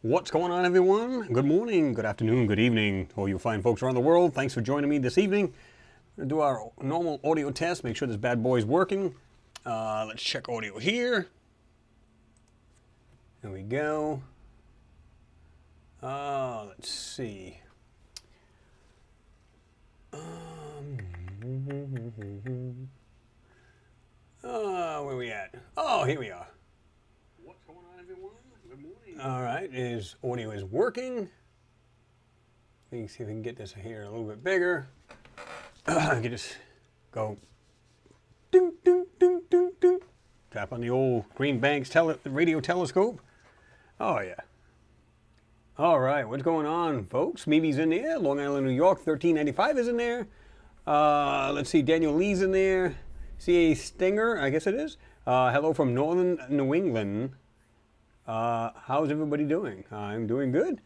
What's going on, everyone? Good morning, good afternoon, good evening, all you fine folks around the world. Thanks for joining me this evening. We're going to do our normal audio test, make sure this bad boy's working. Let's check audio here. There we go. Let's see. Where we at? Oh, here we are. What's going on, everyone? Good morning. All right, his audio is working. Let me see if we can get this here a little bit bigger. I can just go ding, ding, ding, ding, ding. Tap on the old Green Banks radio telescope. Oh, yeah. All right, what's going on, folks? Mimi's in there. Long Island, New York, 1395 is in there. Let's see, Daniel Lee's in there. C.A. Stinger, I guess it is. Hello from Northern New England. How's everybody doing? I'm doing good.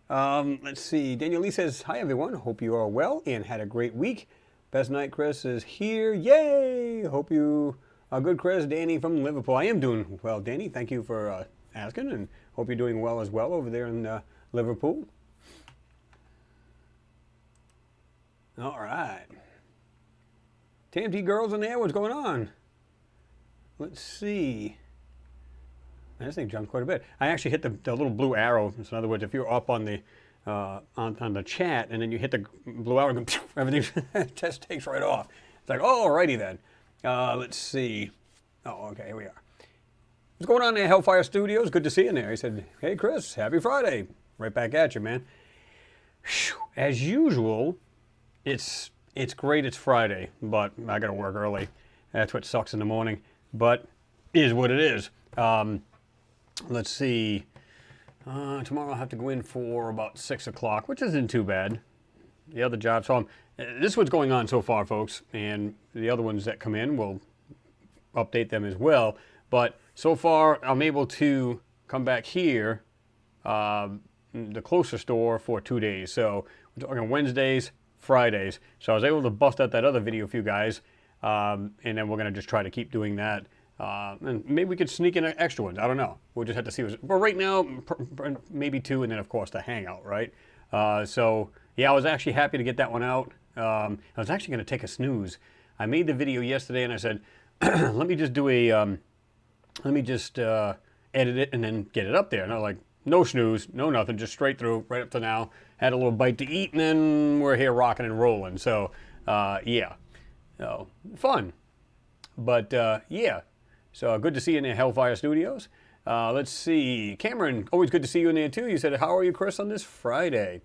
Let's see. Daniel Lee says, hi, everyone. Hope you are well and had a great week. Best night, Chris is here. Yay! Hope you are good, Chris. Danny from Liverpool. I am doing well, Danny. Thank you for asking, and hope you're doing well as well over there in Liverpool. All right. TMT girls in there, what's going on? Let's see. This thing jumps quite a bit. I actually hit the little blue arrow. So in other words, if you're up on the on the chat and then you hit the blue arrow, and everything just takes right off. It's like, oh, alrighty then. Let's see. Oh, okay, here we are. What's going on there, Hellfire Studios? Good to see you in there. He said, hey, Chris, happy Friday. Right back at you, man. Whew. As usual, it's great it's Friday, but I got to work early. That's what sucks in the morning, but it is what it is. Let's see. Tomorrow I'll have to go in for about 6 o'clock, which isn't too bad. The other job, so this is what's going on so far, folks, and the other ones that come in, we'll update them as well. But so far, I'm able to come back here, the closer store, for 2 days. So we're talking Wednesdays, Fridays. So I was able to bust out that other video for you guys, and then we're going to just try to keep doing that. And maybe we could sneak in extra ones. I don't know. We'll just have to see. But right now, maybe 2, and then, of course, the Hangout, right? So, yeah, I was actually happy to get that one out. I was actually going to take a snooze. I made the video yesterday, and I said, let me just do a, let me just edit it and then get it up there. And I was like, no snooze, no nothing, just straight through, right up to now. Had a little bite to eat, and then we're here rocking and rolling. So, yeah, so, fun. But, yeah. So good to see you in the Hellfire Studios. Let's see. Cameron, always good to see you in there too. You said, how are you, Chris, on this Friday?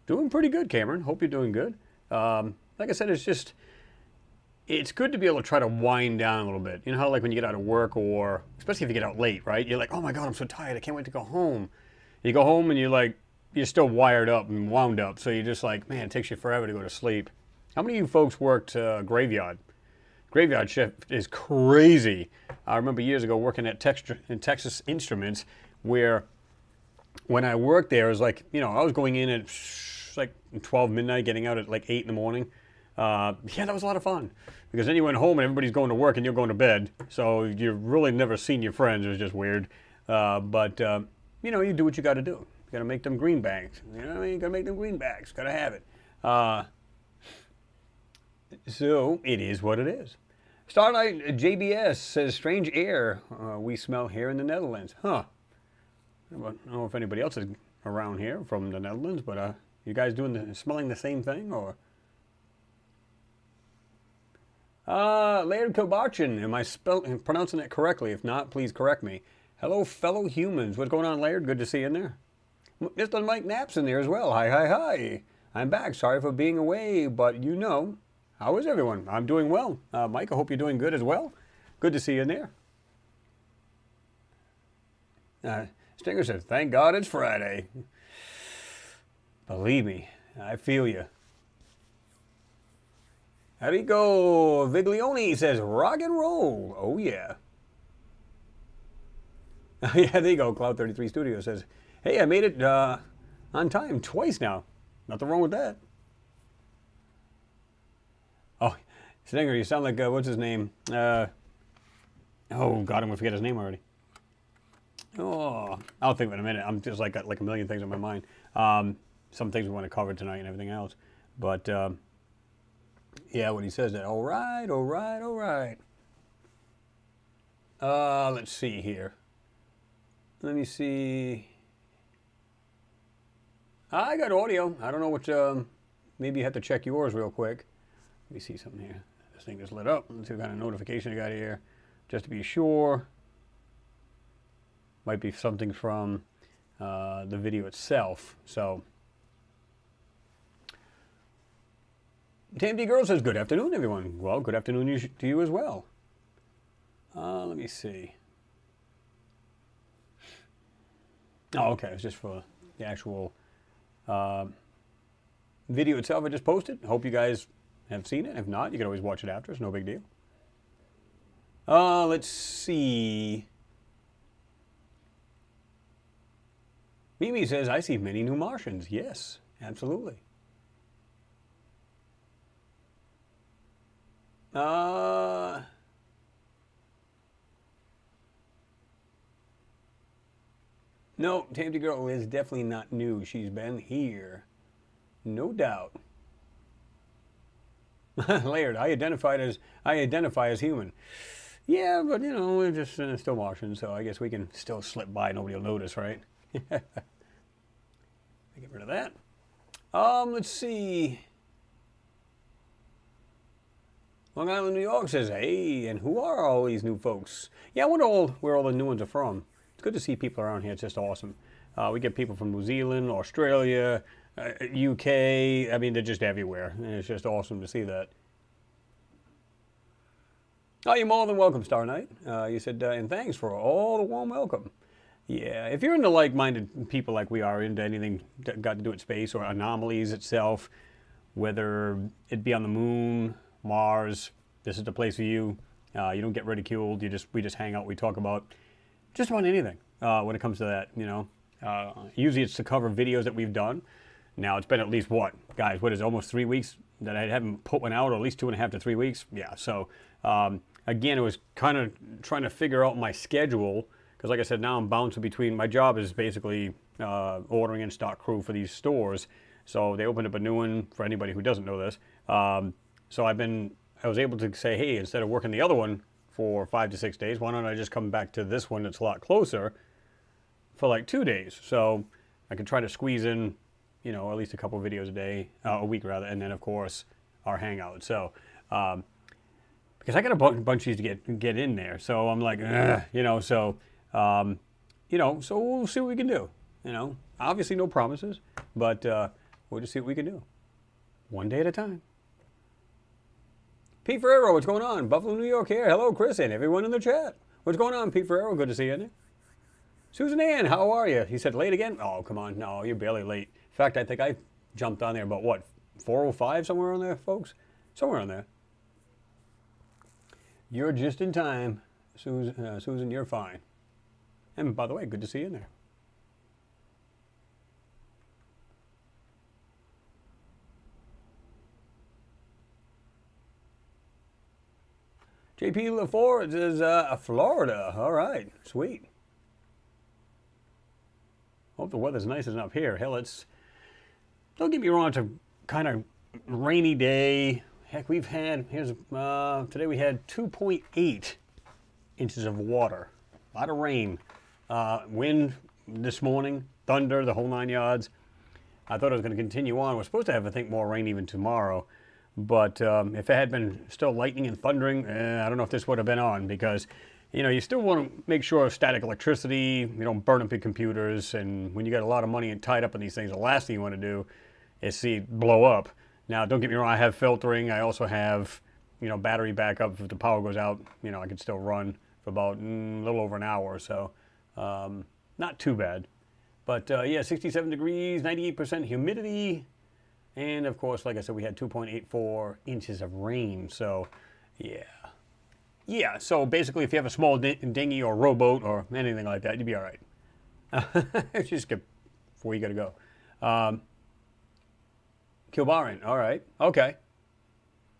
Doing pretty good, Cameron. Hope you're doing good. Like I said, it's good to be able to try to wind down a little bit. You know how like when you get out of work, or especially if you get out late, right? You're like, oh my God, I'm so tired. I can't wait to go home. You go home and you're still wired up and wound up. So you're just like, man, it takes you forever to go to sleep. How many of you folks worked graveyard? Graveyard shift is crazy. I remember years ago working at Texas Instruments, where when I worked there, it was like, you know, I was going in at like 12 midnight, getting out at like 8 in the morning. Yeah, that was a lot of fun, because then you went home and everybody's going to work and you're going to bed. So you've really never seen your friends. It was just weird. But you know, you do what you got to do. You got to make them greenbacks. You know what I mean? You got to make them greenbacks. Got to have it. So it is what it is. Starlight JBS says, strange air we smell here in the Netherlands. Huh. I don't know if anybody else is around here from the Netherlands, but you guys smelling the same thing, or? Laird Kobachin, am I pronouncing it correctly? If not, please correct me. Hello, fellow humans. What's going on, Laird? Good to see you in there. Mr. Mike Knapp's in there as well. Hi, hi, hi. I'm back. Sorry for being away, but you know. How is everyone? I'm doing well. Mike, I hope you're doing good as well. Good to see you in there. Stinger says, thank God it's Friday. Believe me, I feel you. Enrico Viglione says, rock and roll. Oh, yeah. Yeah, there you go. Cloud33 Studio says, hey, I made it on time twice now. Nothing wrong with that. Oh, Stinger, you sound like, what's his name? Oh, God, I'm going to forget his name already. Oh, I'll think of it in a minute. I'm just like got like a million things on my mind. Some things we want to cover tonight and everything else. But yeah, when he says that, all right, all right, all right. Let's see here. Let me see. I got audio. I don't know what. Maybe you have to check yours real quick. Let me see something here. This thing just lit up. Let's see what kind of notification I got here, just to be sure. Might be something from the video itself. So, TMD Girl says, good afternoon, everyone. Well, good afternoon to you as well. Let me see. Oh, okay. It's just for the actual video itself I just posted. Hope you guys have seen it. If not, you can always watch it after. It's no big deal. Let's see. Mimi says, I see many new Martians. Yes, absolutely. No, Tamty Girl is definitely not new. She's been here. No doubt. Layered. I identify as human. Yeah, but you know, we're just still Martian, so I guess we can still slip by. Nobody will notice, right? Get rid of that. Let's see. Long Island, New York says, hey, and who are all these new folks? Yeah, I wonder where all the new ones are from. It's good to see people around here. It's just awesome. We get people from New Zealand, Australia, UK. I mean, they're just everywhere. And it's just awesome to see that. Oh, you're more than welcome, Star Knight. You said, and thanks for all the warm welcome. Yeah, if you're into like-minded people like we are, into anything that got to do with space or anomalies itself, whether it be on the moon, Mars, this is the place for you. You don't get ridiculed. We just hang out. We talk about just about anything when it comes to that. You know, usually it's to cover videos that we've done. Now it's been at least what is it, almost 3 weeks that I haven't put one out, or at least 2.5 to 3 weeks. Yeah. So again, it was kind of trying to figure out my schedule because, like I said, now I'm bouncing between. My job is basically ordering in stock crew for these stores. So they opened up a new one for anybody who doesn't know this. So I was able to say, hey, instead of working the other one for 5 to 6 days, why don't I just come back to this one that's a lot closer for like 2 days? So I can try to squeeze in, you know, at least a couple of videos a week rather, and then of course our Hangout. So because I got a bunch of these to get in there, so I'm like, you know, so so we'll see what we can do. You know, obviously no promises, but we'll just see what we can do, one day at a time. Pete Ferrero, what's going on? Buffalo, New York here. Hello, Chris, and everyone in the chat. What's going on, Pete Ferrero? Good to see you in there. Susan Ann, how are you? He said late again? Oh, come on. No, you're barely late. In fact, I think I jumped on there about, what, 4:05, somewhere on there, folks? Somewhere on there. You're just in time. Susan, you're fine. And by the way, good to see you in there. JP LaForge is Florida. All right, sweet. Hope the weather's nice enough here. Hell, don't get me wrong, it's a kind of rainy day. Heck, we've had, today we had 2.8 inches of water. A lot of rain. Wind this morning, thunder, the whole 9 yards. I thought it was going to continue on. We're supposed to have, I think, more rain even tomorrow. But if it had been still lightning and thundering, I don't know if this would have been on, because, you know, you still want to make sure static electricity, you don't burn up your computers, and when you got a lot of money tied up in these things, the last thing you want to do is see it blow up. Now, don't get me wrong, I have filtering. I also have, you know, battery backup. If the power goes out, you know, I can still run for about a little over an hour or so. Not too bad. But yeah, 67 degrees, 98% humidity. And of course, like I said, we had 2.84 inches of rain. So yeah. Yeah, so basically if you have a small dinghy or rowboat or anything like that, you'd be all right. Just get before you got to go. Kilbarron, all right. Okay.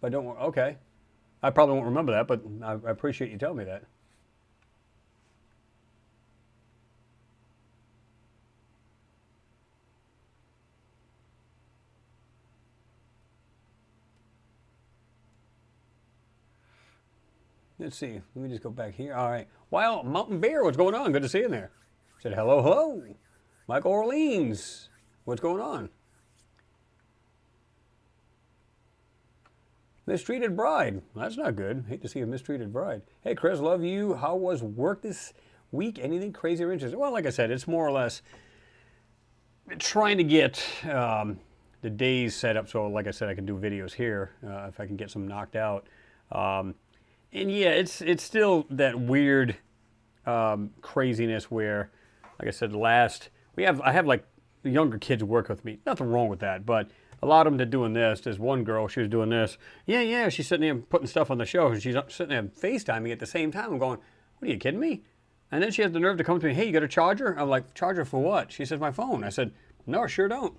But don't worry. Okay. I probably won't remember that, but I appreciate you telling me that. Let's see. Let me just go back here. All right. Wild Mountain Bear, what's going on? Good to see you there. Said hello, hello. Michael Orleans, what's going on? Mistreated bride. That's not good. Hate to see a mistreated bride. Hey, Chris, love you. How was work this week? Anything crazy or interesting? Well, like I said, it's more or less trying to get the days set up so, like I said, I can do videos here if I can get some knocked out. And yeah, it's still that weird craziness where, like I said, I have like the younger kids work with me. Nothing wrong with that, but a lot of them that doing this. There's one girl, she was doing this. Yeah, she's sitting there putting stuff on the show, and she's sitting there FaceTiming at the same time. I'm going, what are you kidding me? And then she has the nerve to come to me, hey, you got a charger? I'm like, charger for what? She says, my phone. I said, no, I sure don't.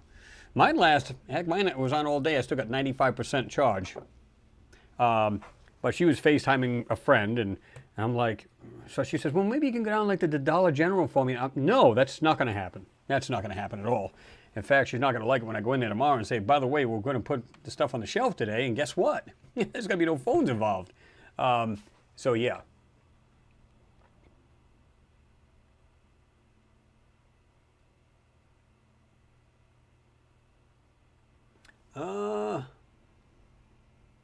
Mine was on all day. I still got 95% charge. But she was FaceTiming a friend, and I'm like, so she says, well, maybe you can go down like to the Dollar General for me. No, that's not going to happen. That's not going to happen at all. In fact, she's not going to like it when I go in there tomorrow and say, by the way, we're going to put the stuff on the shelf today, and guess what? There's going to be no phones involved. So, yeah.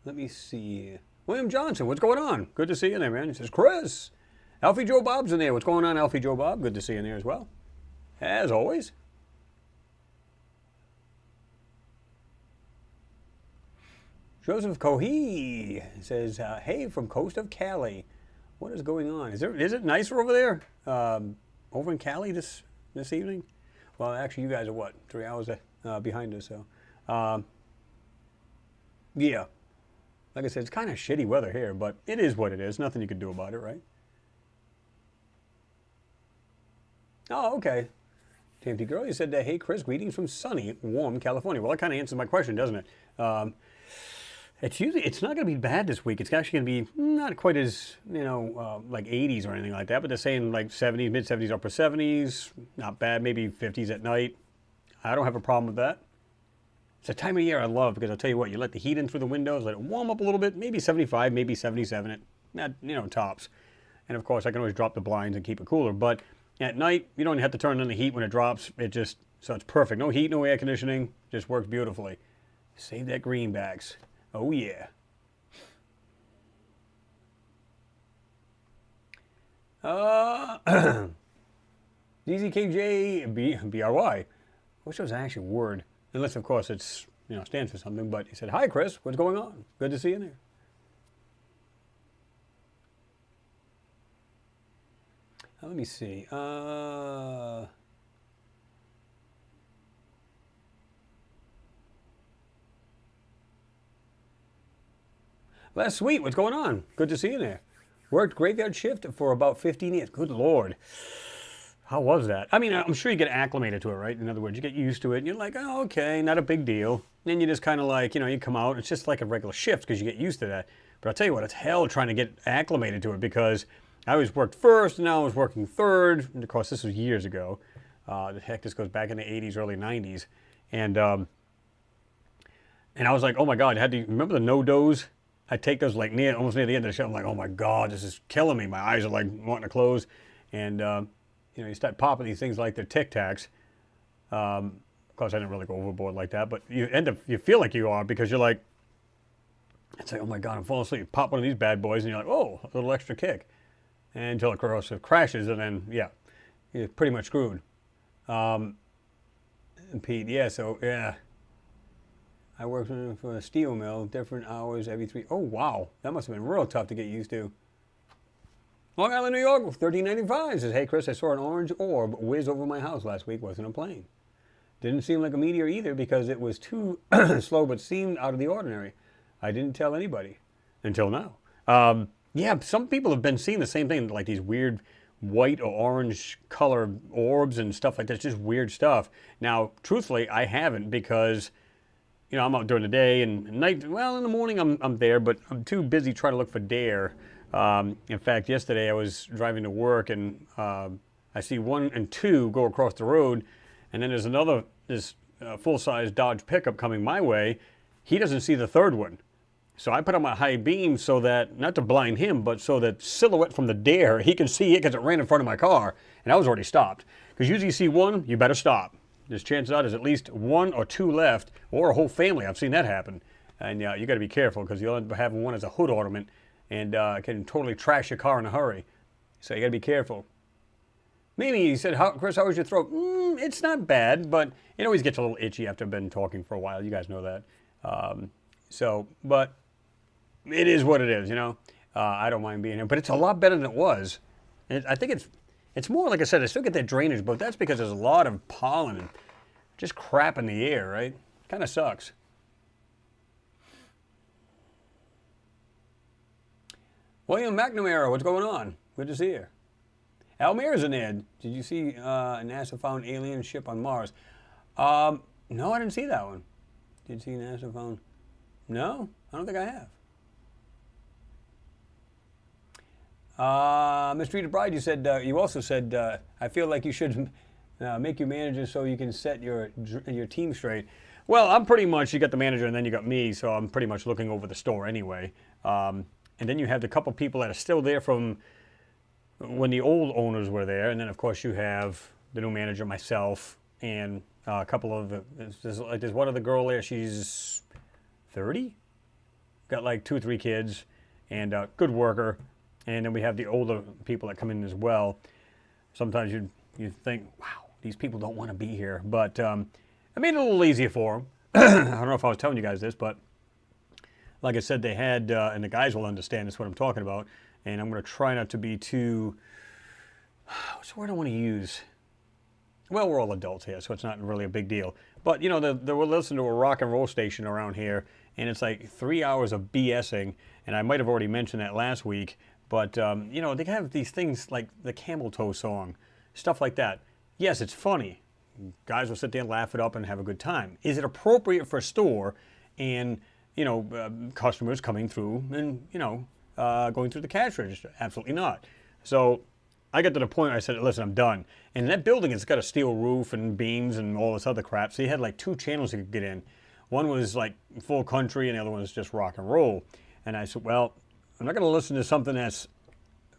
Let me see. William Johnson, what's going on? Good to see you there, man. He says, Chris. Alfie Joe Bob's in there. What's going on, Alfie Joe Bob? Good to see you in there as well. As always. Joseph Cohee says, hey, from coast of Cali. What is going on? Is it nicer over there? Over in Cali this evening? Well, actually, you guys are what? 3 hours behind us, so. Yeah. Like I said, it's kind of shitty weather here, but it is what it is. Nothing you can do about it, right? Oh, okay. TMT Girl, you said, hey, Chris, greetings from sunny, warm California. Well, that kind of answers my question, doesn't it? It's not going to be bad this week. It's actually going to be not quite as, like 80s or anything like that, but they're saying like 70s, mid-70s, upper 70s. Not bad, maybe 50s at night. I don't have a problem with that. It's a time of year I love because I'll tell you what, you let the heat in through the windows, let it warm up a little bit, maybe 75, maybe 77, tops. And of course, I can always drop the blinds and keep it cooler. But at night, you don't have to turn on the heat when it drops. So it's perfect. No heat, no air conditioning, just works beautifully. Save that greenbacks. Oh, yeah. DZKJ BRY. I wish it was an actual word. Unless, of course, it's, stands for something. But he said, hi, Chris. What's going on? Good to see you there. Let me see. Les Sweet, what's going on? Good to see you there. Worked graveyard shift for about 15 years. Good Lord. How was that? I mean, I'm sure you get acclimated to it, right? In other words, you get used to it, and you're like, oh, okay, not a big deal. Then you just kind of like, you come out, it's just like a regular shift because you get used to that. But I'll tell you what, it's hell trying to get acclimated to it because I always worked first, and now I was working third. And of course, this was years ago. This goes back in the 80s, early 90s. And I was like, oh my God, remember the no-dos? I take those like almost near the end of the show. I'm like, oh my God, this is killing me. My eyes are like wanting to close. And, you start popping these things like they're Tic Tacs. Of course, I didn't really go overboard like that, but you feel like you are because you're like, it's like, oh my God, I'm falling asleep. Pop one of these bad boys and you're like, oh, a little extra kick. And until of course it crashes and then, yeah, you're pretty much screwed. And Pete, yeah, so, yeah. I worked for a steel mill, different hours every 3. Oh, wow. That must have been real tough to get used to. Long Island, New York, 1395 says, hey, Chris, I saw an orange orb whiz over my house last week. Wasn't a plane. Didn't seem like a meteor either because it was too slow, but seemed out of the ordinary. I didn't tell anybody until now. Yeah, some people have been seeing the same thing, like these weird white or orange color orbs and stuff like that. Just weird stuff. Now, truthfully, I haven't because, I'm out during the day and night. Well, in the morning I'm there, but I'm too busy trying to look for dare. In fact, yesterday I was driving to work and I see 1 and 2 go across the road, and then there's full-size Dodge pickup coming my way. He doesn't see the third one. So I put on my high beam so that, not to blind him, but so that silhouette from the dare, he can see it because it ran in front of my car, and I was already stopped. Because usually you see one, you better stop. There's chances are there's at least one or two left, or a whole family. I've seen that happen. And you got to be careful because you'll end up having one as a hood ornament and can totally trash your car in a hurry. So you got to be careful. Maybe he said, Chris, how was your throat? It's not bad, but it always gets a little itchy after I've been talking for a while. You guys know that. But it is what it is, you know. I don't mind being here, but it's a lot better than it was. And I think it's more, like I said, I still get that drainage, but that's because there's a lot of pollen and just crap in the air, right? Kind of sucks. William McNamara, what's going on? Good to see you. Almira's in there. Did you see NASA found alien ship on Mars? No, I didn't see that one. Did you see NASA found? No, I don't think I have. Mistreated Bride, you said. You also said, I feel like you should make you manager so you can set your team straight. Well, I'm pretty much, you got the manager and then you got me, so I'm pretty much looking over the store anyway. And then you have the couple people that are still there from when the old owners were there. And then, of course, you have the new manager, myself, and a couple of, there's one other girl there, she's 30? Got like 2 or 3 kids, and good worker. And then we have the older people that come in as well. Sometimes you think, wow, these people don't want to be here. But I made it a little easier for them. I don't know if I was telling you guys this, but like I said, they had, and the guys will understand this, what I'm talking about, and I'm going to try not to be too, what's the word I want to use? Well, we're all adults here, so it's not really a big deal. But, you know, they will listen to a rock and roll station around here, and it's like 3 hours of BSing, and I might have already mentioned that last week, but, you know, they have these things like the Camel Toe song, stuff like that. Yes, it's funny. Guys will sit there and laugh it up and have a good time. Is it appropriate for a store and, you know, customers coming through and, you know, going through the cash register? Absolutely not. So I got to the point where I said, listen, I'm done. And that building has got a steel roof and beams and all this other crap. So you had like 2 channels you could get in. One was like full country and the other one was just rock and roll. And I said, well, I'm not going to listen to something that's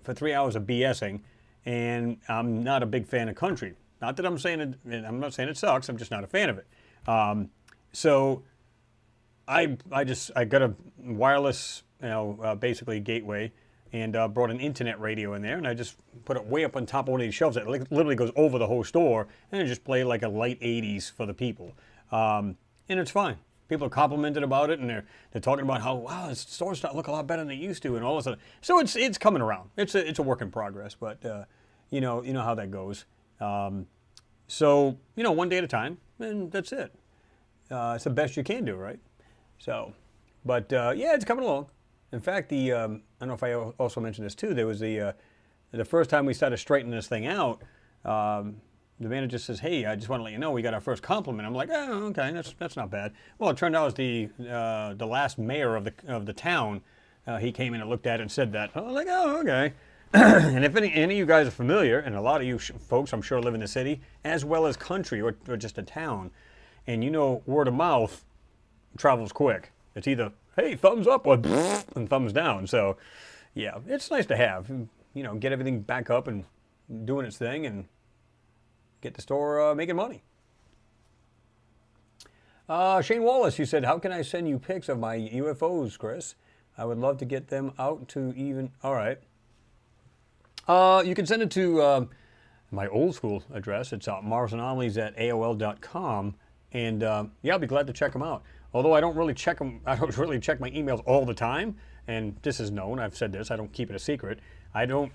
for 3 hours of BSing, and I'm not a big fan of country. Not that I'm saying it, I'm not saying it sucks, I'm just not a fan of it. So I got a wireless, you know, basically gateway, and brought an internet radio in there, and I just put it way up on top of one of these shelves that literally goes over the whole store, and I just play like a light 80s for the people. And it's fine. People are complimented about it, and they're talking about how, wow, the store's starting to look a lot better than it used to, and all this other. So it's coming around. It's a work in progress, but you know how that goes. So, you know, one day at a time, and that's it. It's the best you can do, right? So, but yeah, it's coming along. In fact, I don't know if I also mentioned this too. There was the first time we started straightening this thing out. The manager says, "Hey, I just want to let you know we got our first compliment." I'm like, "Oh, okay, that's not bad." Well, it turned out it was the last mayor of the town. He came in and looked at it and said that. I was like, "Oh, okay." And if any of you guys are familiar, and a lot of you folks, I'm sure, live in the city as well as country or just a town, and you know, word of mouth travels quick. It's either, hey, thumbs up, or and thumbs down. So, yeah, it's nice to have, you know, get everything back up and doing its thing and get the store making money. Shane Wallace, you said, how can I send you pics of my UFOs, Chris? I would love to get them out to even, all right. You can send it to my old school address. It's marsanomalies@aol.com. And yeah, I'll be glad to check them out. Although I don't really check them, I don't really check my emails all the time. And this is known, I've said this, I don't keep it a secret. I go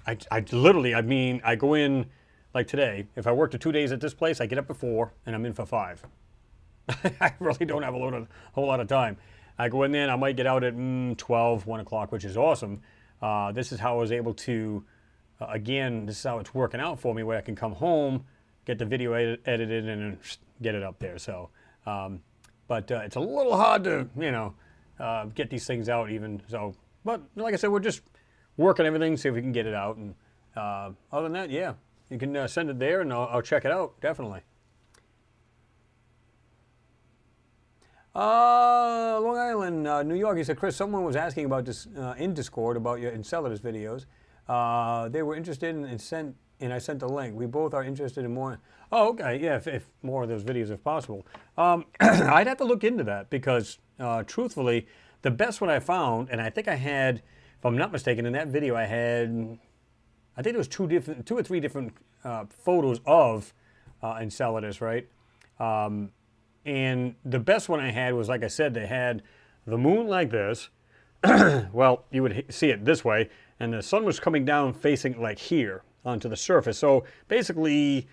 in, like today, if I worked 2 days at this place, I get up at 4 and I'm in for 5. I really don't have a whole lot of time. I go in there and I might get out at 12, 1 o'clock, which is awesome. This is how I was able to, again, this is how it's working out for me, where I can come home, get the video edited, and get it up there. So, but it's a little hard to, you know, get these things out even. So, but like I said, we're just working everything, see if we can get it out. And other than that, yeah, you can send it there, and I'll check it out, definitely. Long Island, New York. He said, Chris, someone was asking about this in Discord about your Enceladus videos. They were interested and I sent the link. We both are interested in more. Oh, okay. Yeah, if more of those videos, if possible. I'd have to look into that because, truthfully, the best one I found, and I think I had, if I'm not mistaken, in that video I think it was two or three different photos of Enceladus, right? And the best one I had was, like I said, they had the moon like this. Well, you would see it this way, and the sun was coming down facing like here onto the surface. So basically,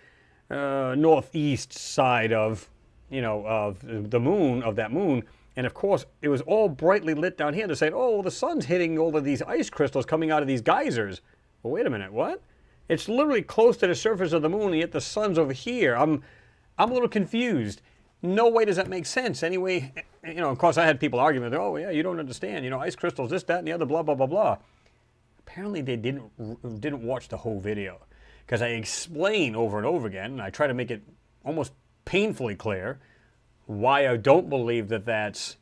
northeast side of, of the moon, of that moon. And of course, it was all brightly lit down here. They're saying, oh, the sun's hitting all of these ice crystals coming out of these geysers. Well, wait a minute, what? It's literally close to the surface of the moon, and yet the sun's over here. I'm a little confused. No way does that make sense. Anyway, of course, I had people arguing, oh, yeah, you don't understand. Ice crystals, this, that, and the other, blah, blah, blah, blah. Apparently, they didn't watch the whole video because I explain over and over again, and I try to make it almost painfully clear why I don't believe that that's,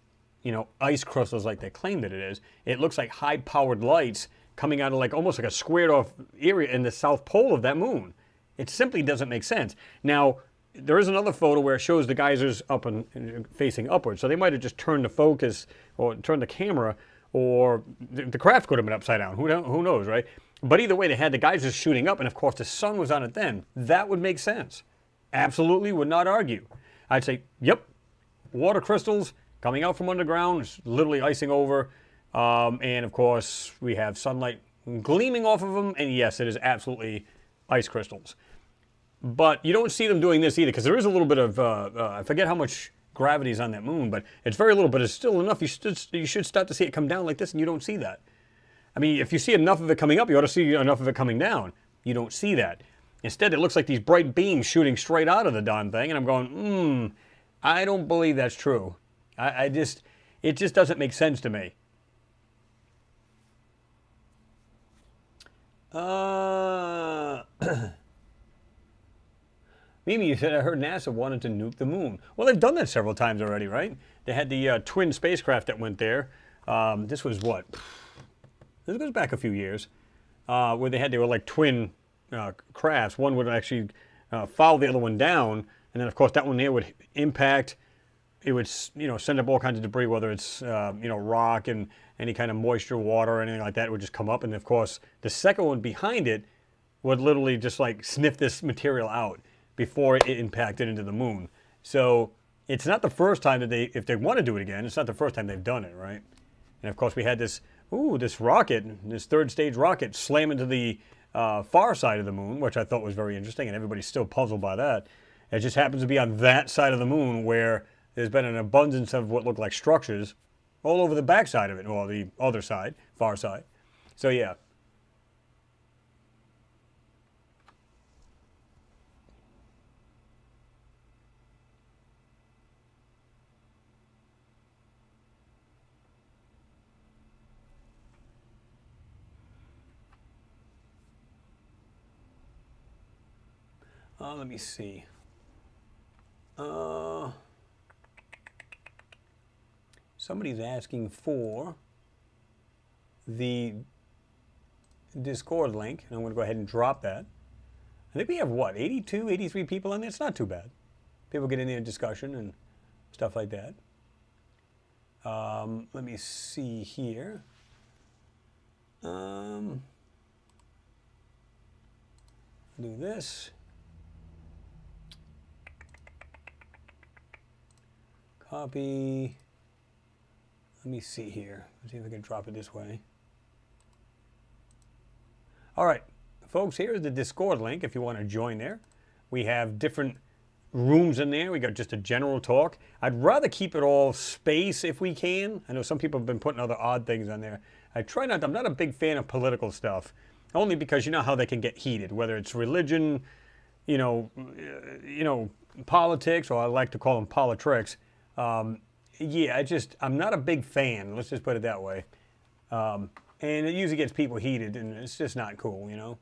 ice crystals like they claim that it is. It looks like high-powered lights coming out of almost like a squared-off area in the south pole of that moon. It simply doesn't make sense. Now, there is another photo where it shows the geysers up and facing upwards. So they might have just turned the focus or turned the camera, or the craft could have been upside down. Who knows, right? But either way, they had the geysers shooting up, and of course the sun was on it then. That would make sense. Absolutely would not argue. I'd say, yep, water crystals coming out from underground, literally icing over. And of course, we have sunlight gleaming off of them, and yes, it is absolutely ice crystals. But you don't see them doing this either, because there is a little bit of, I forget how much gravity is on that moon, but it's very little, but it's still enough. You should start to see it come down like this, and you don't see that. I mean, if you see enough of it coming up, you ought to see enough of it coming down. You don't see that. Instead, it looks like these bright beams shooting straight out of the darn thing, and I'm going, I don't believe that's true. It just doesn't make sense to me. Mimi, you said I heard NASA wanted to nuke the moon. Well, they've done that several times already, right? They had the twin spacecraft that went there. This was what? This goes back a few years, where they were like twin crafts. One would actually follow the other one down, and then of course that one there would impact. It would send up all kinds of debris, whether it's rock and any kind of moisture, water, or anything like that. It would just come up, and of course the second one behind it would literally just like sniff this material out before it impacted into the moon. So it's not the first time that if they want to do it again, it's not the first time they've done it, right? And of course we had this rocket, this third stage rocket slam into the far side of the moon, which I thought was very interesting, and everybody's still puzzled by that. It just happens to be on that side of the moon where there's been an abundance of what look like structures all over the back side of it, or the other side, far side. So yeah. Let me see. Somebody's asking for the Discord link, and I'm going to go ahead and drop that. I think we have, what, 82, 83 people on there? It's not too bad. People get in there, discussion and stuff like that. Let me see here. Do this. Copy. Let me see here. Let's see if I can drop it this way. All right, folks, here's the Discord link if you want to join there. We have different rooms in there. We got just a general talk. I'd rather keep it all space if we can. I know some people have been putting other odd things on there. I'm not a big fan of political stuff, only because you know how they can get heated, whether it's religion, politics, or I like to call them politricks. Yeah, I'm not a big fan. Let's just put it that way. And it usually gets people heated, and it's just not cool,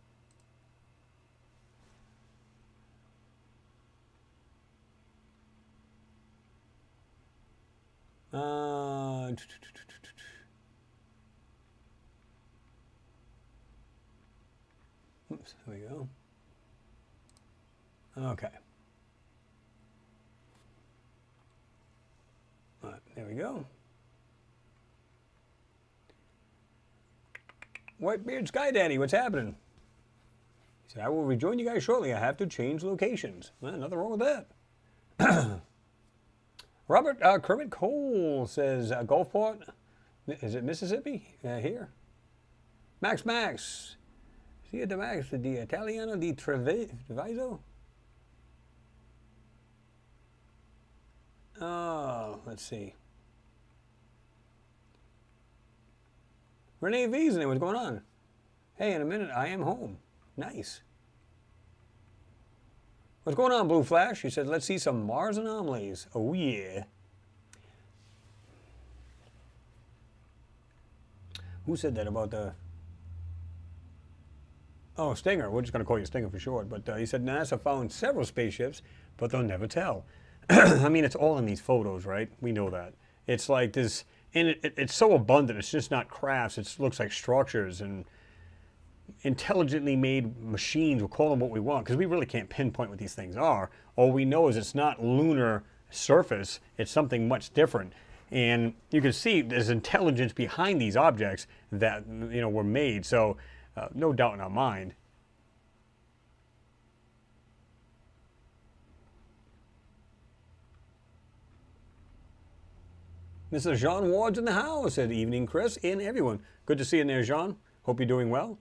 Oops, there we go. Okay. All right, there we go. Whitebeard Sky Daddy, what's happening? He said, I will rejoin you guys shortly. I have to change locations. Well, nothing wrong with that. Robert Kermit Cole says, Gulfport, is it Mississippi? Here. Max. Sia de Max, di Italiano di Treviso? Oh, let's see. Renee V's in there, what's going on? Hey, in a minute, I am home. Nice. What's going on, Blue Flash? He said, let's see some Mars anomalies. Oh, yeah. Who said that about the... Oh, Stinger. We're just going to call you Stinger for short. But he said NASA found several spaceships, but they'll never tell. I mean, it's all in these photos, right? We know that. It's like this... And it's so abundant. It's just not crafts. It looks like structures and intelligently made machines. We'll call them what we want because we really can't pinpoint what these things are. All we know is it's not lunar surface. It's something much different. And you can see there's intelligence behind these objects that were made. So no doubt in our mind. Mr. Jean Ward's in the house. Good evening, Chris, and everyone. Good to see you in there, Jean. Hope you're doing well.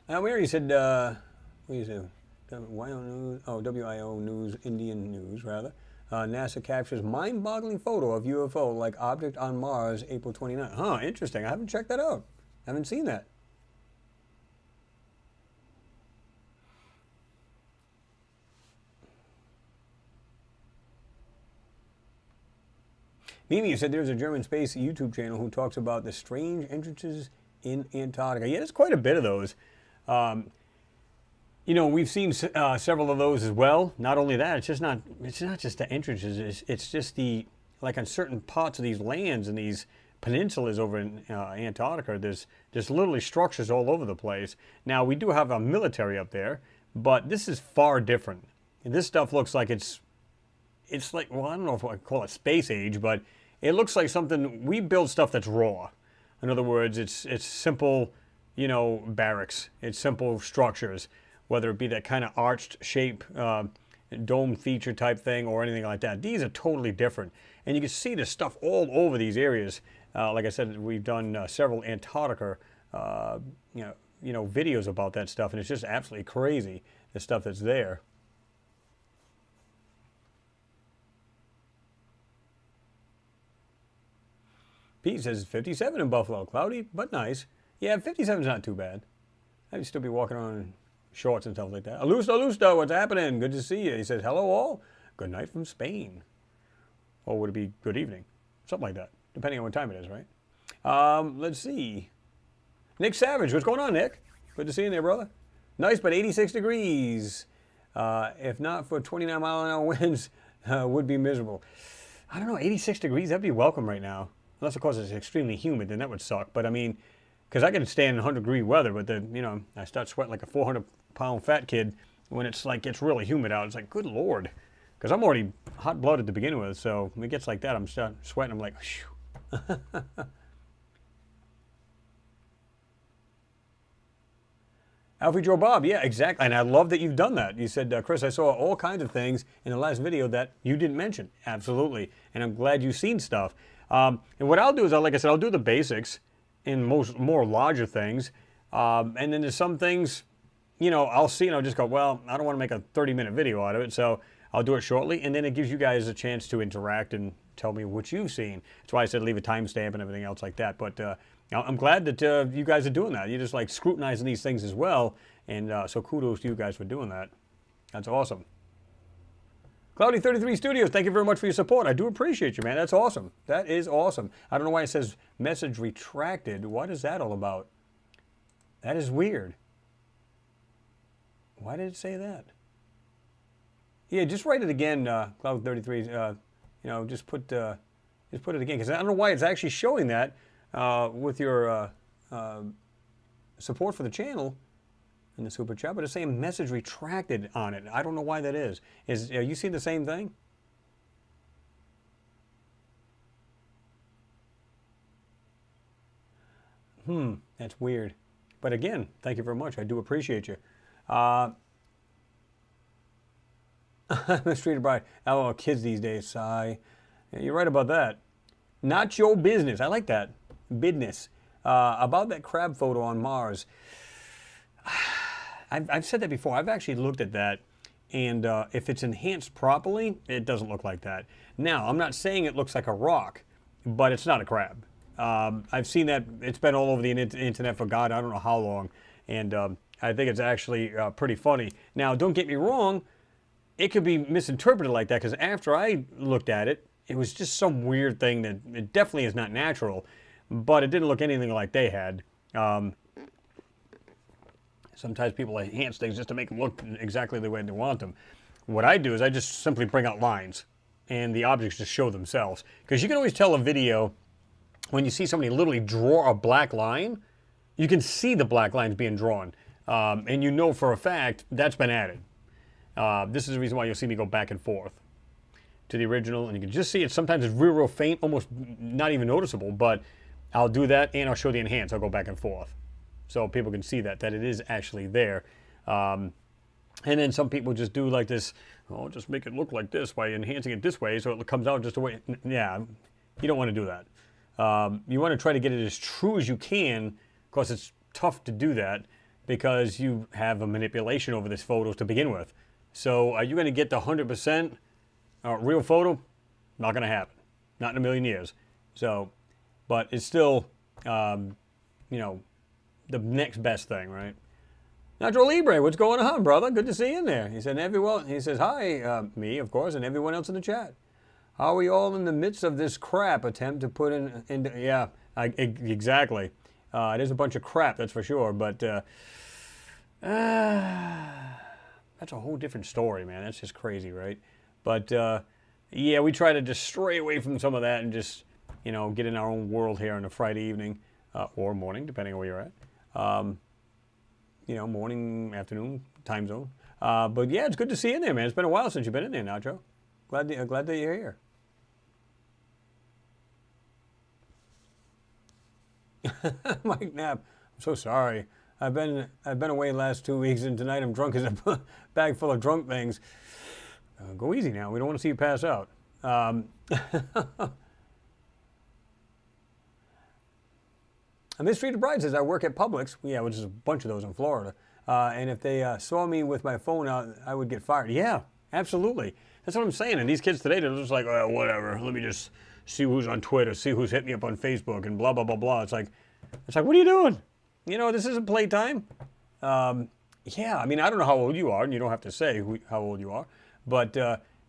Where he said, what do you say? WIO News, Indian News, rather. NASA captures mind-boggling photo of UFO like object on Mars, April 29th. Huh, interesting. I haven't checked that out. I haven't seen that. Mimi said there's a German space YouTube channel who talks about the strange entrances in Antarctica. Yeah, there's quite a bit of those. We've seen several of those as well. Not only that, it's not just the entrances. It's just like on certain parts of these lands and these peninsulas over in Antarctica, there's literally structures all over the place. Now, we do have a military up there, but this is far different. And this stuff looks like it's like, well, I don't know if I call it space age, but it looks like something, we build stuff that's raw. In other words, it's simple, barracks. It's simple structures, whether it be that kind of arched shape, dome feature type thing or anything like that. These are totally different. And you can see this stuff all over these areas. Like I said, we've done several Antarctica, videos about that stuff, and it's just absolutely crazy, the stuff that's there. Pete says 57 in Buffalo. Cloudy, but nice. Yeah, 57's not too bad. I'd still be walking around in shorts and stuff like that. Alusto, what's happening? Good to see you. He says, hello all. Good night from Spain. Or would it be good evening? Something like that, depending on what time it is, right? Let's see. Nick Savage, what's going on, Nick? Good to see you there, brother. Nice, but 86 degrees. If not for 29-mile-an-hour winds, would be miserable. I don't know, 86 degrees, that'd be welcome right now. Unless, of course, it's extremely humid, then that would suck. But, I mean, because I can stand in 100-degree weather, but, I start sweating like a 400-pound fat kid when it's really humid out. It's like, good Lord. Because I'm already hot-blooded to begin with, so when it gets like that, I'm starting sweating. I'm like, whew. Alfie Joe Bob, yeah, exactly. And I love that you've done that. You said, Chris, I saw all kinds of things in the last video that you didn't mention. Absolutely. And I'm glad you've seen stuff. And what I'll do is, like I said, I'll do the basics in more larger things. And then there's some things, I'll see and I'll just go, well, I don't want to make a 30-minute video out of it, so I'll do it shortly. And then it gives you guys a chance to interact and tell me what you've seen. That's why I said leave a timestamp and everything else like that. But I'm glad that you guys are doing that. You're just like scrutinizing these things as well. And so kudos to you guys for doing that. That's awesome. Cloudy33 Studios, thank you very much for your support. I do appreciate you, man. That's awesome. That is awesome. I don't know why it says message retracted. What is that all about? That is weird. Why did it say that? Yeah, just write it again, Cloud 33. Just put it again, because I don't know why it's actually showing that with your support for the channel in the super chat, but it's saying message retracted on it. I don't know why that is. Are you seeing the same thing? That's weird. But again, thank you very much. I do appreciate you. Mistreated bride. Oh, kids these days, sigh. Yeah, you're right about that. Not your business. I like that. Business. About that crab photo on Mars. I've said that before. I've actually looked at that, and if it's enhanced properly, it doesn't look like that. Now, I'm not saying it looks like a rock, but it's not a crab. I've seen that. It's been all over the internet for God, I don't know how long, and I think it's actually pretty funny. Now, don't get me wrong. It could be misinterpreted like that, because after I looked at it, it was just some weird thing that it definitely is not natural, but it didn't look anything like they had. Sometimes people enhance things just to make them look exactly the way they want them. What I do is I just simply bring out lines, and the objects just show themselves. Because you can always tell a video, when you see somebody literally draw a black line, you can see the black lines being drawn. And you know for a fact that's been added. This is the reason why you'll see me go back and forth to the original, and you can just see it. Sometimes it's real faint, almost not even noticeable, but I'll do that, and I'll show the enhance. I'll go back and forth, so people can see that it is actually there. And then some people just do like this, oh, just make it look like this by enhancing it this way, so it comes out just the way. Yeah, you don't want to do that. You want to try to get it as true as you can. Of course, it's tough to do that because you have a manipulation over these photos to begin with. So are you going to get the 100% real photo? Not going to happen. Not in a million years. So, but it's still, the next best thing, right? Nacho Libre, what's going on, brother? Good to see you in there. He said, he says, hi, me, of course, and everyone else in the chat. How are we all in the midst of this crap attempt to put in yeah, exactly. It is a bunch of crap, that's for sure, but that's a whole different story, man. That's just crazy, right? But yeah, we try to just stray away from some of that and just, get in our own world here on a Friday evening or morning, depending on where you're at. Morning, afternoon, time zone. But yeah, it's good to see you in there, man. It's been a while since you've been in there, Nacho. Glad that you're here. Mike Knapp, I'm so sorry. I've been away the last 2 weeks, and tonight I'm drunk as a bag full of drunk things. Go easy now. We don't want to see you pass out. A Mistreated Bride says, I work at Publix. Yeah, which is a bunch of those in Florida. And if they saw me with my phone out, I would get fired. Yeah, absolutely. That's what I'm saying. And these kids today, they're just like, oh, whatever. Let me just see who's on Twitter, see who's hitting me up on Facebook, and blah, blah, blah, blah. It's like, what are you doing? This isn't playtime. Yeah, I mean, I don't know how old you are, and you don't have to say how old you are. But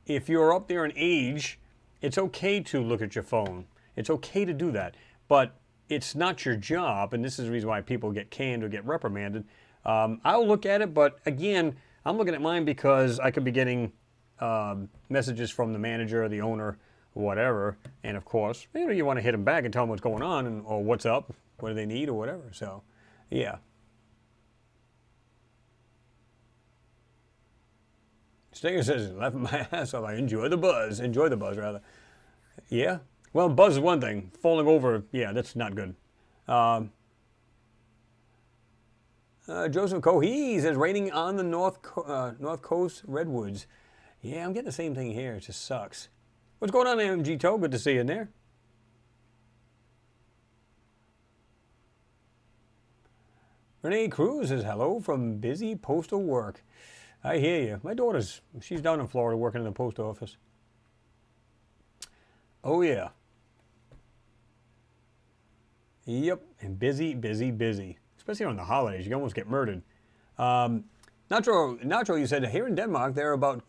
if you're up there in age, it's okay to look at your phone. It's okay to do that. But it's not your job, and this is the reason why people get canned or get reprimanded. I'll look at it, but again, I'm looking at mine because I could be getting messages from the manager or the owner, whatever. And of course, you want to hit them back and tell them what's going on or what's up, what do they need or whatever. So, yeah. Stinger says, laughing my ass off. I enjoy the buzz. Enjoy the buzz, rather. Yeah. Well, buzz is one thing. Falling over, yeah, that's not good. Joseph Cohee says, raining on the North Coast redwoods. Yeah, I'm getting the same thing here. It just sucks. What's going on, MG Toe? Good to see you in there. Renee Cruz says, hello from busy postal work. I hear you. My daughter's, she's down in Florida working in the post office. Oh, yeah. Yep, and busy, busy, busy. Especially on the holidays. You can almost get murdered. Nacho, you said, here in Denmark, they are about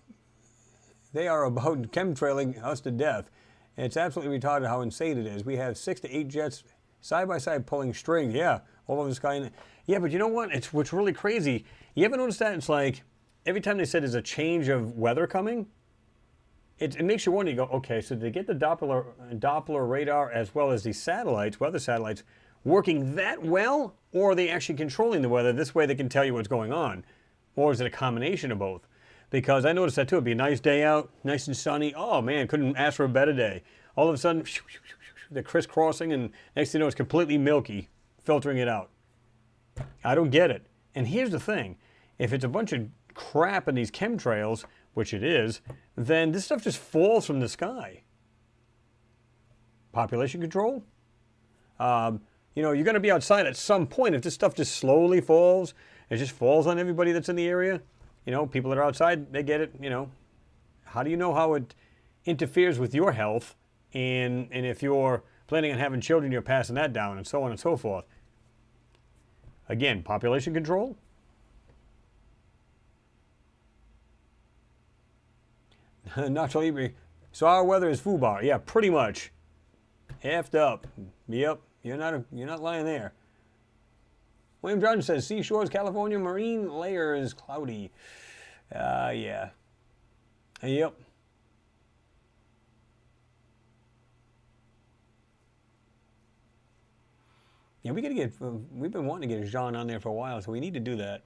chemtrailing us to death. And it's absolutely retarded how insane it is. We have 6 to 8 jets Side-by-side pulling string, yeah, all over the sky. Yeah, but you know what? It's what's really crazy. You ever notice that? It's like every time they said there's a change of weather coming, it makes you wonder. You go, okay, so did they get the Doppler radar as well as these satellites, weather satellites, working that well, or are they actually controlling the weather? This way they can tell you what's going on. Or is it a combination of both? Because I noticed that too. It'd be a nice day out, nice and sunny. Oh man, couldn't ask for a better day. All of a sudden, they're crisscrossing, and next thing you know, it's completely milky, filtering it out. I don't get it. And here's the thing. If it's a bunch of crap in these chemtrails, which it is, then this stuff just falls from the sky. Population control? You know, you're going to be outside at some point. If this stuff just slowly falls, it just falls on everybody that's in the area. You know, people that are outside, they get it, you know. How do you know how it interferes with your health? And if you're planning on having children, you're passing that down, and so on and so forth. Again, population control? Nacho Libre. So our weather is FUBAR. Yeah, pretty much. Effed up. Yep. You're not lying there. William Johnson says, seashores, California, marine layers, cloudy. Yeah. Yep. Yeah, we got to get, we've been wanting to get Jean on there for a while, so we need to do that.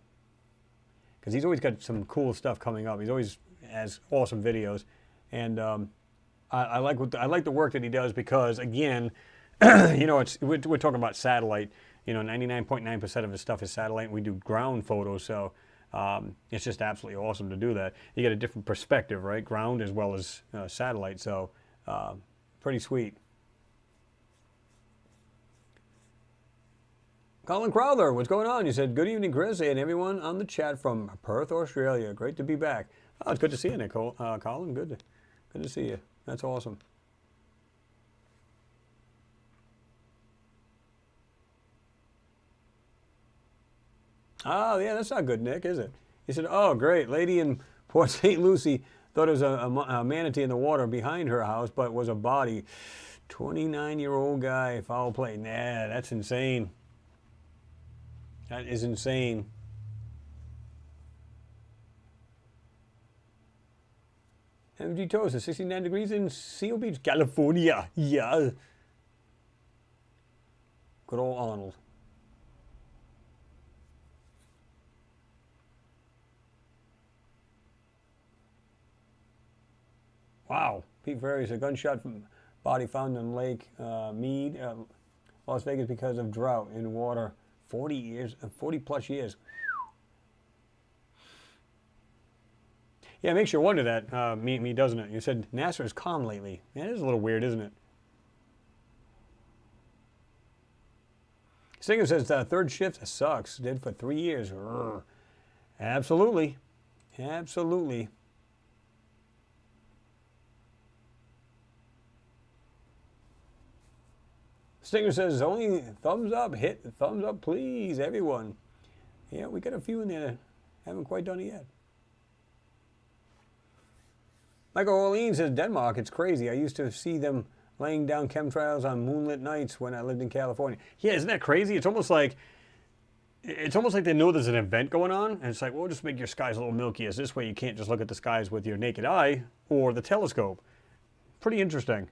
Because he's always got some cool stuff coming up. He's always has awesome videos. And I like the work that he does because, again, you know, we're talking about satellite. You know, 99.9% of his stuff is satellite, and we do ground photos, so it's just absolutely awesome to do that. You get a different perspective, right? Ground as well as satellite, so pretty sweet. Colin Crowther, what's going on? You said, good evening, Chris, and everyone on the chat from Perth, Australia. Great to be back. Oh, it's good to see you, Nicole. Colin, good to see you. That's awesome. Oh, yeah, that's not good, Nick, is it? He said, oh, great. Lady in Port St. Lucie thought it was a manatee in the water behind her house, but it was a body. 29-year-old guy, foul play. Nah, that's insane. That is insane. MG Toast is 69 degrees in Seal Beach, California. Yeah. Good old Arnold. Wow. Pete Ferry, a gunshot body found in Lake Mead, Las Vegas because of drought in water. 40 plus years. Yeah, it makes you wonder that, me, doesn't it? You said NASA is calm lately. Yeah, it is a little weird, isn't it? Singer says third shift sucks. Did for 3 years. Urgh. Absolutely. Absolutely. Stinger says, only thumbs up, hit the thumbs up, please, everyone. Yeah, we got a few in there that haven't quite done it yet. Michael Orleans says, Denmark, it's crazy. I used to see them laying down chemtrails on moonlit nights when I lived in California. Yeah, isn't that crazy? It's almost like they know there's an event going on, and it's like, well, just make your skies a little milky, as this way you can't just look at the skies with your naked eye or the telescope. Pretty interesting.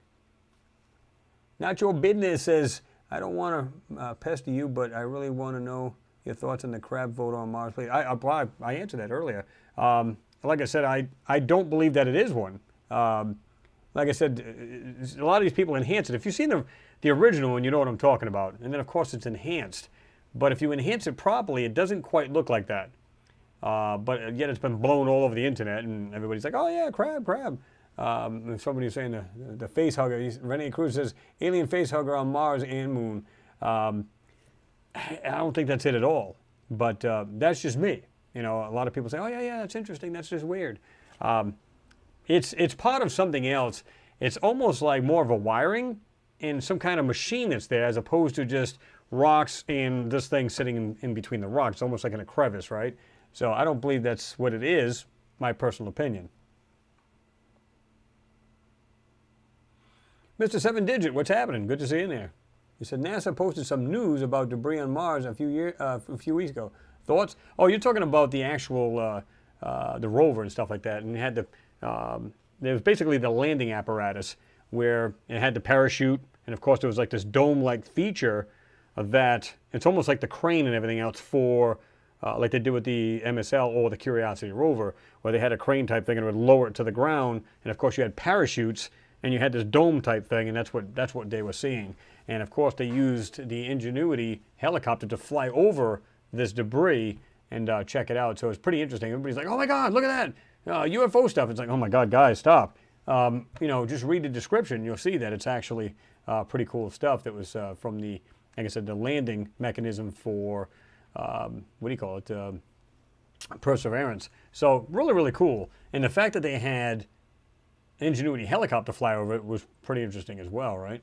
Not Your Business says, I don't want to pester you, but I really want to know your thoughts on the crab vote on Mars, please. I answered that earlier. Like I said, I don't believe that it is one. Like I said, a lot of these people enhance it. If you've seen the original one, you know what I'm talking about. And then, of course, it's enhanced. But if you enhance it properly, it doesn't quite look like that. But yet it's been blown all over the internet, and everybody's like, oh, yeah, crab. Somebody was saying the face hugger. Rene Cruz says, alien face hugger on Mars and Moon. I don't think that's it at all. But that's just me. You know, a lot of people say, oh, yeah, that's interesting. That's just weird. It's part of something else. It's almost like more of a wiring in some kind of machine that's there, as opposed to just rocks and this thing sitting in between the rocks. It's almost like in a crevice, right? So I don't believe that's what it is, my personal opinion. Mr. 7 Digit, what's happening? Good to see you in there. He said NASA posted some news about debris on Mars a few weeks ago. Thoughts? Oh, you're talking about the actual the rover and stuff like that, and it had the there was basically the landing apparatus where it had the parachute, and of course there was like this dome-like feature of that. It's almost like the crane and everything else for like they did with the MSL or the Curiosity rover, where they had a crane type thing and it would lower it to the ground, and of course you had parachutes and you had this dome type thing, and that's what they were seeing. And of course they used the Ingenuity helicopter to fly over this debris and check it out. So it's pretty interesting. Everybody's like, oh my God, look at that UFO stuff. It's like, oh my God, guys, stop. You know, just read the description. You'll see that it's actually pretty cool stuff that was from the, like I said, the landing mechanism for, what do you call it, Perseverance. So really, really cool. And the fact that they had Ingenuity helicopter fly over it was pretty interesting as well, right?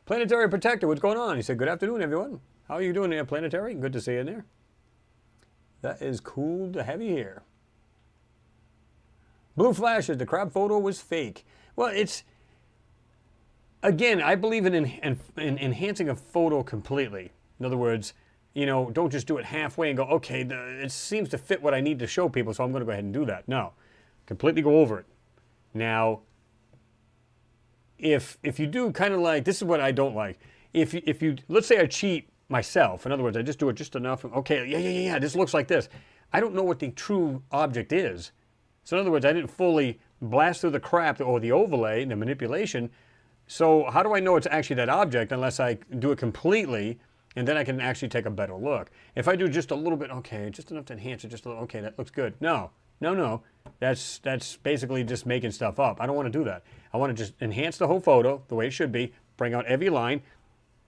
Planetary Protector, what's going on? He said, good afternoon, everyone. How are you doing there, Planetary? Good to see you in there. That is cool to have you here. Blue Flashes, the crab photo was fake. Well, it's, again, I believe in enhancing a photo completely. In other words, you know, don't just do it halfway and go, okay, it seems to fit what I need to show people, so I'm going to go ahead and do that. No, completely go over it. Now, if you do kind of like, this is what I don't like. If you, let's say I cheat myself. In other words, I just do it just enough. Okay, yeah, this looks like this. I don't know what the true object is. So in other words, I didn't fully blast through the crap or the overlay and the manipulation. So how do I know it's actually that object unless I do it completely, and then I can actually take a better look? If I do just a little bit, okay, just enough to enhance it, just a little, okay, that looks good. No. That's basically just making stuff up. I don't want to do that. I want to just enhance the whole photo the way it should be, bring out every line,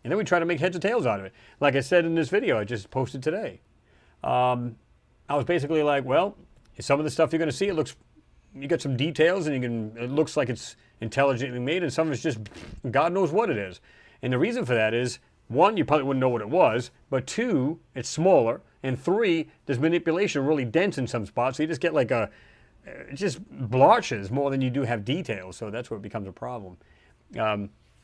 and then we try to make heads or tails out of it. Like I said in this video I just posted today. I was basically like, well, some of the stuff you're going to see, you get some details and it looks like it's intelligently made, and some of it's just God knows what it is. And the reason for that is, one, you probably wouldn't know what it was, but two, it's smaller, and three, there's manipulation really dense in some spots, so you just get like just blotches more than you do have details, so that's where it becomes a problem.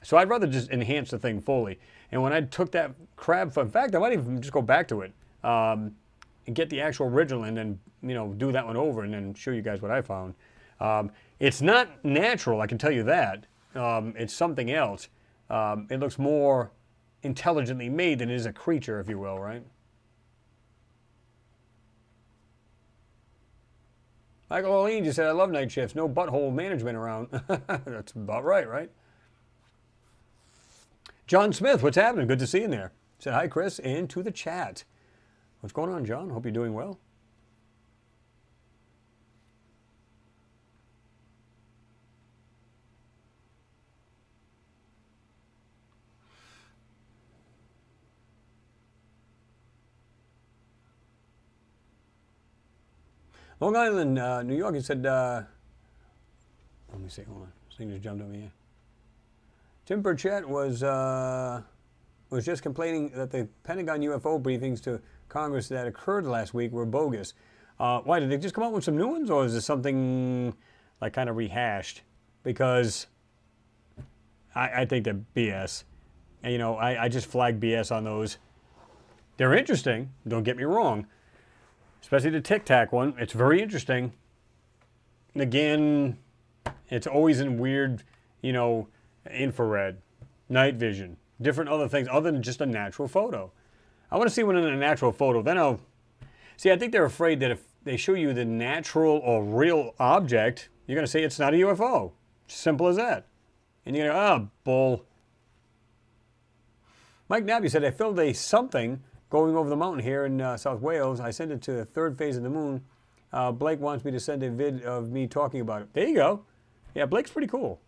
So I'd rather just enhance the thing fully. And when I took that crab, in fact, I might even just go back to it and get the actual original and then, you know, do that one over and then show you guys what I found. It's not natural, I can tell you that. It's something else. It looks more intelligently made than it is a creature, if you will, right? Michael O'Lean just said, I love night shifts. No butthole management around. That's about right? John Smith, what's happening? Good to see you in there. Said hi, Chris, and to the chat. What's going on, John? Hope you're doing well. Long Island, New York, he said, let me see, hold on. This thing just jumped over here. Tim Burchett was just complaining that the Pentagon UFO briefings to Congress that occurred last week were bogus. Why, did they just come out with some new ones, or is this something like kind of rehashed? Because I think they're BS. And, you know, I just flag BS on those. They're interesting, don't get me wrong. Especially the Tic Tac one. It's very interesting. And again, it's always in weird, you know, infrared, night vision, different other things other than just a natural photo. I want to see one in a natural photo. Then I'll... See, I think they're afraid that if they show you the natural or real object, you're going to say it's not a UFO. Simple as that. And you're going to go, oh, bull. Mike Nabby said, I filmed a something going over the mountain here in South Wales. I sent it to the third phase of the moon. Blake wants me to send a vid of me talking about it. There you go. Yeah, Blake's pretty cool.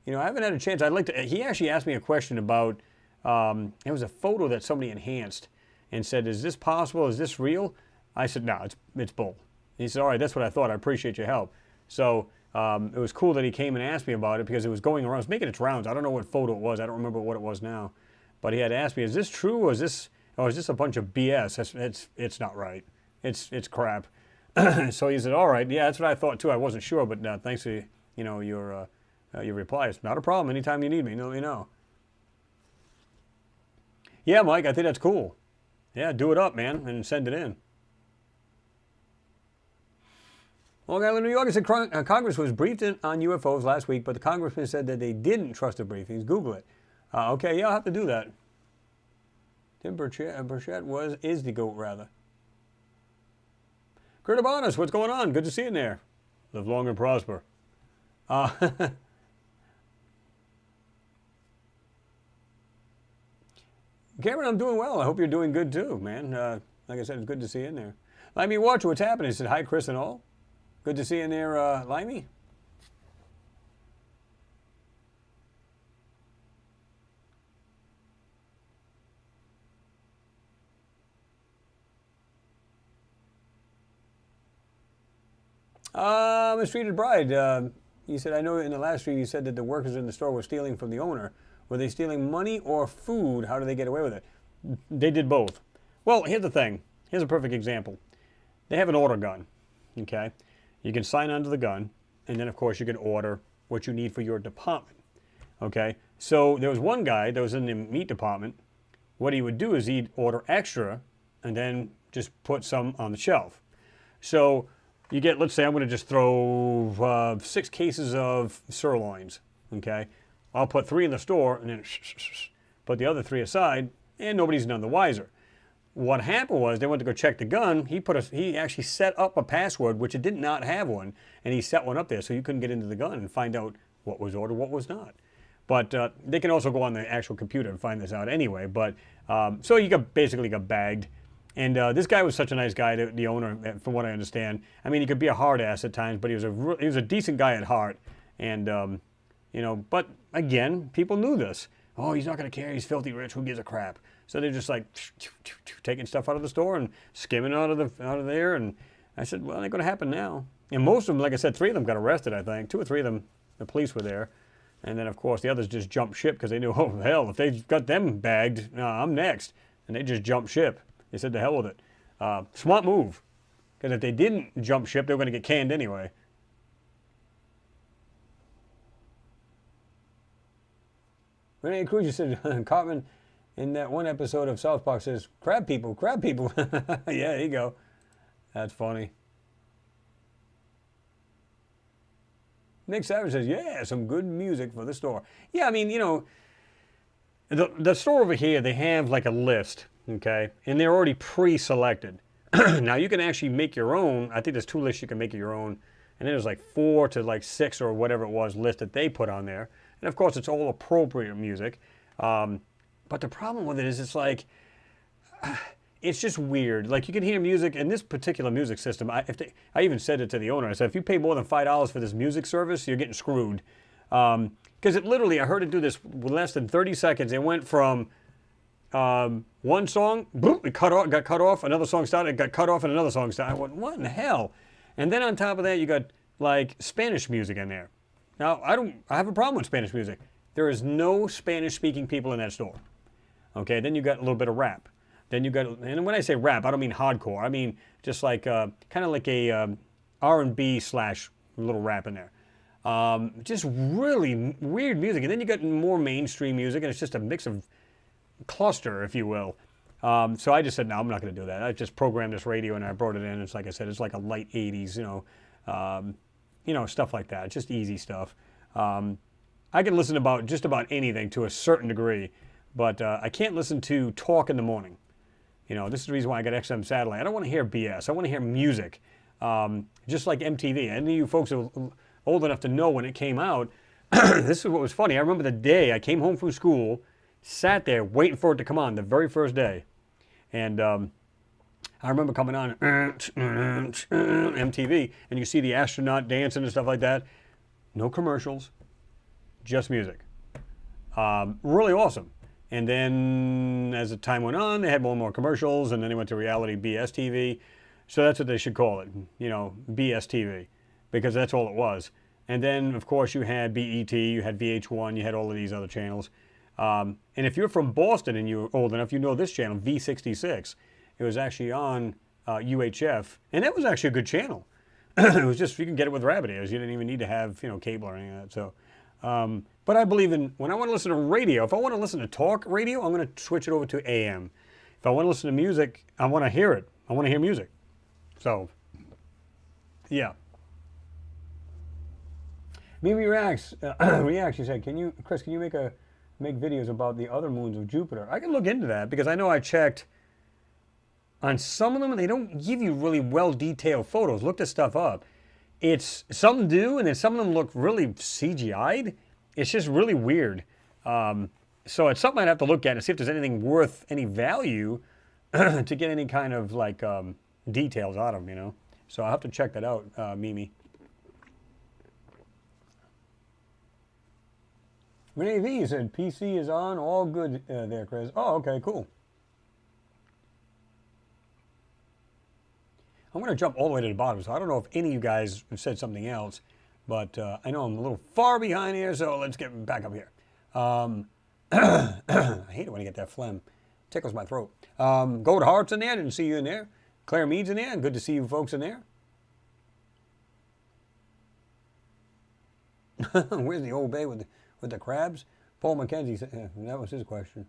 You know, I haven't had a chance. I'd like to. He actually asked me a question about. It was a photo that somebody enhanced and said, "Is this possible? Is this real?" I said, "No, it's bull." And he said, "All right, that's what I thought. I appreciate your help." So it was cool that he came and asked me about it because it was going around. It was making its rounds. I don't know what photo it was. I don't remember what it was now, but he had asked me, "Is this true, or is this a bunch of BS?" It's not right. It's crap. So he said, "All right, yeah, that's what I thought too. I wasn't sure, but thanks for your reply. It's not a problem. Anytime you need me, let me know." Yeah, Mike, I think that's cool. Yeah, do it up, man, and send it in. Long Island, New York, said Congress was briefed on UFOs last week, but the congressman said that they didn't trust the briefings. Google it. Okay, yeah, I'll have to do that. Tim Burchett is the GOAT, rather. Kurt Abanis, what's going on? Good to see you in there. Live long and prosper. Cameron, I'm doing well. I hope you're doing good too, man. Like I said, it's good to see you in there. Limey Watch, what's happening? He said, hi, Chris and all. Good to see you in there, Limey. Mistreated Bride, you said, I know in the last stream you said that the workers in the store were stealing from the owner. Were they stealing money or food? How do they get away with it? They did both. Well, here's the thing. Here's a perfect example. They have an order gun, okay? You can sign onto the gun, and then, of course, you can order what you need for your department, okay? So there was one guy that was in the meat department. What he would do is he'd order extra and then just put some on the shelf. So you get, let's say I'm going to just throw 6 cases of sirloins, okay? I'll put 3 in the store and then put the other 3 aside, and nobody's none the wiser. What happened was they went to go check the gun. He actually set up a password, which it did not have one, and he set one up there so you couldn't get into the gun and find out what was ordered, what was not. But they can also go on the actual computer and find this out anyway. But so you basically got bagged. And this guy was such a nice guy, the owner, from what I understand. I mean, he could be a hard ass at times, but he was a decent guy at heart. And you know, but again, people knew this. Oh, he's not going to care. He's filthy rich. Who gives a crap? So they're just like taking stuff out of the store and skimming out of there. And I said, well, it ain't going to happen now. And most of them, like I said, 3 of them got arrested, I think. 2 or 3 of them, the police were there. And then, of course, the others just jumped ship because they knew, oh, hell, if they got them bagged, I'm next. And they just jumped ship. They said, the hell with it. Smart move. Because if they didn't jump ship, they were going to get canned anyway. Renee Cruz said, Cartman in that one episode of South Park says, crab people, crab people. Yeah, there you go. That's funny. Nick Savage says, yeah, some good music for the store. Yeah, I mean, you know, the store over here, they have like a list, okay? And they're already pre-selected. Now, you can actually make your own. I think there's 2 lists you can make your own. And then there's like 4 to like 6 or whatever it was list that they put on there. And of course, it's all appropriate music. But the problem with it is it's like, it's just weird. Like you can hear music in this particular music system. I even said it to the one. I said, if you pay more than $5 for this music service, you're getting screwed. Because it literally, I heard it do this with less than 30 seconds. It went from one song, boom, it got cut off. Another song started, it got cut off, and another song started. I went, what in the hell? And then on top of that, you got like Spanish music in there. Now, I have a problem with Spanish music. There is no Spanish-speaking people in that store. Okay, then you got a little bit of rap. Then you got, and when I say rap, I don't mean hardcore. I mean just like kind of like a R&B / little rap in there. Just really weird music. And then you got more mainstream music, and it's just a mix of cluster, if you will. So I just said, no, I'm not going to do that. I just programmed this radio, and I brought it in. It's like I said, it's like a light 80s, you know, stuff like that. It's just easy stuff. I can listen to just about anything to a certain degree, but I can't listen to talk in the morning. You know, this is the reason why I got XM satellite. I don't want to hear BS. I want to hear music, just like MTV. Any of you folks are old enough to know when it came out, this is what was funny. I remember the day I came home from school, sat there waiting for it to come on the very first day. And I remember coming on MTV, and you see the astronaut dancing and stuff like that. No commercials, just music. Really awesome. And then as the time went on, they had more and more commercials, and then they went to reality BS TV. So that's what they should call it, you know, BS TV, because that's all it was. And then, of course, you had BET, you had VH1, you had all of these other channels. And if you're from Boston and you're old enough, you know this channel, V66. It was actually on UHF, and that was actually a good channel. It was just, you can get it with rabbit ears. You didn't even need to have, you know, cable or anything like that. So But I believe in, when I want to listen to radio, if I want to listen to talk radio, I'm going to switch it over to AM. If I want to listen to music, I want to hear it. I want to hear music. So, yeah. Mimi reacts. She said, Chris, can you make videos about the other moons of Jupiter? I can look into that because I know I checked on some of them and they don't give you really well detailed photos. Look this stuff up. Some do, and then some of them look really CGI'd. It's just really weird. So it's something I'd have to look at and see if there's anything worth any value to get any kind of like details out of them, you know. So I'll have to check that out, Mimi. Renee V said, PC is on, all good there, Chris. Oh, okay, cool. I'm going to jump all the way to the bottom, so I don't know if any of you guys have said something else, but I know I'm a little far behind here, so let's get back up here. I hate it when I get that phlegm. Tickles my throat. Gold Heart's in there. Didn't see you in there. Claire Mead's in there. Good to see you folks in there. Where's the old bay with the crabs? Paul McKenzie said, that was his question.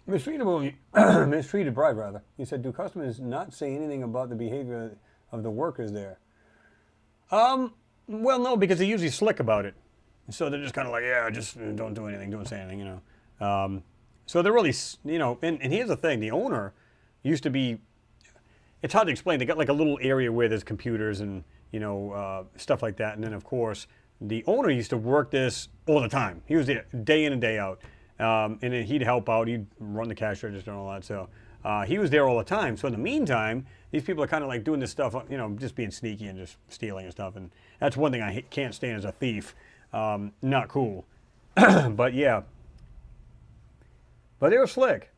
Mistreated bride, rather. He said, do customers not say anything about the behavior of the workers there? Well, no, because they're usually slick about it. So they're just kind of like, yeah, just don't do anything, don't say anything, you know. So they're really, you know, and here's the thing. The owner used to be, it's hard to explain. They got like a little area where there's computers and, you know, stuff like that. And then, of course, the owner used to work this all the time. He was there day in and day out. And then he'd help out. He'd run the cash register and all that. So he was there all the time. So in the meantime, these people are kind of like doing this stuff, you know, just being sneaky and just stealing and stuff. And that's one thing I can't stand as a thief. Not cool. But yeah. But they were slick.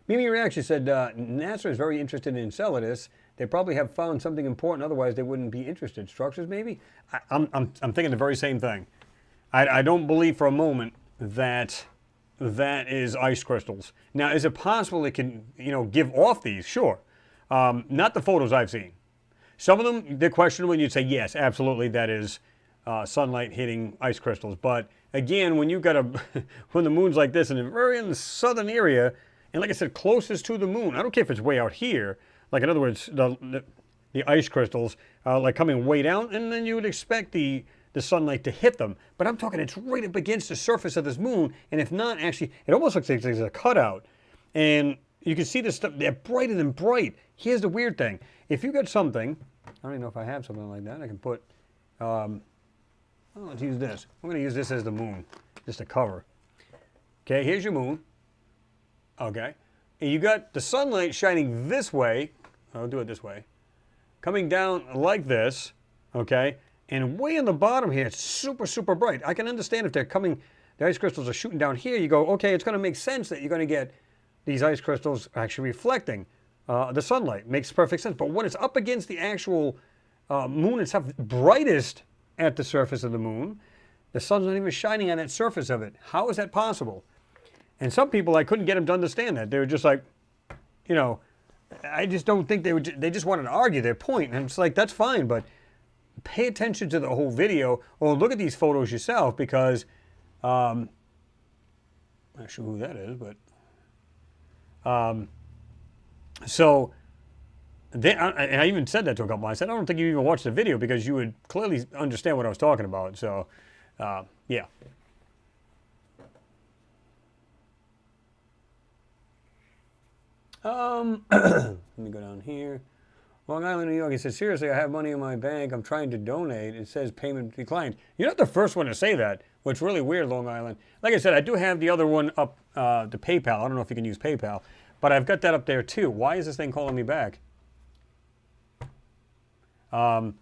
Mimi Reaction said, NASA is very interested in Enceladus. They probably have found something important, otherwise they wouldn't be interested. Structures, maybe? I'm thinking the very same thing. I don't believe for a moment that that is ice crystals. Now, is it possible it can, you know, give off these? Sure. Not the photos I've seen. Some of them, they're questionable, and you'd say, yes, absolutely, that is sunlight hitting ice crystals. But again, when you've got when the moon's like this, and it's very in the southern area, and like I said, closest to the moon, I don't care if it's way out here, like in other words, the ice crystals are like coming way down, and then you would expect the sunlight to hit them. But I'm talking, it's right up against the surface of this moon, and if not, actually, it almost looks like there's a cutout. And you can see this stuff, they're brighter than bright. Here's the weird thing. If you got something, I don't even know if I have something like that, I can put, let's use this. I'm going to use this as the moon, just a cover. Okay, here's your moon. Okay, and you got the sunlight shining this way. I'll do it this way. Coming down like this, okay? And way in the bottom here, it's super, super bright. I can understand if they're coming, the ice crystals are shooting down here, you go, okay, it's going to make sense that you're going to get these ice crystals actually reflecting the sunlight. Makes perfect sense. But when it's up against the actual moon itself, brightest at the surface of the moon, the sun's not even shining on that surface of it. How is that possible? And some people, I couldn't get them to understand that. They were just like, you know, I just don't think they just wanted to argue their point. And it's like, that's fine, but pay attention to the whole video or look at these photos yourself because, I'm not sure who that is, but, so, and I even said that to a couple. I said, I don't think you even watched the video because you would clearly understand what I was talking about. So, yeah. Let me go down here. Long Island, New York. He says, seriously, I have money in my bank. I'm trying to donate. It says payment declined. You're not the first one to say that, which is really weird, Long Island. Like I said, I do have the other one up to PayPal. I don't know if you can use PayPal, but I've got that up there too. Why is this thing calling me back? But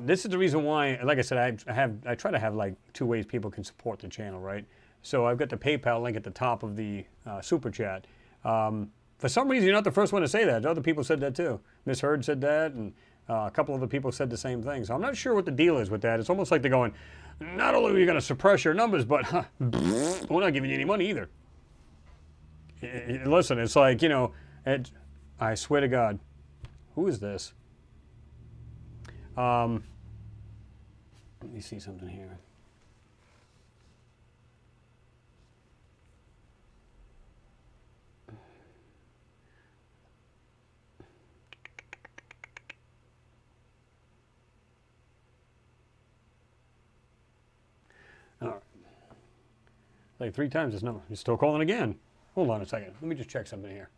this is the reason why, like I said, I try to have like 2 ways people can support the channel, right? So I've got the PayPal link at the top of the Super Chat. For some reason, you're not the first one to say that. Other people said that too. Miss Heard said that, and a couple other people said the same thing. So I'm not sure what the deal is with that. It's almost like they're going, not only are you going to suppress your numbers, but we're not giving you any money either. listen, it's like, you know, I swear to God, who is this? Let me see something here. All right. Like 3 times this number. You're still calling again. Hold on a second. Let me just check something here.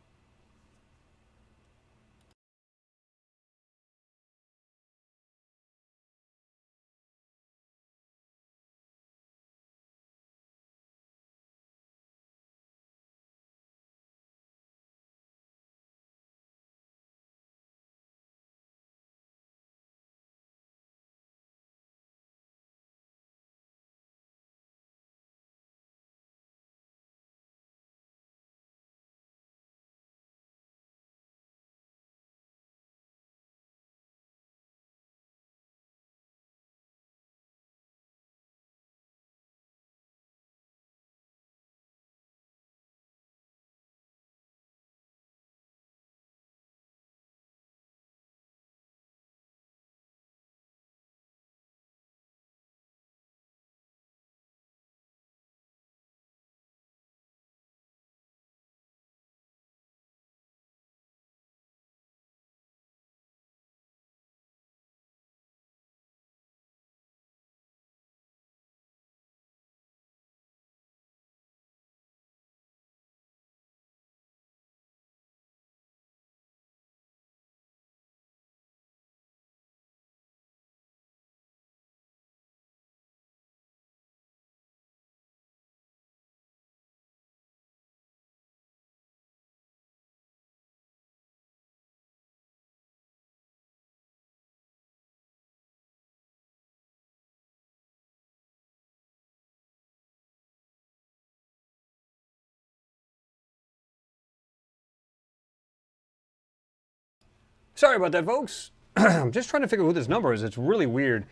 Sorry about that, folks. I'm just trying to figure out who this number is. It's really weird.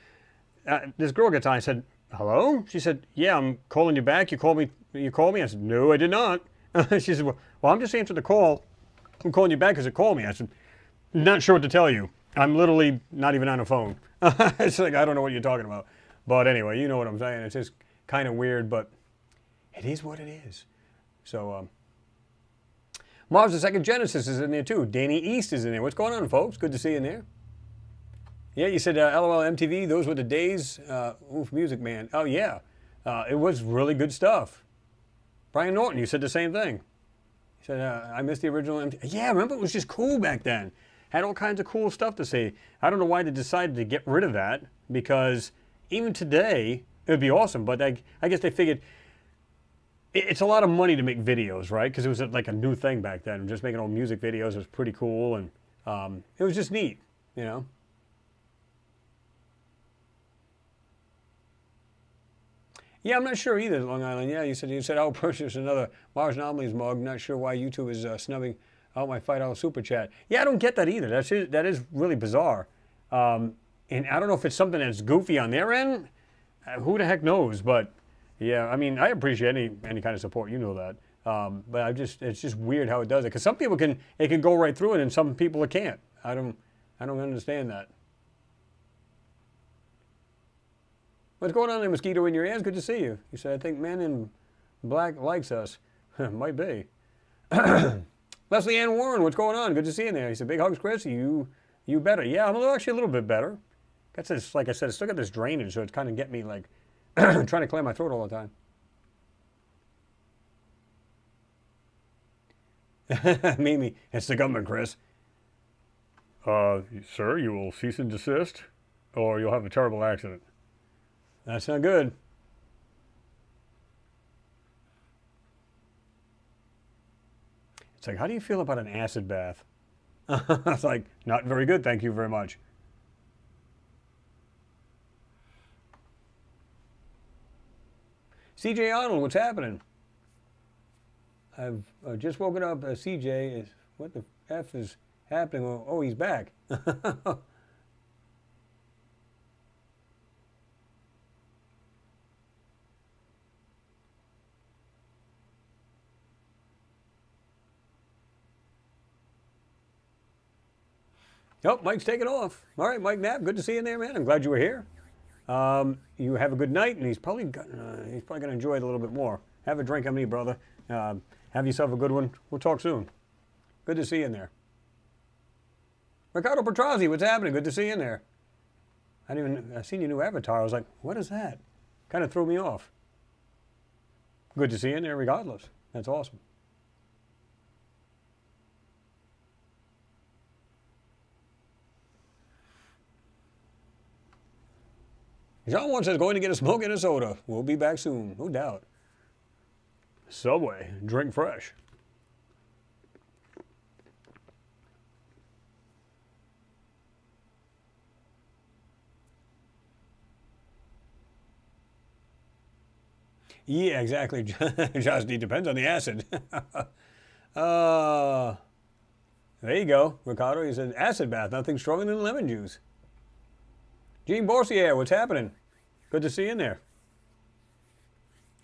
This girl gets on. I said, "Hello?" She said, "Yeah, I'm calling you back. You called me. You called me." I said, "No, I did not." She said, "Well, I'm just answering the call. I'm calling you back because it called me." I said, "Not sure what to tell you. I'm literally not even on a phone." It's like, I don't know what you're talking about. But anyway, you know what I'm saying. It's just kind of weird, but it is what it is. So, Mars the Second Genesis is in there too. Danny East is in there. What's going on, folks? Good to see you in there. Yeah, you said LOL MTV, those were the days. Oof, Music Man. Oh, yeah. It was really good stuff. Brian Norton, you said the same thing. You said, I missed the original MTV. Yeah, remember, it was just cool back then. Had all kinds of cool stuff to say. I don't know why they decided to get rid of that, because even today, it would be awesome. But I guess they figured it's a lot of money to make videos, right? Because it was like a new thing back then. Just making old music videos was pretty cool, and it was just neat, you know? Yeah, I'm not sure either, Long Island. Yeah, you said I'll purchase another Mars Anomalies mug. Not sure why YouTube is snubbing out my $5 super chat. Yeah, I don't get that either. That is really bizarre. And I don't know if it's something that's goofy on their end. Who the heck knows? But yeah, I mean, I appreciate any kind of support. You know that. But it's just weird how it does it. Because some people can go right through it, and some people it can't. I don't understand that. What's going on there, Mosquito in your ears? Good to see you. You said, I think Men in Black likes us. Might be. Leslie Ann Warren, what's going on? Good to see you there. He said, big hugs, Chris. You better. Yeah, I'm actually a little bit better. Got this, like I said, I still got this drainage, so it's kind of getting me like trying to clear my throat all the time. Mimi, it's the government, Chris. Sir, you will cease and desist, or you'll have a terrible accident. That's not good. It's like, how do you feel about an acid bath? It's like, not very good, thank you very much. CJ Arnold, what's happening? I've just woken up. CJ, what the F is happening? Oh, he's back. Oh, Mike's taking off. All right, Mike Knapp, good to see you in there, man. I'm glad you were here. You have a good night, and he's probably going to enjoy it a little bit more. Have a drink on me, brother. Have yourself a good one. We'll talk soon. Good to see you in there. Ricardo Petrozzi, what's happening? Good to see you in there. I seen your new avatar. I was like, what is that? Kind of threw me off. Good to see you in there regardless. That's awesome. John wants us going to get a smoke and a soda. We'll be back soon, no doubt. Subway, drink fresh. Yeah, exactly. Just depends on the acid. There you go, Ricardo. He said acid bath, nothing stronger than lemon juice. Gene Borsier, what's happening? Good to see you in there.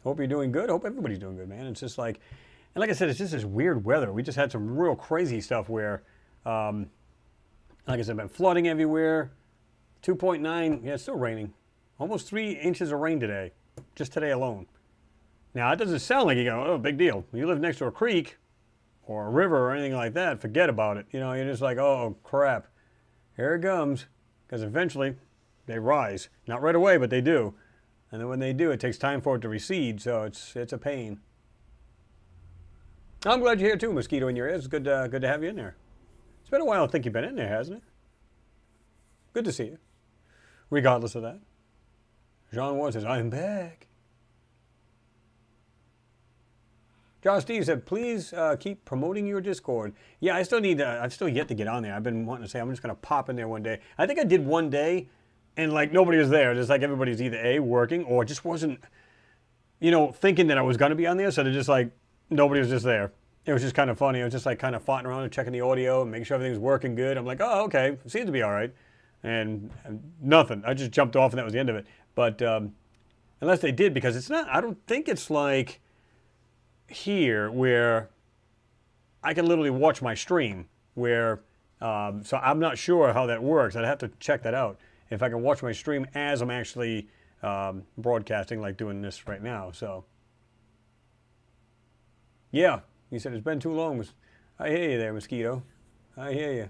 Hope you're doing good. Hope everybody's doing good, man. It's just like, and like I said, it's just this weird weather. We just had some real crazy stuff where, like I said, been flooding everywhere. 2.9, yeah, it's still raining. Almost 3 inches of rain today, just today alone. Now, it doesn't sound like you go, oh, big deal. When you live next to a creek or a river or anything like that, forget about it. You know, you're just like, oh, crap. Here it comes. Because eventually, they rise. Not right away, but they do. And then when they do, it takes time for it to recede, so it's a pain. I'm glad you're here too, Mosquito in your ears. It's good to have you in there. It's been a while I think you've been in there, hasn't it? Good to see you. Regardless of that. Jean Ward says, I'm back. Josh Steve said, please keep promoting your Discord. Yeah, I've still yet to get on there. I've been wanting to say, I'm just going to pop in there one day. I think I did one day, and like nobody was there. Just like everybody's either A, working, or just wasn't, thinking that I was going to be on there. So they're just like, nobody was just there. It was just kind of funny. I was just like kind of farting around and checking the audio and making sure everything's working good. I'm like, oh, okay, seems to be all right. And nothing. I just jumped off and that was the end of it. But unless they did, because it's not, I don't think it's like here where I can literally watch my stream where, so I'm not sure how that works. I'd have to check that out. If I can watch my stream as I'm actually broadcasting, like doing this right now. So, yeah, he said it's been too long. I hear you there, Mosquito. I hear you.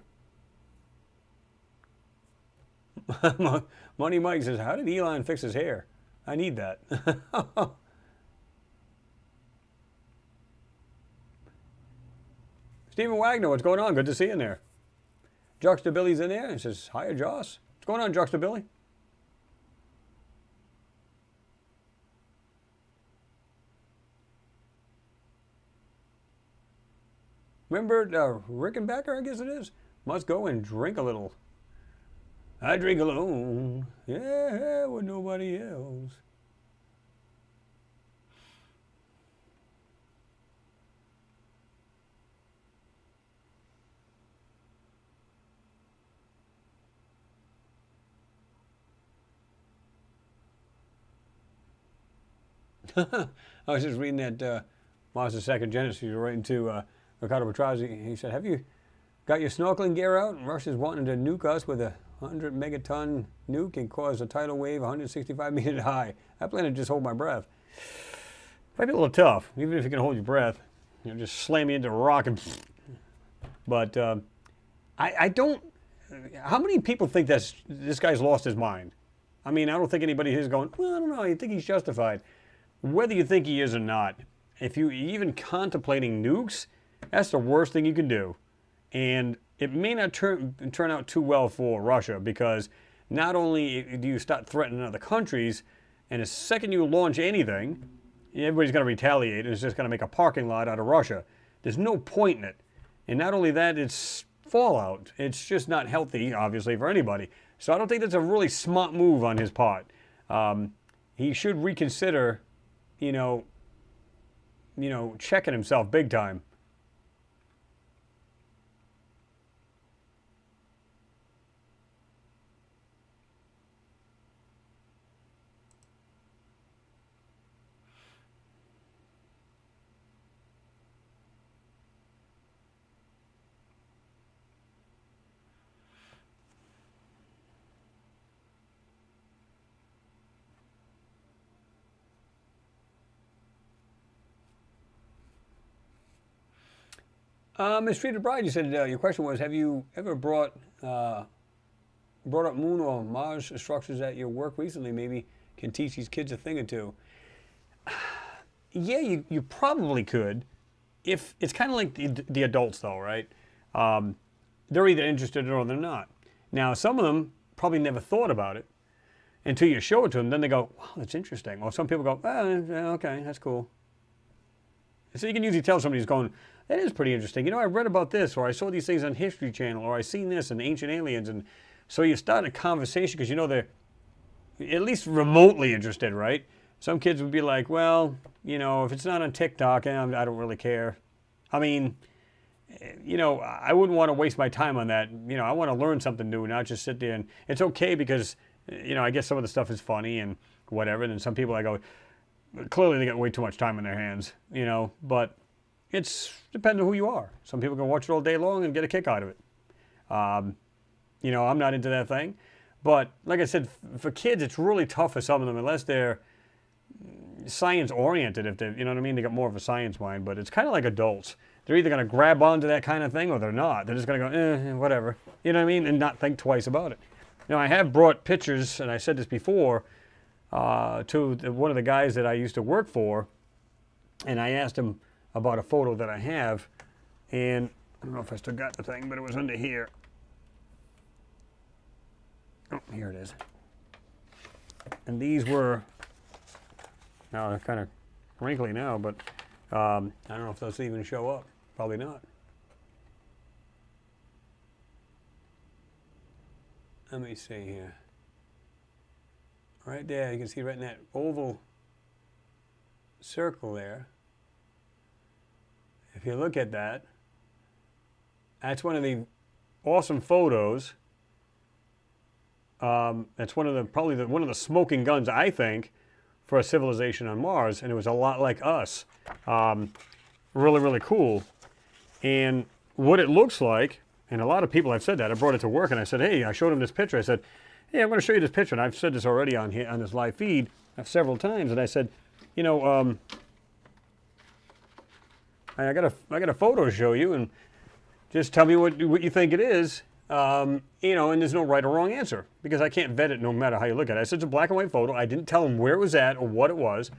Money Mike says, how did Elon fix his hair? I need that. Stephen Wagner, what's going on? Good to see you in there. Juxtabilly's in there. He says, hiya, Joss. What's going on, Juxtabilly? Remember Rickenbacker, I guess it is? Must go and drink a little. I drink alone. Yeah, with nobody else. I was just reading that Mazda Second Genesis. You were writing to Ricardo Petrozzi. He said, have you got your snorkeling gear out? Russia's wanting to nuke us with a 100 megaton nuke and cause a tidal wave 165 meters high. I plan to just hold my breath. Might be a little tough, even if you can hold your breath. Just slam you into a rock and... But I don't... How many people think this guy's lost his mind? I mean, I don't think anybody is going, well, I don't know, I think he's justified. Whether you think he is or not, if you even contemplating nukes, that's the worst thing you can do. And it may not turn out too well for Russia, because not only do you start threatening other countries, and the second you launch anything, everybody's going to retaliate, and it's just going to make a parking lot out of Russia. There's no point in it. And not only that, it's fallout. It's just not healthy, obviously, for anybody. So I don't think that's a really smart move on his part. He should reconsider, checking himself big time. Mistreated Bride, you said your question was, have you ever brought up Moon or Mars structures at your work recently? Maybe can teach these kids a thing or two. Yeah, you probably could. If it's kind of like the adults, though, right? They're either interested or they're not. Now, some of them probably never thought about it until you show it to them. Then they go, wow, that's interesting. Or some people go, okay, that's cool. So you can usually tell somebody who's going, that is pretty interesting. You know, I read about this, or I saw these things on History Channel, or I seen this in Ancient Aliens. And so you start a conversation because you know they're at least remotely interested, right? Some kids would be like, well, you know, if it's not on TikTok, I don't really care. I mean, you know, I wouldn't want to waste my time on that. You know, I want to learn something new, not just sit there. And it's okay because, you know, I guess some of the stuff is funny and whatever. And then some people I go, clearly they got way too much time on their hands, you know. But it's depends on who you are. Some people can watch it all day long and get a kick out of it. You know, I'm not into that thing. But like I said, for kids, it's really tough for some of them unless they're science-oriented. If they, you know what I mean, they got more of a science mind. But it's kind of like adults. They're either going to grab onto that kind of thing or they're not. They're just going to go, whatever. You know what I mean? And not think twice about it. Now, I have brought pictures, and I said this before, to one of the guys that I used to work for, and I asked him about a photo that I have, and I don't know if I still got the thing, but it was under here. Oh, here it is. And these were, now they're kind of wrinkly now, but I don't know if those even show up. Probably not. Let me see here. Right there, you can see right in that oval circle there. If you look at that, that's one of the awesome photos. That's one of the probably one of the smoking guns, I think, for a civilization on Mars, and it was a lot like us. Really, really cool. And what it looks like, and a lot of people have said that. I brought it to work, and I said, hey, I showed them this picture. I said, hey, I'm going to show you this picture, and I've said this already on here on this live feed several times. And I said, you know, I got a photo to show you, and just tell me what you think it is. You know, and there's no right or wrong answer because I can't vet it no matter how you look at it. I said it's a black and white photo. I didn't tell him where it was at or what it was.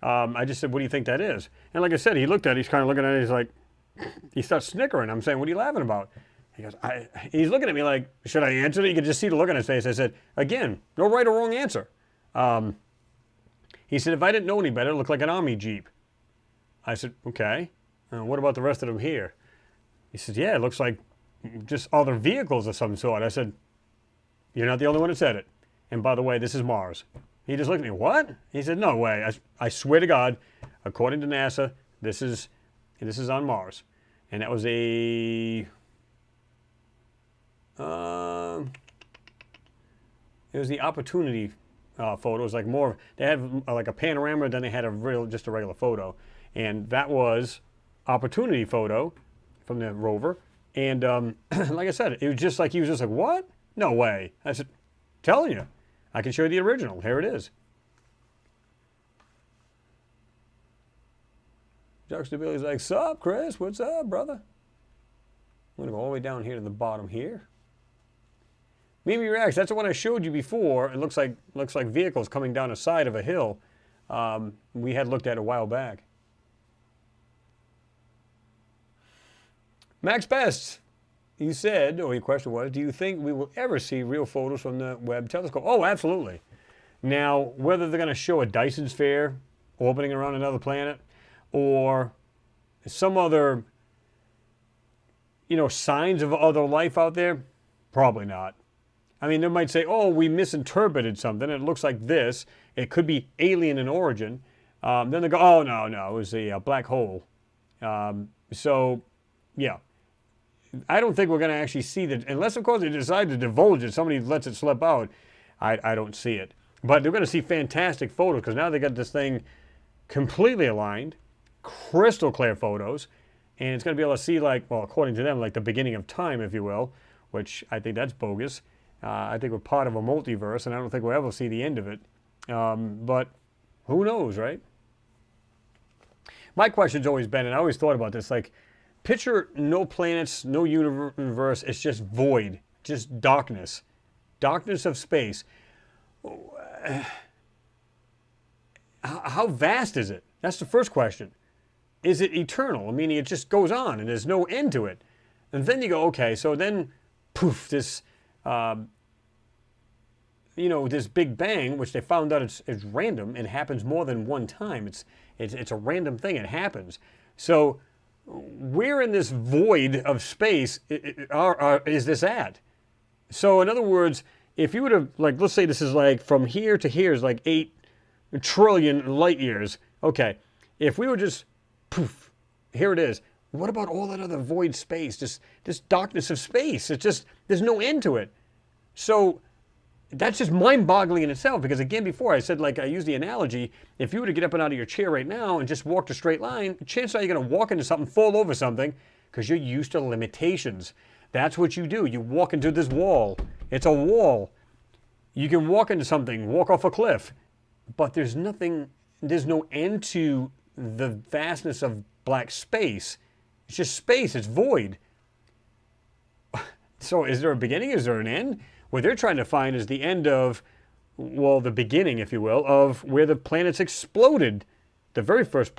I just said, what do you think that is? And like I said, he looked at it. He's kind of looking at it. He's like, he starts snickering. I'm saying, what are you laughing about? He goes, he's looking at me like, should I answer it? You could just see the look on his face. I said, again, no right or wrong answer. He said, if I didn't know any better, it looked like an Army Jeep. I said, okay. What about the rest of them here? He said, yeah, it looks like just other vehicles of some sort. I said, you're not the only one that said it. And by the way, this is Mars. He just looked at me, what? He said, no way. I swear to God, according to NASA, this is on Mars. And that was it was the Opportunity photo. It was like more, they had like a panorama, then they had just a regular photo. And that was Opportunity photo from the rover. And like I said, it was just like, he was just like, what? No way. I said, telling you, I can show you the original. Here it is. Juxtabilly's like, sup, Chris? What's up, brother? I'm going to go all the way down here to the bottom here. Mimi Reacts, that's the one I showed you before. It looks like vehicles coming down a side of a hill. We had looked at a while back. Max Best, you said, or your question was, do you think we will ever see real photos from the Webb telescope? Oh, absolutely. Now, whether they're going to show a Dyson sphere orbiting around another planet or some other, you know, signs of other life out there, probably not. I mean, they might say, oh, we misinterpreted something. It looks like this. It could be alien in origin. Then they go, oh, no, it was a black hole. So, yeah. I don't think we're going to actually see that, unless, of course, they decide to divulge it. Somebody lets it slip out. I don't see it. But they're going to see fantastic photos because now they got this thing completely aligned, crystal clear photos, and it's going to be able to see, like, well, according to them, like the beginning of time, if you will, which I think that's bogus. I think we're part of a multiverse, and I don't think we'll ever see the end of it. But who knows, right? My question's always been, and I always thought about this, like, picture no planets, no universe. It's just void, just darkness. Darkness of space. How vast is it? That's the first question. Is it eternal? Meaning it just goes on and there's no end to it. And then you go, okay, so then, poof, this, this Big Bang, which they found out it's random and happens more than one time. It's a random thing. It happens. So where in this void of space is this at? So in other words, if you would have, like, let's say this is like from here to here is like 8 trillion light years. Okay, if we were just, poof, here it is. What about all that other void space, this darkness of space? It's just, there's no end to it. So that's just mind-boggling in itself, because again, before I said, like, I used the analogy, if you were to get up and out of your chair right now and just walk a straight line, chances are you're going to walk into something, fall over something, because you're used to limitations. That's what you do. You walk into this wall. It's a wall. You can walk into something, walk off a cliff, but there's no end to the vastness of black space. It's just space. It's void. So is there a beginning? Is there an end? What they're trying to find is the end of, well, the beginning, if you will, of where the planets exploded. The very first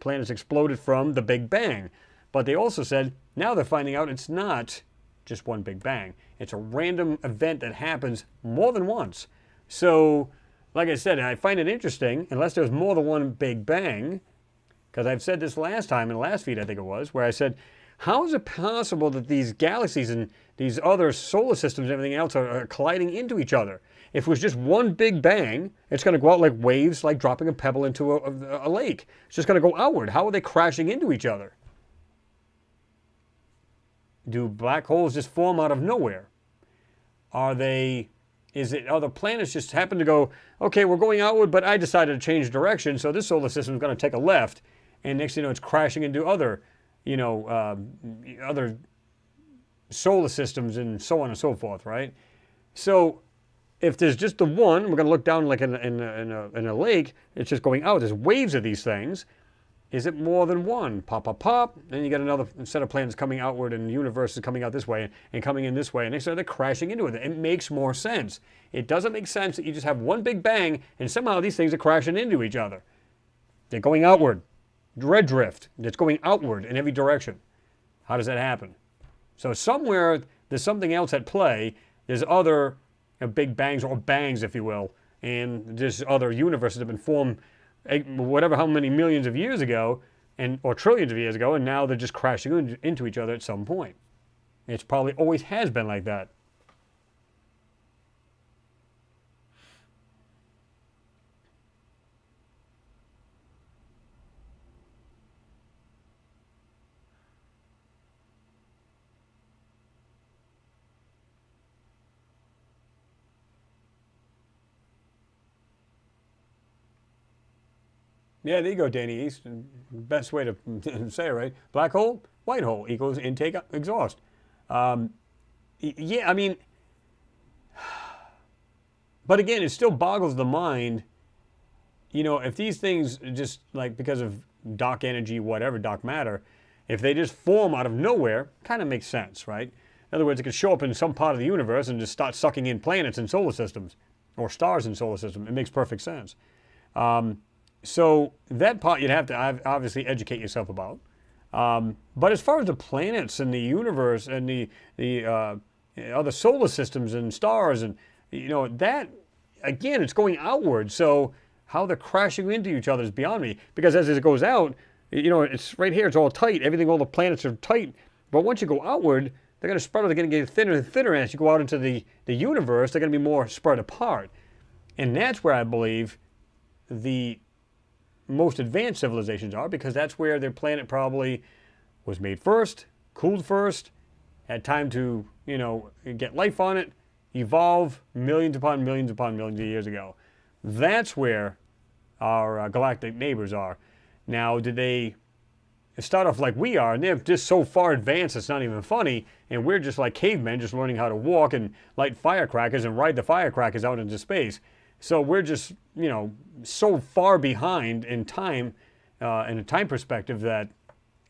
planets exploded from the Big Bang. But they also said, now they're finding out it's not just one Big Bang. It's a random event that happens more than once. So, like I said, I find it interesting, unless there's more than one Big Bang, because I've said this last time, in the last feed I think it was, where I said, how is it possible that these galaxies and these other solar systems and everything else are colliding into each other? If it was just one Big Bang, it's going to go out like waves, like dropping a pebble into a lake. It's just going to go outward. How are they crashing into each other? Do black holes just form out of nowhere? Other planets just happen to go, okay, we're going outward, but I decided to change direction, so this solar system is going to take a left, and next thing you know, it's crashing into other solar systems and so on and so forth, right? So if there's just the one, we're going to look down like in a lake, it's just going out. There's waves of these things. Is it more than one? Pop, pop, pop. Then you get another set of planets coming outward, and the universe is coming out this way and coming in this way. And next thing they're crashing into it. It makes more sense. It doesn't make sense that you just have one Big Bang and somehow these things are crashing into each other. They're going outward. Red drift. It's going outward in every direction. How does that happen? So somewhere there's something else at play. There's other Big Bangs, or bangs, if you will, and there's other universes that have been formed whatever how many millions of years ago, or trillions of years ago, and now they're just crashing into each other at some point. It's probably always has been like that. Yeah, there you go, Danny East. Best way to say it, right? Black hole, white hole equals intake, exhaust. Yeah, I mean, but again, it still boggles the mind. If these things just, like, because of dark energy, whatever, dark matter, if they just form out of nowhere, kind of makes sense, right? In other words, it could show up in some part of the universe and just start sucking in planets and solar systems, or stars in solar system. It makes perfect sense. So that part you'd have to obviously educate yourself about. But as far as the planets and the universe and the other solar systems and stars, and that, again, it's going outward. So how they're crashing into each other is beyond me. Because as it goes out, it's right here. It's all tight. Everything, all the planets are tight. But once you go outward, they're going to spread out. They're going to get thinner and thinner. And as you go out into the universe, they're going to be more spread apart. And that's where I believe the most advanced civilizations are, because that's where their planet probably was made first, cooled first, had time to, get life on it, evolve millions upon millions upon millions of years ago. That's where our galactic neighbors are. Now, did they start off like we are, and they're just so far advanced it's not even funny, and we're just like cavemen, just learning how to walk and light firecrackers and ride the firecrackers out into space. So we're just, so far behind in time, in a time perspective, that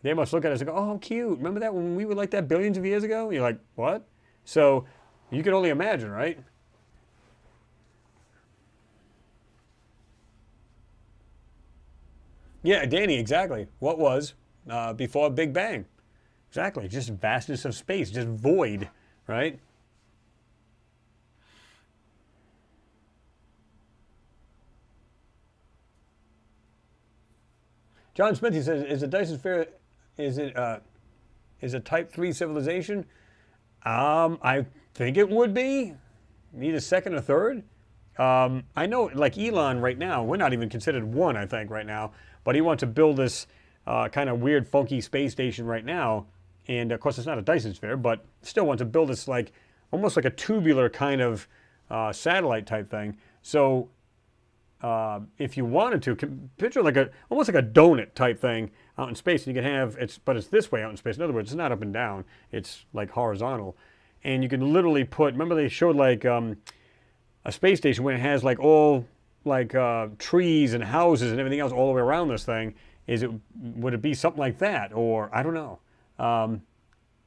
they must look at us and go, oh, cute. Remember that when we were like that billions of years ago? You're like, what? So you can only imagine, right? Yeah, Danny, exactly. What was before Big Bang? Exactly, just vastness of space, just void, right? John Smith, he says, is the Dyson Sphere, is it is a Type 3 civilization? I think it would be. Need a second or third. I know, like Elon right now, we're not even considered one, I think, right now. But he wants to build this kind of weird, funky space station right now. And of course, it's not a Dyson Sphere, but still wants to build this like almost like a tubular kind of satellite type thing. So if you wanted to, picture like almost like a donut type thing out in space, and you can have but it's this way out in space. In other words, it's not up and down; it's like horizontal, and you can literally put. Remember, they showed like a space station where it has like all like trees and houses and everything else all the way around this thing. Would it be something like that, or I don't know,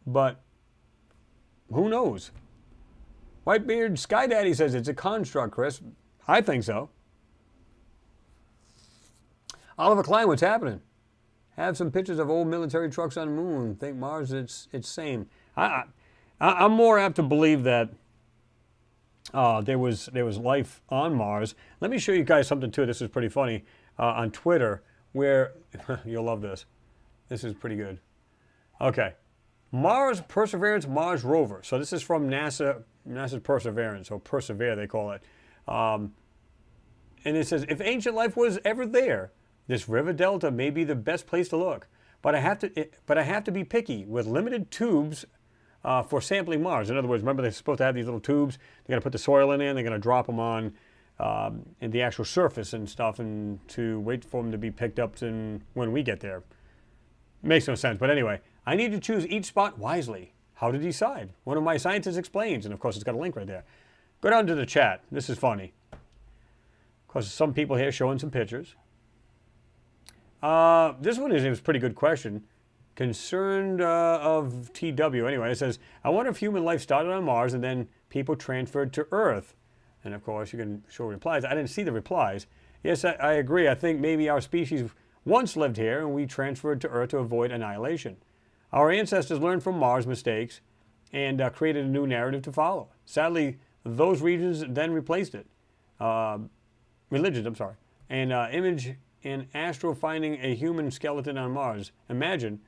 but who knows? Whitebeard Sky Daddy says it's a construct, Chris. I think so. Oliver Klein, what's happening? Have some pictures of old military trucks on the moon. Think Mars, it's same. I'm more apt to believe that there was life on Mars. Let me show you guys something too. This is pretty funny on Twitter, where you'll love this. This is pretty good. Okay, Mars Perseverance Mars rover. So this is from NASA's Perseverance, or Persevere they call it. And it says, if ancient life was ever there, this river delta may be the best place to look, but I have to be picky with limited tubes for sampling Mars. In other words, remember they're supposed to have these little tubes. They're going to put the soil in there, and they're going to drop them on in the actual surface and stuff, and to wait for them to be picked up when we get there. Makes no sense, but anyway, I need to choose each spot wisely. How to decide? One of my scientists explains, and of course it's got a link right there. Go down to the chat. This is funny. Of course, some people here showing some pictures. This one is a pretty good question. Concerned of TW. Anyway, it says, I wonder if human life started on Mars and then people transferred to Earth. And of course, you can show replies. I didn't see the replies. Yes, I agree. I think maybe our species once lived here and we transferred to Earth to avoid annihilation. Our ancestors learned from Mars' mistakes and created a new narrative to follow. Sadly, those regions then replaced it. Religions, I'm sorry. And image an astro finding a human skeleton on Mars. Imagine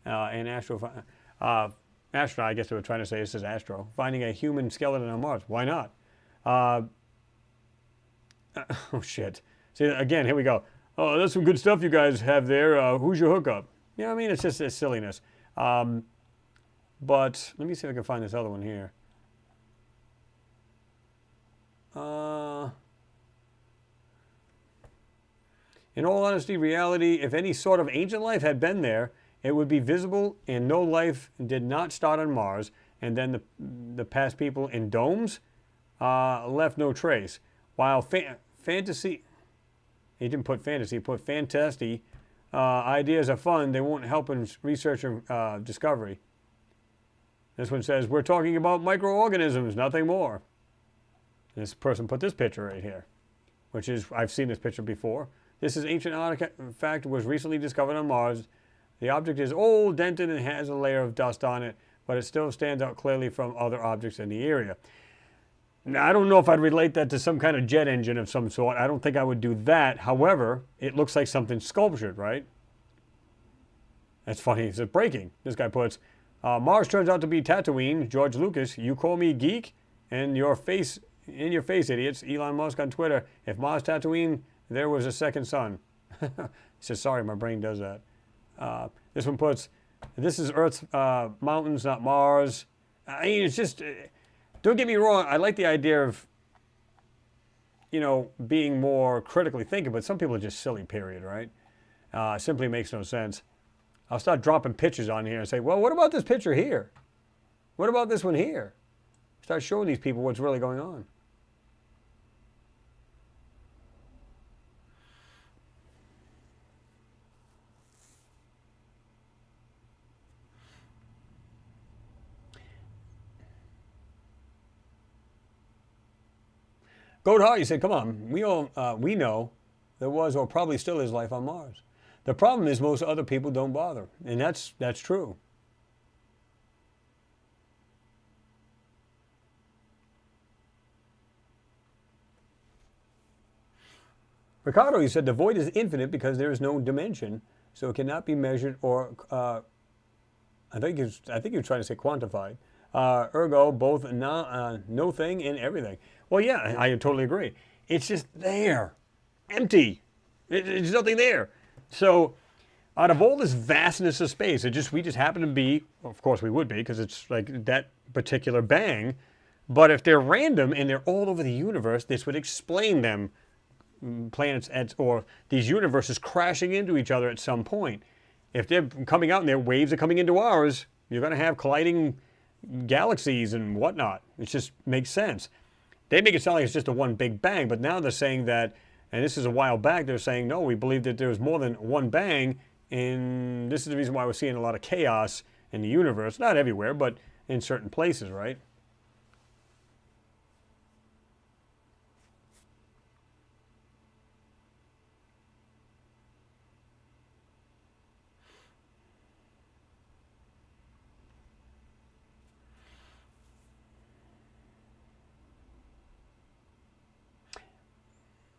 an astro, astronaut, I guess they were trying to say this is astro, finding a human skeleton on Mars. Why not? Oh, shit. See, again, here we go. Oh, that's some good stuff you guys have there. Who's your hookup? You know what I mean? It's just it's silliness. But let me see if I can find this other one here. In all honesty, reality, if any sort of ancient life had been there, it would be visible, and no life did not start on Mars, and then the past people in domes left no trace. While fantasy, he didn't put fantasy, he put fantasy, ideas are fun, they won't help in research or discovery. This one says, we're talking about microorganisms, nothing more. This person put this picture right here, which is, I've seen this picture before. This is ancient artifact was recently discovered on Mars. The object is old, dented, and has a layer of dust on it, but it still stands out clearly from other objects in the area. Now, I don't know if I'd relate that to some kind of jet engine of some sort. I don't think I would do that. However, it looks like something sculptured, right? That's funny. It's breaking. This guy puts, Mars turns out to be Tatooine. George Lucas, you call me geek? And your face, in your face, idiots. Elon Musk on Twitter. If Mars Tatooine, there was a second sun. He says, sorry, my brain does that. This one puts, this is Earth's mountains, not Mars. I mean, it's just, don't get me wrong. I like the idea of, you know, being more critically thinking, but some people are just silly, period, right? Simply makes no sense. I'll start dropping pictures on here and say, well, what about this picture here? What about this one here? Start showing these people what's really going on. Goat Heart, you said, come on, we know there was or probably still is life on Mars. The problem is most other people don't bother, and that's true. Ricardo, you said the void is infinite because there is no dimension, so it cannot be measured or, I think you're trying to say quantified. Ergo, both no thing and everything. Well, yeah, I totally agree. It's just there, empty. There's nothing there. So, out of all this vastness of space, we just happen to be, of course we would be, because it's like that particular bang. But if they're random and they're all over the universe, this would explain them. Planets or these universes crashing into each other at some point. If they're coming out and their waves are coming into ours, you're going to have colliding galaxies and whatnot. It just makes sense. They make it sound like it's just a one big bang, but now they're saying that, and this is a while back, they're saying, no, we believe that there's more than one bang, and this is the reason why we're seeing a lot of chaos in the universe. Not everywhere, but in certain places, right?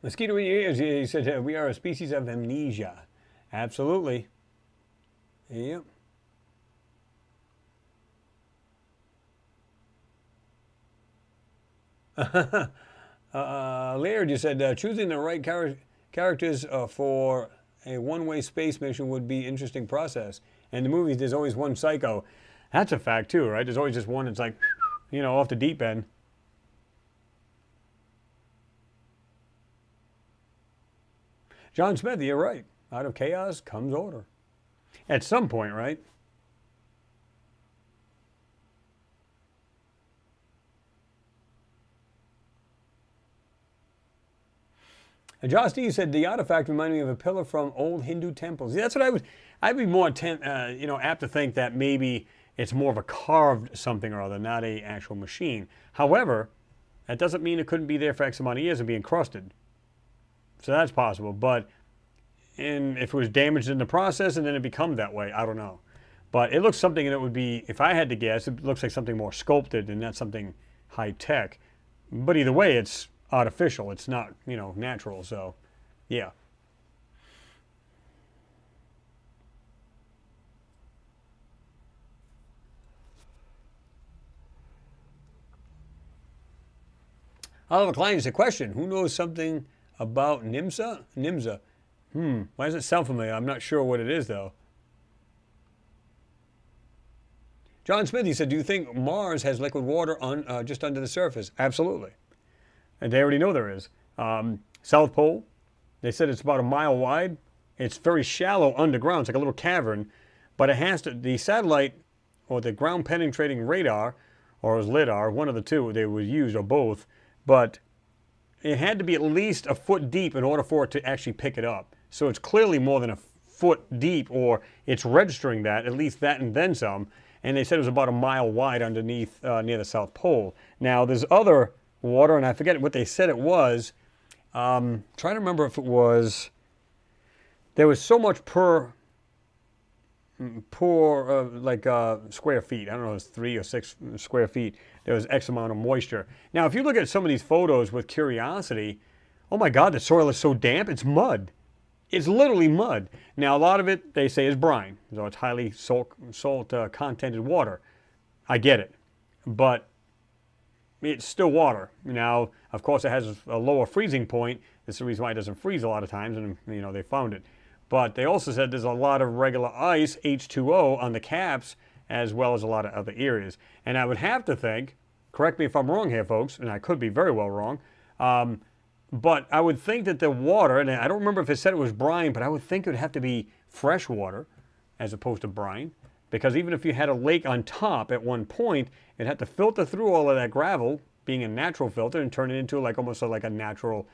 Mosquito in your ears, he said, we are a species of amnesia. Absolutely. Yep. Laird, you said, choosing the right characters for a one-way space mission would be an interesting process. And in the movies, there's always one psycho. That's a fact, too, right? There's always just one that's like, off the deep end. John Smith, you're right. Out of chaos comes order. At some point, right? And Josh D said the artifact reminded me of a pillar from old Hindu temples. Yeah, that's what I'd be more apt to think that maybe it's more of a carved something or other, not a actual machine. However, that doesn't mean it couldn't be there for X amount of years and be encrusted. So that's possible, but if it was damaged in the process and then it becomes that way, I don't know. But it looks something that would be, if I had to guess, it looks like something more sculpted and not something high tech. But either way, it's artificial. It's not, natural. So, yeah. Oliver Klein is a question. Who knows something about Nimsa? Nimsa. Why does it sound familiar? I'm not sure what it is, though. John Smith, he said, do you think Mars has liquid water on just under the surface? Absolutely. And they already know there is. South Pole, they said it's about a mile wide. It's very shallow underground. It's like a little cavern. But it has to, the satellite or the ground penetrating radar, or as LIDAR, one of the two they would use, or both, but it had to be at least a foot deep in order for it to actually pick it up. So it's clearly more than a foot deep, or it's registering that, at least that and then some. And they said it was about a mile wide underneath near the South Pole. Now, there's other water, and I forget what they said it was. Trying to remember if it was, there was so much per square feet. I don't know if it's 3 or 6 square feet. There was X amount of moisture. Now, if you look at some of these photos with curiosity, oh my God, the soil is so damp, it's mud. It's literally mud. Now, a lot of it, they say, is brine. So it's highly salt contented water. I get it. But it's still water. Now, of course, it has a lower freezing point. That's the reason why it doesn't freeze a lot of times, and they found it. But they also said there's a lot of regular ice, H2O, on the caps, as well as a lot of other areas. And I would have to think, correct me if I'm wrong here, folks, and I could be very well wrong, but I would think that the water, and I don't remember if it said it was brine, but I would think it would have to be fresh water as opposed to brine. Because even if you had a lake on top at one point, it'd have to filter through all of that gravel, being a natural filter, and turn it into almost like a natural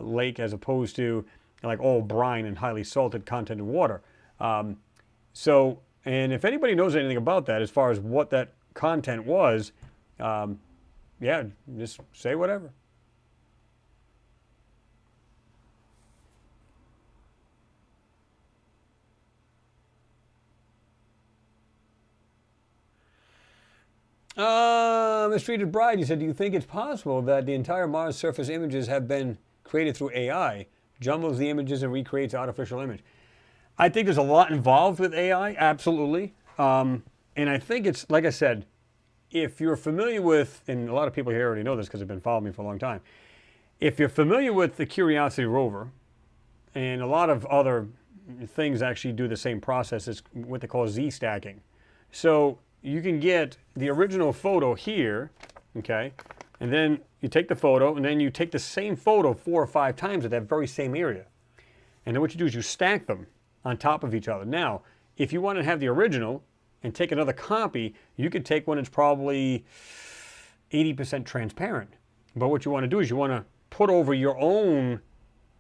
lake, as opposed to like all brine and highly salted content water. And if anybody knows anything about that, as far as what that content was, yeah, just say whatever. Mistreated Bride, you said, do you think it's possible that the entire Mars surface images have been created through AI, jumbles the images and recreates artificial image? I think there's a lot involved with AI, absolutely. And I think it's, like I said, if you're familiar with, and a lot of people here already know this because they've been following me for a long time, if you're familiar with the Curiosity rover, and a lot of other things actually do the same process, it's what they call Z-stacking. So you can get the original photo here, okay, and then you take the photo, and then you take the same photo 4 or 5 times at that very same area. And then what you do is you stack them on top of each other. Now, if you want to have the original and take another copy, you could take one that's probably 80% transparent. But what you want to do is you want to put over your own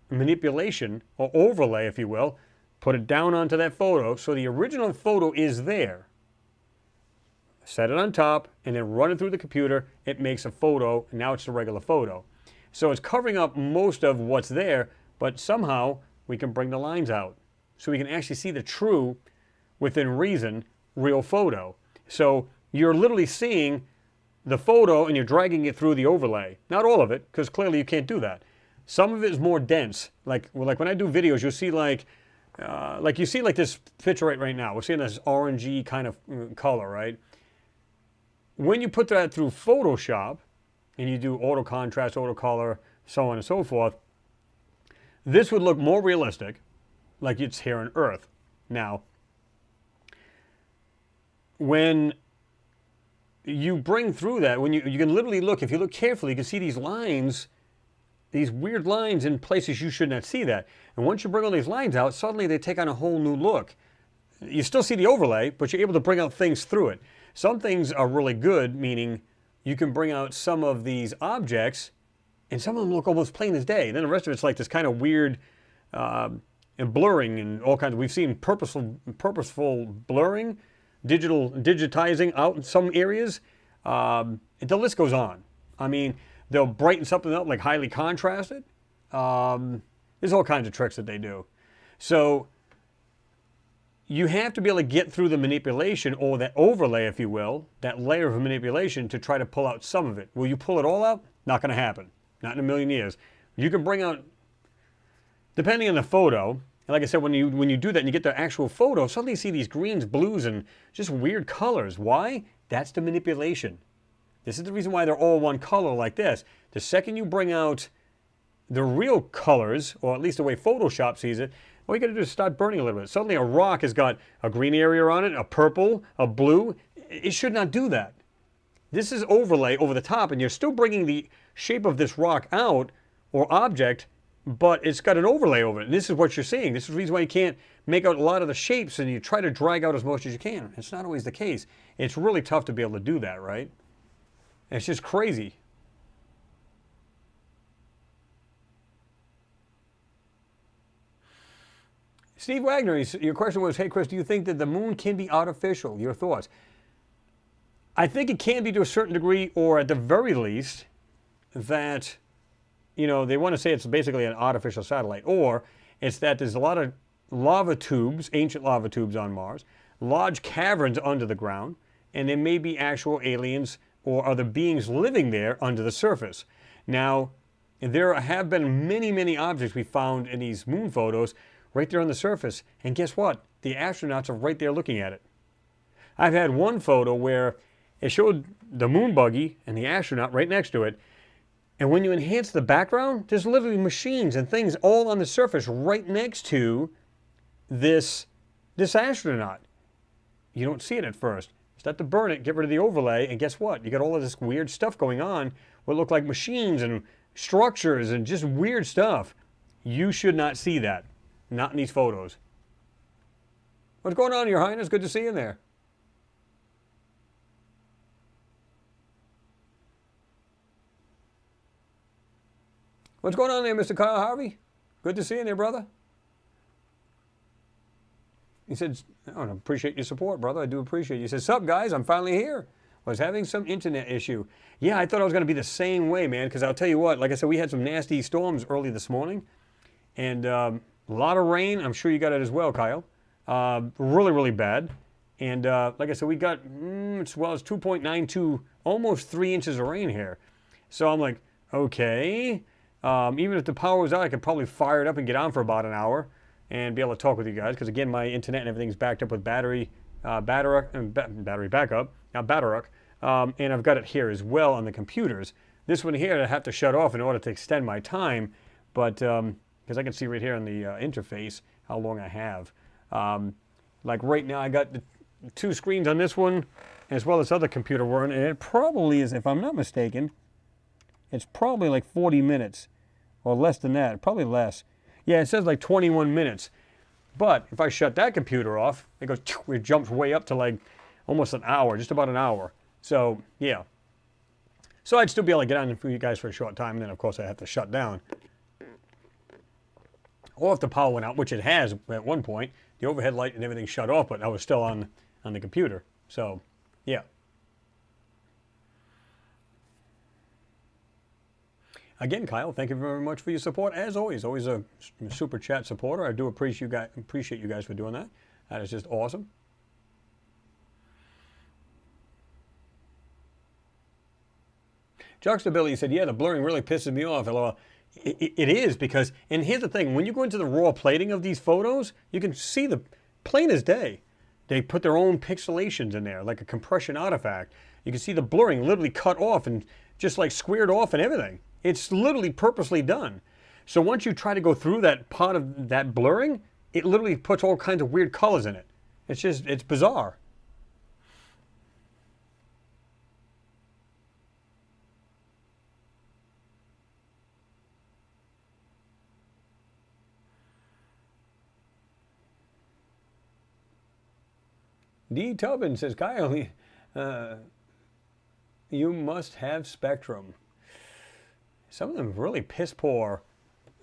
manipulation, or overlay, if you will, put it down onto that photo so the original photo is there. Set it on top, and then run it through the computer. It makes a photo, and now it's a regular photo. So it's covering up most of what's there, but somehow we can bring the lines out. So we can actually see the true, within reason, real photo. So you're literally seeing the photo and you're dragging it through the overlay. Not all of it, because clearly you can't do that. Some of it is more dense. Like when I do videos, you'll see like you see like this picture right now. We're seeing this orangey kind of color, right? When you put that through Photoshop, and you do auto contrast, auto color, so on and so forth, this would look more realistic, like it's here on Earth. Now, when you bring through that, when you can literally look, if you look carefully, you can see these lines, these weird lines in places you should not see that. And once you bring all these lines out, suddenly they take on a whole new look. You still see the overlay, but you're able to bring out things through it. Some things are really good, meaning you can bring out some of these objects, and some of them look almost plain as day. And then the rest of it's like this kind of weird and blurring and all kinds of, we've seen purposeful blurring, digitizing out in some areas. The list goes on. I mean, they'll brighten something up like highly contrasted. There's all kinds of tricks that they do. So you have to be able to get through the manipulation, or that overlay, if you will, that layer of manipulation, to try to pull out some of it. Will you pull it all out? Not going to happen. Not in a million years. You can bring out, depending on the photo, and like I said, when you do that and you get the actual photo, suddenly you see these greens, blues, and just weird colors. Why? That's the manipulation. This is the reason why they're all one color like this. The second you bring out the real colors, or at least the way Photoshop sees it, all you got to do is start burning a little bit. Suddenly a rock has got a green area on it, a purple, a blue. It should not do that. This is overlay over the top, and you're still bringing the shape of this rock out, or object, but it's got an overlay over it. And this is what you're seeing. This is the reason why you can't make out a lot of the shapes, and you try to drag out as much as you can. It's not always the case. It's really tough to be able to do that, right? It's just crazy. Steve Wagner, your question was, hey Chris, do you think that the moon can be artificial? Your thoughts? I think it can be to a certain degree, or at the very least, that, you know, they want to say it's basically an artificial satellite, or it's that there's a lot of lava tubes, ancient lava tubes on Mars, large caverns under the ground, and there may be actual aliens or other beings living there under the surface. Now, there have been many, many objects we found in these moon photos right there on the surface, and guess what? The astronauts are right there looking at it. I've had one photo where it showed the moon buggy and the astronaut right next to it, and when you enhance the background, there's literally machines and things all on the surface right next to this astronaut. You don't see it at first. Start to burn it, get rid of the overlay, and guess what? You got all of this weird stuff going on, what look like machines and structures and just weird stuff. You should not see that. Not in these photos. What's going on, Your Highness? Good to see you in there. What's going on there, Mr. Kyle Harvey? Good to see you there, brother. He said, I appreciate your support, brother. I do appreciate it. He says, sup, guys? I'm finally here. Was having some internet issue. Yeah, I thought I was going to be the same way, man, because I'll tell you what, like I said, we had some nasty storms early this morning, and a lot of rain. I'm sure you got it as well, Kyle. Really, really bad. And like I said, we got, it's 2.92, almost 3 inches of rain here. So I'm like, okay. Even if the power was out, I could probably fire it up and get on for about an hour and be able to talk with you guys. Because again, my internet and everything's backed up with battery backup, not Batteruck. And I've got it here as well on the computers. This one here I have to shut off in order to extend my time. But, because I can see right here on the interface how long I have. Like right now I got the 2 screens on this one as well as other computer one. And it probably is, if I'm not mistaken, it's probably like 40 minutes. Or less than that, probably less. Yeah, it says like 21 minutes. But if I shut that computer off, it goes, it jumps way up to like almost an hour, just about an hour. So, yeah. So I'd still be able to get on for you guys for a short time, and then of course I have to shut down. Or if the power went out, which it has at one point, the overhead light and everything shut off, but I was still on the computer. So, yeah. Again, Kyle, thank you very much for your support. As always a super chat supporter. I do appreciate you guys for doing that. That is just awesome. Juxtabilly said, yeah, the blurring really pisses me off. It is because, and here's the thing, when you go into the raw plating of these photos, you can see the plain as day. They put their own pixelations in there, like a compression artifact. You can see the blurring literally cut off and just like squared off and everything. It's literally purposely done. So once you try to go through that part of that blurring, it literally puts all kinds of weird colors in it. It's bizarre. D. Tobin says, Kyle, you must have Spectrum. Some of them really piss poor,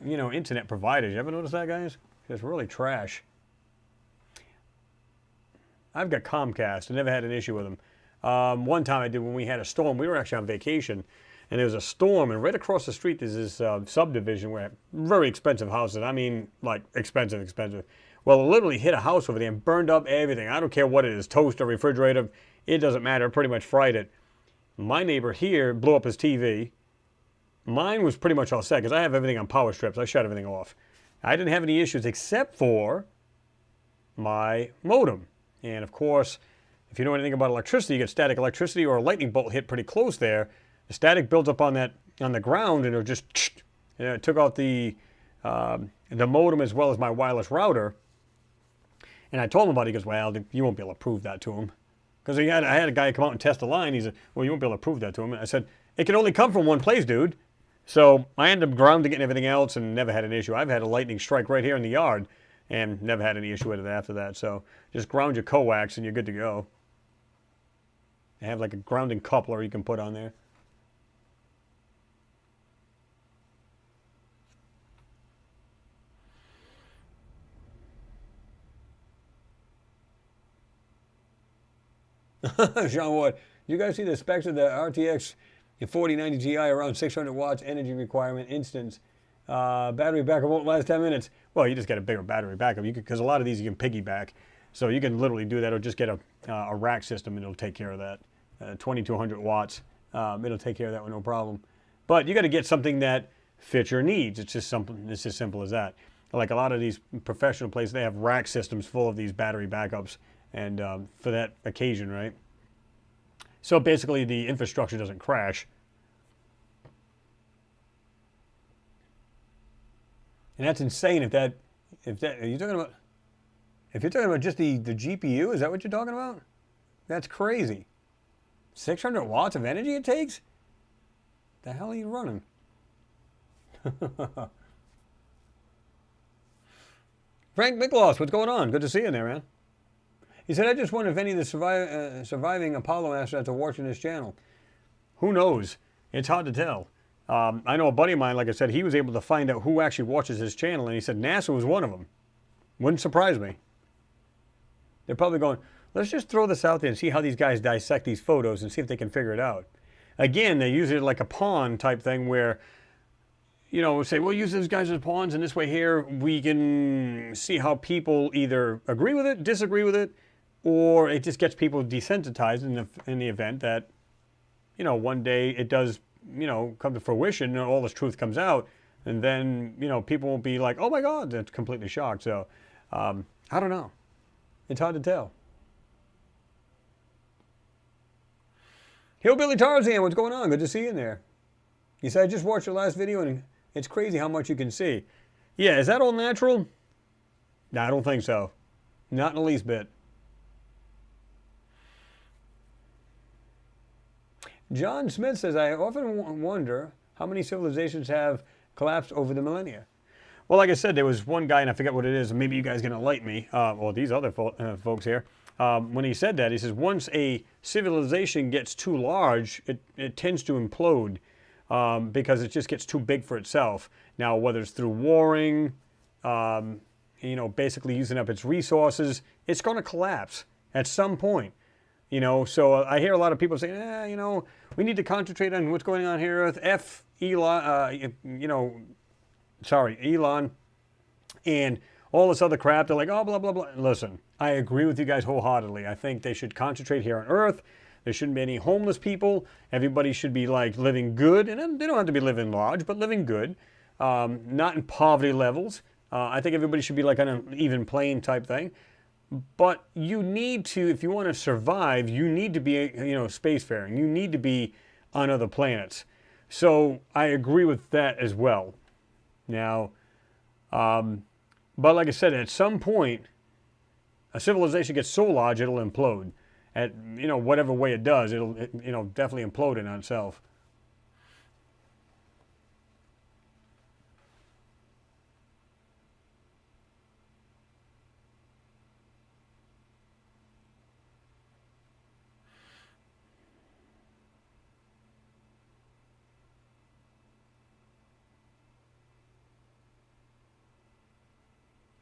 internet providers. You ever notice that, guys? It's really trash. I've got Comcast. I never had an issue with them. One time I did when we had a storm. We were actually on vacation, and there was a storm, and right across the street there's this subdivision where very expensive houses. I mean, like expensive. Well, it literally hit a house over there and burned up everything. I don't care what it is, toaster, refrigerator. It doesn't matter. It pretty much fried it. My neighbor here blew up his TV. Mine was pretty much all set because I have everything on power strips. I shut everything off. I didn't have any issues except for my modem. And of course, if you know anything about electricity, you get static electricity or a lightning bolt hit pretty close there. The static builds up on the ground, and it just it took out the modem as well as my wireless router. And I told him about it. He goes, well, you won't be able to prove that to him. Because I had a guy come out and test the line. He said, well, you won't be able to prove that to him. And I said, it can only come from one place, dude. So I ended up grounding it and everything else and never had an issue. I've had a lightning strike right here in the yard and never had any issue with it after that. So just ground your coax and you're good to go. They have like a grounding coupler you can put on there. Jean Ward, you guys see the specs of the RTX 4090 Ti around 600 watts energy requirement instance. Battery backup won't last 10 minutes. Well, you just get a bigger battery backup because a lot of these you can piggyback. So you can literally do that or just get a rack system and it'll take care of that. 2200 watts. It'll take care of that with no problem. But you got to get something that fits your needs. It's just as simple as that. Like a lot of these professional places, they have rack systems full of these battery backups. And for that occasion, right? So basically the infrastructure doesn't crash. And that's insane if you're talking about just the GPU, is that what you're talking about? That's crazy. 600 watts of energy it takes? The hell are you running? Frank Miklos, what's going on? Good to see you there, man. He said, I just wonder if any of the surviving Apollo astronauts are watching this channel. Who knows? It's hard to tell. I know a buddy of mine, like I said, he was able to find out who actually watches his channel, and he said NASA was one of them. Wouldn't surprise me. They're probably going, let's just throw this out there and see how these guys dissect these photos and see if they can figure it out. Again, they use it like a pawn type thing where, say, we'll use those guys as pawns, and this way here we can see how people either agree with it, disagree with it, or it just gets people desensitized in the event that, you know, one day it does, you know, come to fruition and all this truth comes out, and then, you know, people will be like, oh my God, they're completely shocked. So, I don't know. It's hard to tell. Hillbilly Tarzan, what's going on? Good to see you in there. You said I just watched your last video and it's crazy how much you can see. Yeah, is that all natural? No, I don't think so. Not in the least bit. John Smith says, I often wonder how many civilizations have collapsed over the millennia. Well, like I said, there was one guy, and I forget what it is, and maybe you guys can enlighten me, or these other folks here. When he said that, he says, once a civilization gets too large, it tends to implode because it just gets too big for itself. Now, whether it's through warring, you know, basically using up its resources, it's going to collapse at some point. You know, so I hear a lot of people saying, you know, we need to concentrate on what's going on here with Elon, Elon, and all this other crap. They're like, oh, blah, blah, blah. Listen, I agree with you guys wholeheartedly. I think they should concentrate here on Earth. There shouldn't be any homeless people. Everybody should be like living good, and they don't have to be living large, but living good, not in poverty levels. I think everybody should be like on an even plane type thing. But you need to, if you want to survive, you need to be, you know, spacefaring. You need to be on other planets. So I agree with that as well. Now, but like I said, at some point, a civilization gets so large it'll implode. At, you know, whatever way it does, it'll you know, definitely implode in on itself.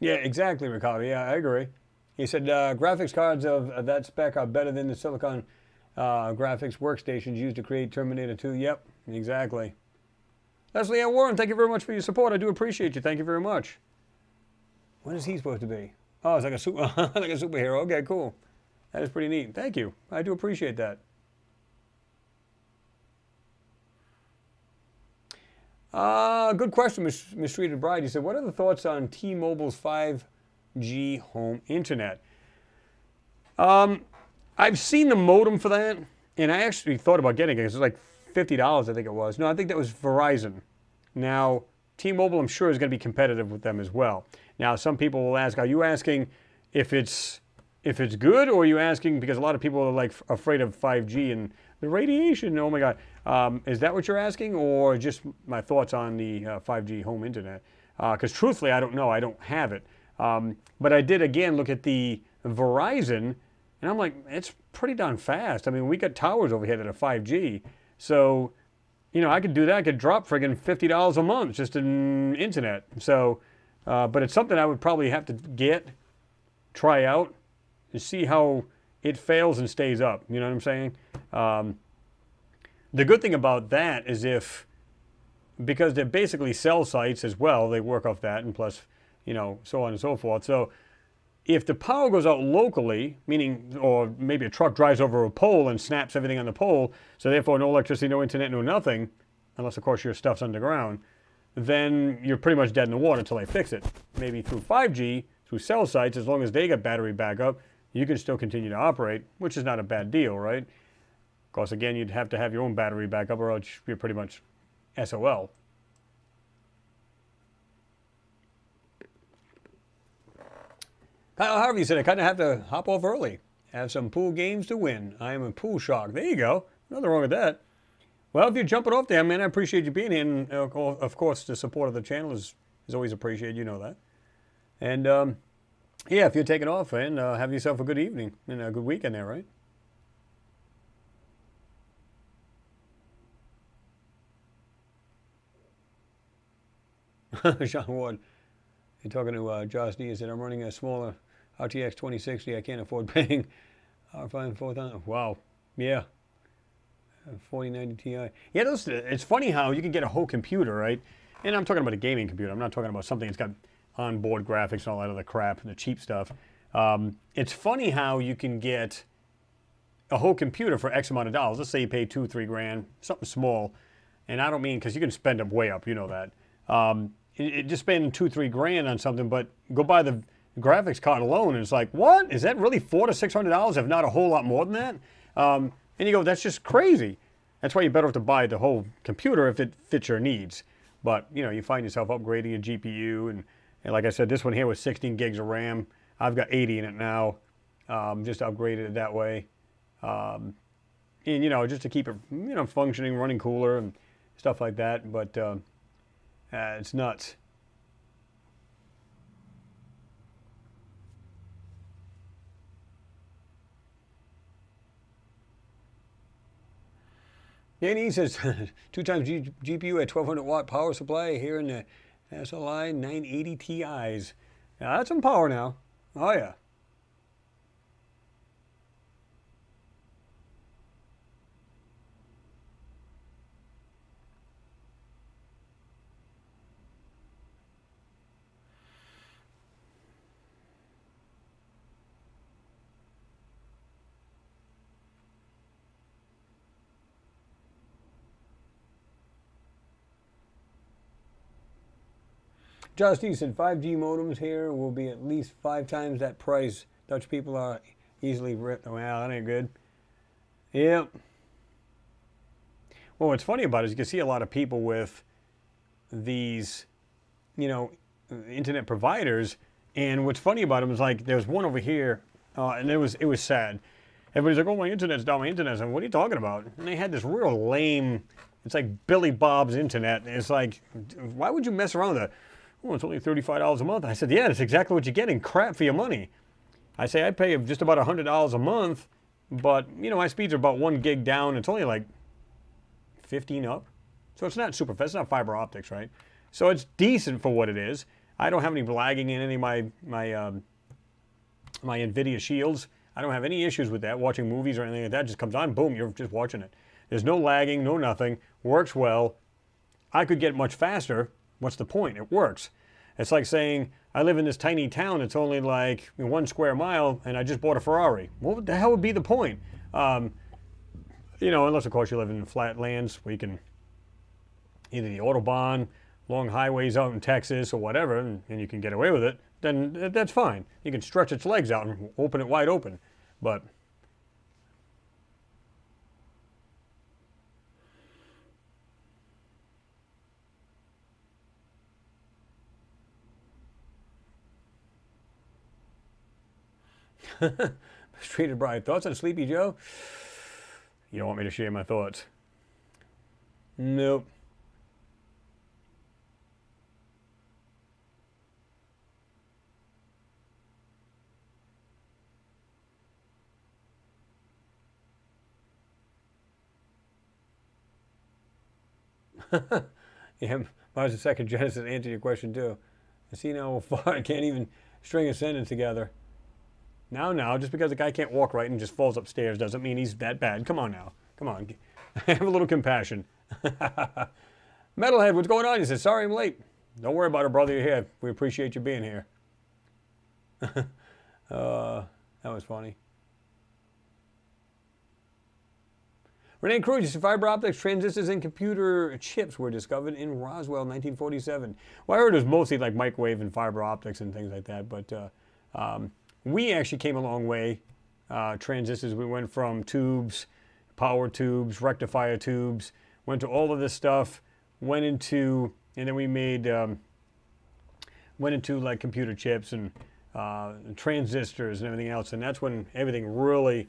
Yeah, exactly, Ricardo. Yeah, I agree. He said graphics cards of that spec are better than the silicon graphics workstations used to create Terminator 2. Yep, exactly. Leslie Ann Warren, thank you very much for your support. I do appreciate you. Thank you very much. What is he supposed to be? Oh, it's like a super, like a superhero. Okay, cool. That is pretty neat. Thank you. I do appreciate that. Good question, Mistreated Bride. He said, what are the thoughts on T-Mobile's 5G home internet? I've seen the modem for that, and I actually thought about getting it. It was like $50, I think it was. No, I think that was Verizon. Now, T-Mobile, I'm sure, is going to be competitive with them as well. Now, some people will ask, are you asking if it's good, or are you asking because a lot of people are like afraid of 5G and the radiation? Oh my God. Is that what you're asking, or just my thoughts on the 5G home internet? Because truthfully, I don't know. I don't have it. But I did, again, look at the Verizon, and I'm like, it's pretty darn fast. I mean, we got towers over here that are 5G. So, you know, I could do that. I could drop friggin' $50 a month just in internet. So, but it's something I would probably have to try out, and see how it fails and stays up. You know what I'm saying? The good thing about that is because they're basically cell sites as well, they work off that, and plus, you know, so on and so forth. So if the power goes out locally, meaning, or maybe a truck drives over a pole and snaps everything on the pole, so therefore no electricity, no internet, no nothing, unless of course your stuff's underground, then you're pretty much dead in the water until they fix it. Maybe through 5G, through cell sites, as long as they got battery backup, you can still continue to operate, which is not a bad deal, right? Of course, again, you'd have to have your own battery backup, or else you're pretty much SOL. Kyle Harvey said, I kind of have to hop off early. Have some pool games to win. I am a pool shark. There you go. Nothing wrong with that. Well, if you're jumping off there, man, I appreciate you being here. And, of course, the support of the channel is always appreciated. You know that. And, yeah, if you're taking off, and have yourself a good evening and a good weekend there, right? Sean Ward, you're talking to Josh D. Said, I'm running a smaller RTX 2060. I can't afford paying R5 4000. Wow. Yeah. 4090 Ti. Yeah, it's funny how you can get a whole computer, right? And I'm talking about a gaming computer. I'm not talking about something that's got onboard graphics and all that other crap and the cheap stuff. It's funny how you can get a whole computer for X amount of dollars. Let's say you pay $2, $3 grand, something small. And I don't mean, because you can spend up way up, you know that. Just spending $2, $3 grand on something, but go buy the graphics card alone, and it's like, what? Is that really $400 to $600, if not a whole lot more than that? And you go, that's just crazy. That's why you're better off to buy the whole computer if it fits your needs. But, you know, you find yourself upgrading a GPU, and like I said, this one here was 16 gigs of RAM. I've got 80 in it now. Just upgraded it that way. And, you know, just to keep it, you know, functioning, running cooler and stuff like that. But it's nuts. Danny says, 2 times GPU at 1200 watt power supply here in the SLI 980 Ti's. Now that's some power now. Oh yeah. Justin said 5G modems here will be at least 5 times that price. Dutch people are easily ripped. Well, that ain't good. Yep. Well, what's funny about it is you can see a lot of people with these, you know, internet providers. And what's funny about them is, like, there's one over here, and it was sad. Everybody's like, oh, my internet's down, my internet's down. What are you talking about? And they had this real lame, it's like Billy Bob's internet. And it's like, why would you mess around with that? Oh, it's only $35 a month. I said, yeah, that's exactly what you're getting. Crap for your money. I say, I pay just about $100 a month, but, you know, my speeds are about 1 gig down. It's only like 15 up. So it's not super fast. It's not fiber optics, right? So it's decent for what it is. I don't have any lagging in any of my NVIDIA shields. I don't have any issues with that. Watching movies or anything like that just comes on, boom, you're just watching it. There's no lagging, no nothing. Works well. I could get much faster. What's the point? It works. It's like saying, I live in this tiny town, it's only like 1 square mile, and I just bought a Ferrari. What the hell would be the point? You know, unless, of course, you live in flat lands where you can, either the Autobahn, long highways out in Texas or whatever, and you can get away with it, then that's fine. You can stretch its legs out and open it wide open. But Mistreated Bride. Thoughts on Sleepy Joe? You don't want me to share my thoughts? Nope. Yeah, Mars the Second Genesis answered your question too. I see now how far I can't even string a sentence together. Now, just because a guy can't walk right and just falls upstairs doesn't mean he's that bad. Come on now. Come on. Have a little compassion. Metalhead, what's going on? He says, sorry I'm late. Don't worry about it, brother. You're here. We appreciate you being here. That was funny. Renee Cruz, fiber optics, transistors, and computer chips were discovered in Roswell, 1947. Well, I heard it was mostly like microwave and fiber optics and things like that, but we actually came a long way. Transistors, we went from tubes, power tubes, rectifier tubes, went to all of this stuff, went into, and then we made, went into like computer chips and transistors and everything else, and that's when everything really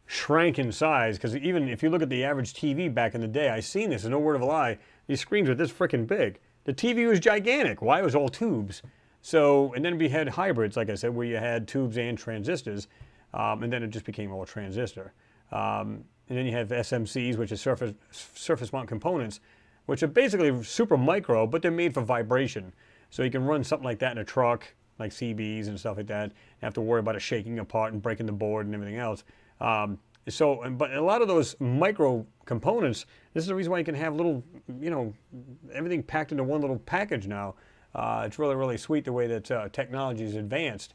shrank in size, because even if you look at the average TV back in the day, I seen this, and no word of a lie, these screens were this freaking big. The TV was gigantic. Why? It was all tubes. So, and then we had hybrids, like I said, where you had tubes and transistors, and then it just became all transistor. And then you have SMCs, which is surface mount components, which are basically super micro, but they're made for vibration. So you can run something like that in a truck, like CBs and stuff like that. You have to worry about it shaking apart and breaking the board and everything else. But a lot of those micro components, this is the reason why you can have little, you know, everything packed into one little package now. It's really, really sweet the way that technology is advanced.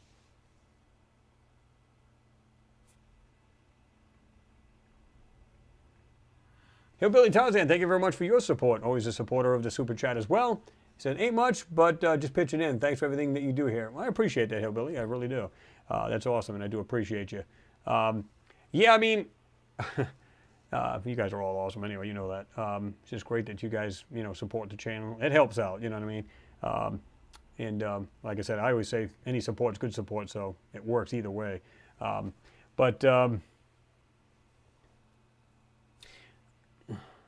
Hillbilly Tarzan, thank you very much for your support. Always a supporter of the Super Chat as well. He said, ain't much, but just pitching in. Thanks for everything that you do here. Well, I appreciate that, Hillbilly. I really do. That's awesome, and I do appreciate you. Yeah, I mean, you guys are all awesome anyway. You know that. It's just great that you guys, support the channel. It helps out, you know what I mean? Like I said, I always say any support is good support, so it works either way.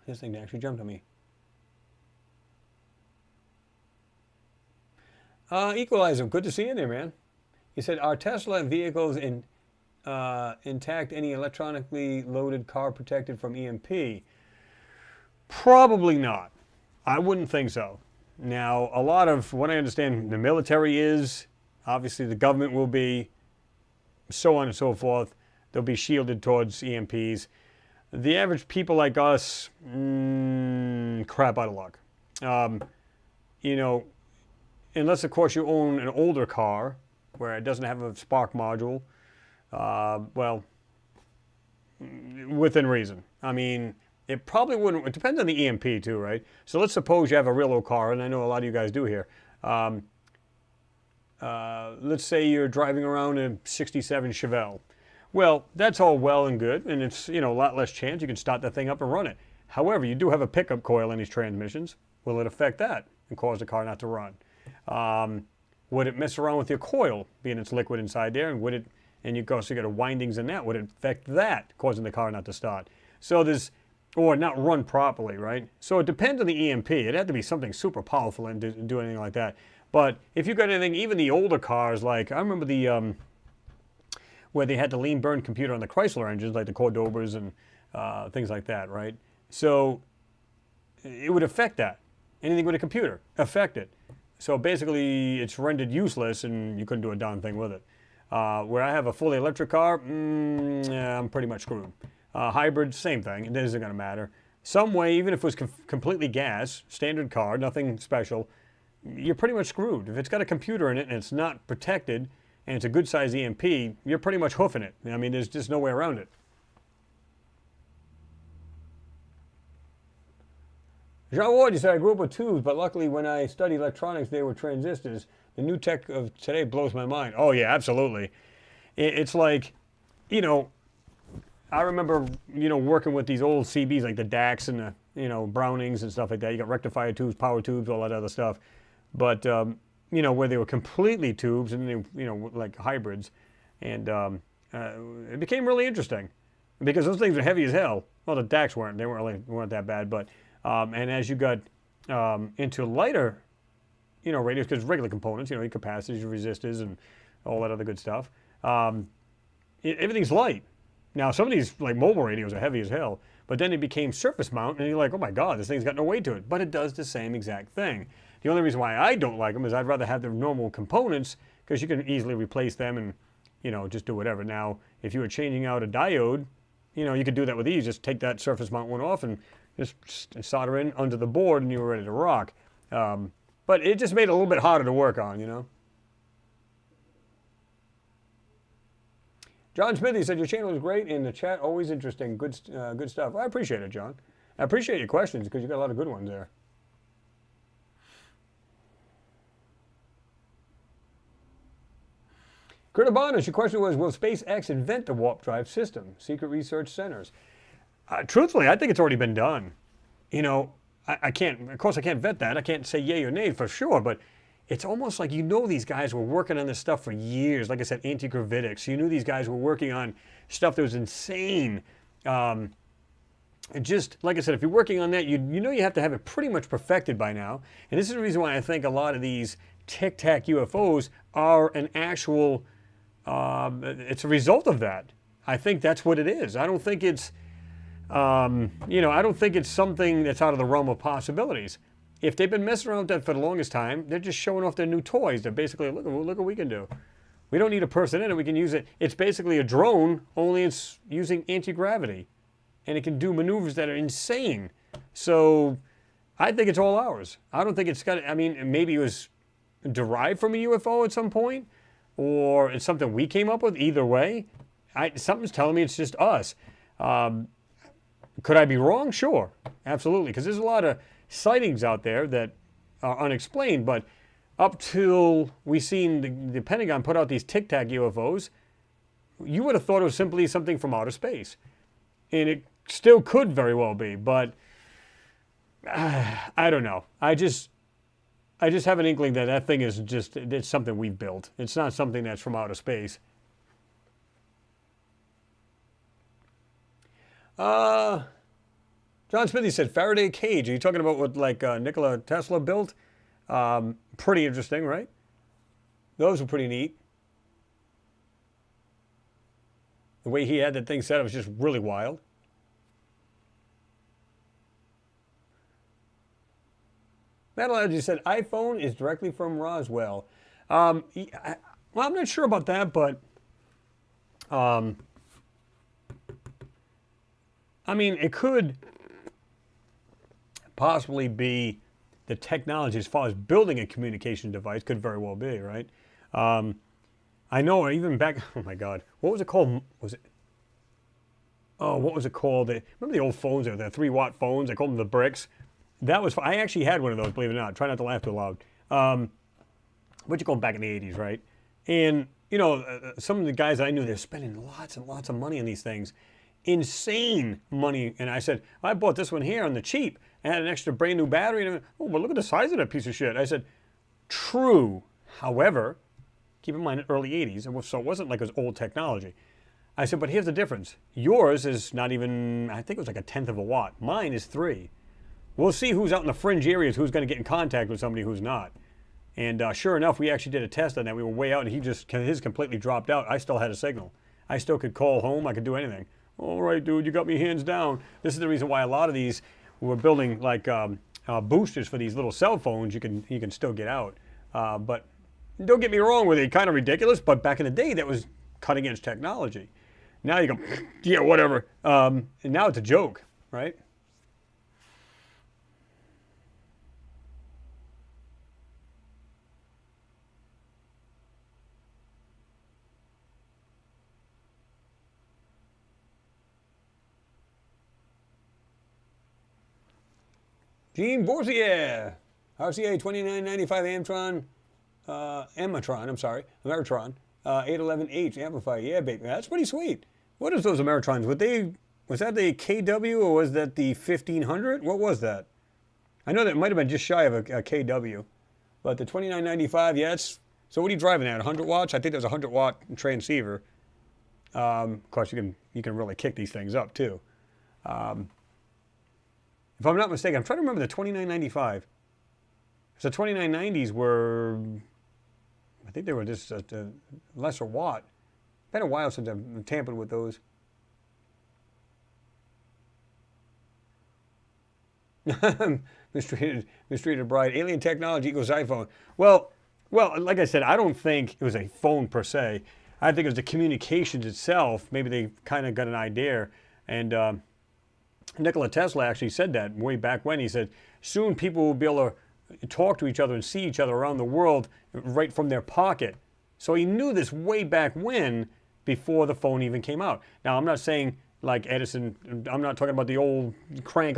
This thing actually jumped on me. Equalizer, good to see you there, man. He said, are Tesla vehicles intact, any electronically loaded car protected from EMP? Probably not. I wouldn't think so. Now, a lot of what I understand the military is, obviously the government will be, so on and so forth. They'll be shielded towards EMPs. The average people like us, crap out of luck. Unless, of course, you own an older car where it doesn't have a spark module, well, within reason. I mean, it probably wouldn't, it depends on the EMP too, right? So let's suppose you have a real old car, and I know a lot of you guys do here. Let's say you're driving around a 67 Chevelle. Well, that's all well and good, and it's, a lot less chance you can start that thing up and run it. However, you do have a pickup coil in these transmissions. Will it affect that and cause the car not to run? Would it mess around with your coil, being it's liquid inside there, and would it, and you got windings in that, would it affect that, causing the car not to start? So or not run properly, right? So it depends on the EMP. It'd have to be something super powerful and do anything like that. But if you got anything, even the older cars, like, I remember where they had the lean burn computer on the Chrysler engines, like the Cordobas and things like that, right? So it would affect that. Anything with a computer, affect it. So basically, it's rendered useless, and you couldn't do a darn thing with it. Where I have a fully electric car, I'm pretty much screwed. Hybrid, same thing. It isn't going to matter. Some way, even if it was completely gas, standard car, nothing special, you're pretty much screwed. If it's got a computer in it and it's not protected, and it's a good size EMP, you're pretty much hoofing it. I mean, there's just no way around it. Jean Ward, you said, I grew up with tubes, but luckily when I studied electronics, they were transistors. The new tech of today blows my mind. Oh, yeah, absolutely. It's like, I remember, working with these old CBs, like the DACs and the, Brownings and stuff like that. You got rectifier tubes, power tubes, all that other stuff. But, where they were completely tubes and they, like hybrids. And it became really interesting because those things are heavy as hell. Well, the DACs weren't. They weren't that bad. But, and as you got into lighter, radios, because regular components, your capacitors, your resistors, and all that other good stuff, everything's light. Now, some of these, like, mobile radios are heavy as hell, but then it became surface mount, and you're like, oh my God, this thing's got no weight to it. But it does the same exact thing. The only reason why I don't like them is I'd rather have the normal components, because you can easily replace them and, just do whatever. Now, if you were changing out a diode, you could do that with ease. Just take that surface mount one off and just solder in under the board, and you were ready to rock. But it just made it a little bit harder to work on, John Smithy said, your channel is great, and the chat always interesting. Good stuff. I appreciate it, John. I appreciate your questions, because you got a lot of good ones there. Critter Bonus, your question was, will SpaceX invent the warp drive system? Secret research centers. Truthfully, I think it's already been done. I can't, of course I can't vet that. I can't say yay or nay for sure, but it's almost like these guys were working on this stuff for years. Like I said, anti-gravitics. You knew these guys were working on stuff that was insane. Just, like I said, if you're working on that, you have to have it pretty much perfected by now. And this is the reason why I think a lot of these tic-tac UFOs are an actual, it's a result of that. I think that's what it is. I don't think it's, I don't think it's something that's out of the realm of possibilities. If they've been messing around with that for the longest time, they're just showing off their new toys. They're basically, look what we can do. We don't need a person in it. We can use it. It's basically a drone, only it's using anti-gravity. And it can do maneuvers that are insane. So I think it's all ours. I don't think it's got, maybe it was derived from a UFO at some point, or it's something we came up with. Either way, something's telling me it's just us. Could I be wrong? Sure, absolutely, because there's a lot of sightings out there that are unexplained, but up till we seen the Pentagon put out these Tic Tac UFOs, you would have thought it was simply something from outer space. And it still could very well be, but I don't know. I just have an inkling that that thing is just, it's something we've built. It's not something that's from outer space. John Smithy said, Faraday cage. Are you talking about what like Nikola Tesla built? Pretty interesting, right? Those were pretty neat. The way he had that thing set up was just really wild. Metal Energy said, iPhone is directly from Roswell. Well, I'm not sure about that, but I mean, it could possibly be the technology as far as building a communication device could very well be, right? I know even back, oh my God, what was it called? Was it, oh, what was it called? Remember the old phones, the 3-watt phones? I called them the bricks. That was, I actually had one of those, believe it or not. Try not to laugh too loud. What you call them back in the 80s, right? And, you know, some of the guys I knew, they're spending lots and lots of money on these things. Insane money. And I said, I bought this one here on the cheap. I had an extra brand new battery. And oh, but look at the size of that piece of shit. I said, true. However, keep in mind, early 80s, so it wasn't like it was old technology. I said, but here's the difference. Yours is not even, I think it was like 1/10 of a watt. Mine is 3. We'll see who's out in the fringe areas, who's going to get in contact with somebody who's not. And sure enough, we actually did a test on that. We were way out, and his completely dropped out. I still had a signal. I still could call home. I could do anything. All right, dude, you got me hands down. This is the reason why a lot of these, we're building like boosters for these little cell phones. You can still get out. But don't get me wrong with it, kind of ridiculous, but back in the day, that was cutting edge technology. Now you go, yeah, whatever. And now it's a joke, right? Gene Borsier, RCA 2995 Amtron, Amatron, I'm sorry, Ameritron, 811H amplifier. Yeah, baby, that's pretty sweet. What is those Ameritrons? Was that the KW or was that the 1500? What was that? I know that it might have been just shy of a KW, but the 2995, yeah, it's, so what are you driving at, 100 watts? I think there's a 100 watt transceiver. Of course, you can really kick these things up too. If I'm not mistaken, I'm trying to remember the 2995. So 2990s were, I think they were just a lesser watt. Been a while since I've tampered with those. Mistreated bride. Alien technology equals iPhone. Well, like I said, I don't think it was a phone per se. I think it was the communications itself. Maybe they kind of got an idea. And Nikola Tesla actually said that way back when. He said, soon people will be able to talk to each other and see each other around the world right from their pocket. So he knew this way back when, before the phone even came out. Now, I'm not saying like Edison, I'm not talking about the old crank,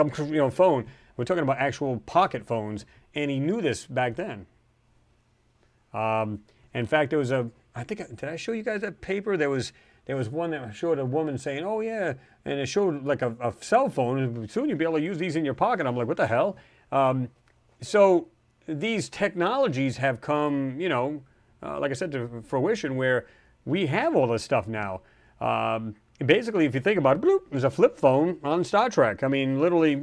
phone. We're talking about actual pocket phones, and he knew this back then. In fact, there was did I show you guys that paper? There was one that showed a woman saying, oh yeah, and it showed like a cell phone, and soon you'll be able to use these in your pocket. I'm like, what the hell? So these technologies have come, like I said, to fruition where we have all this stuff now. Basically, if you think about it, bloop, there's a flip phone on Star Trek. I mean, literally,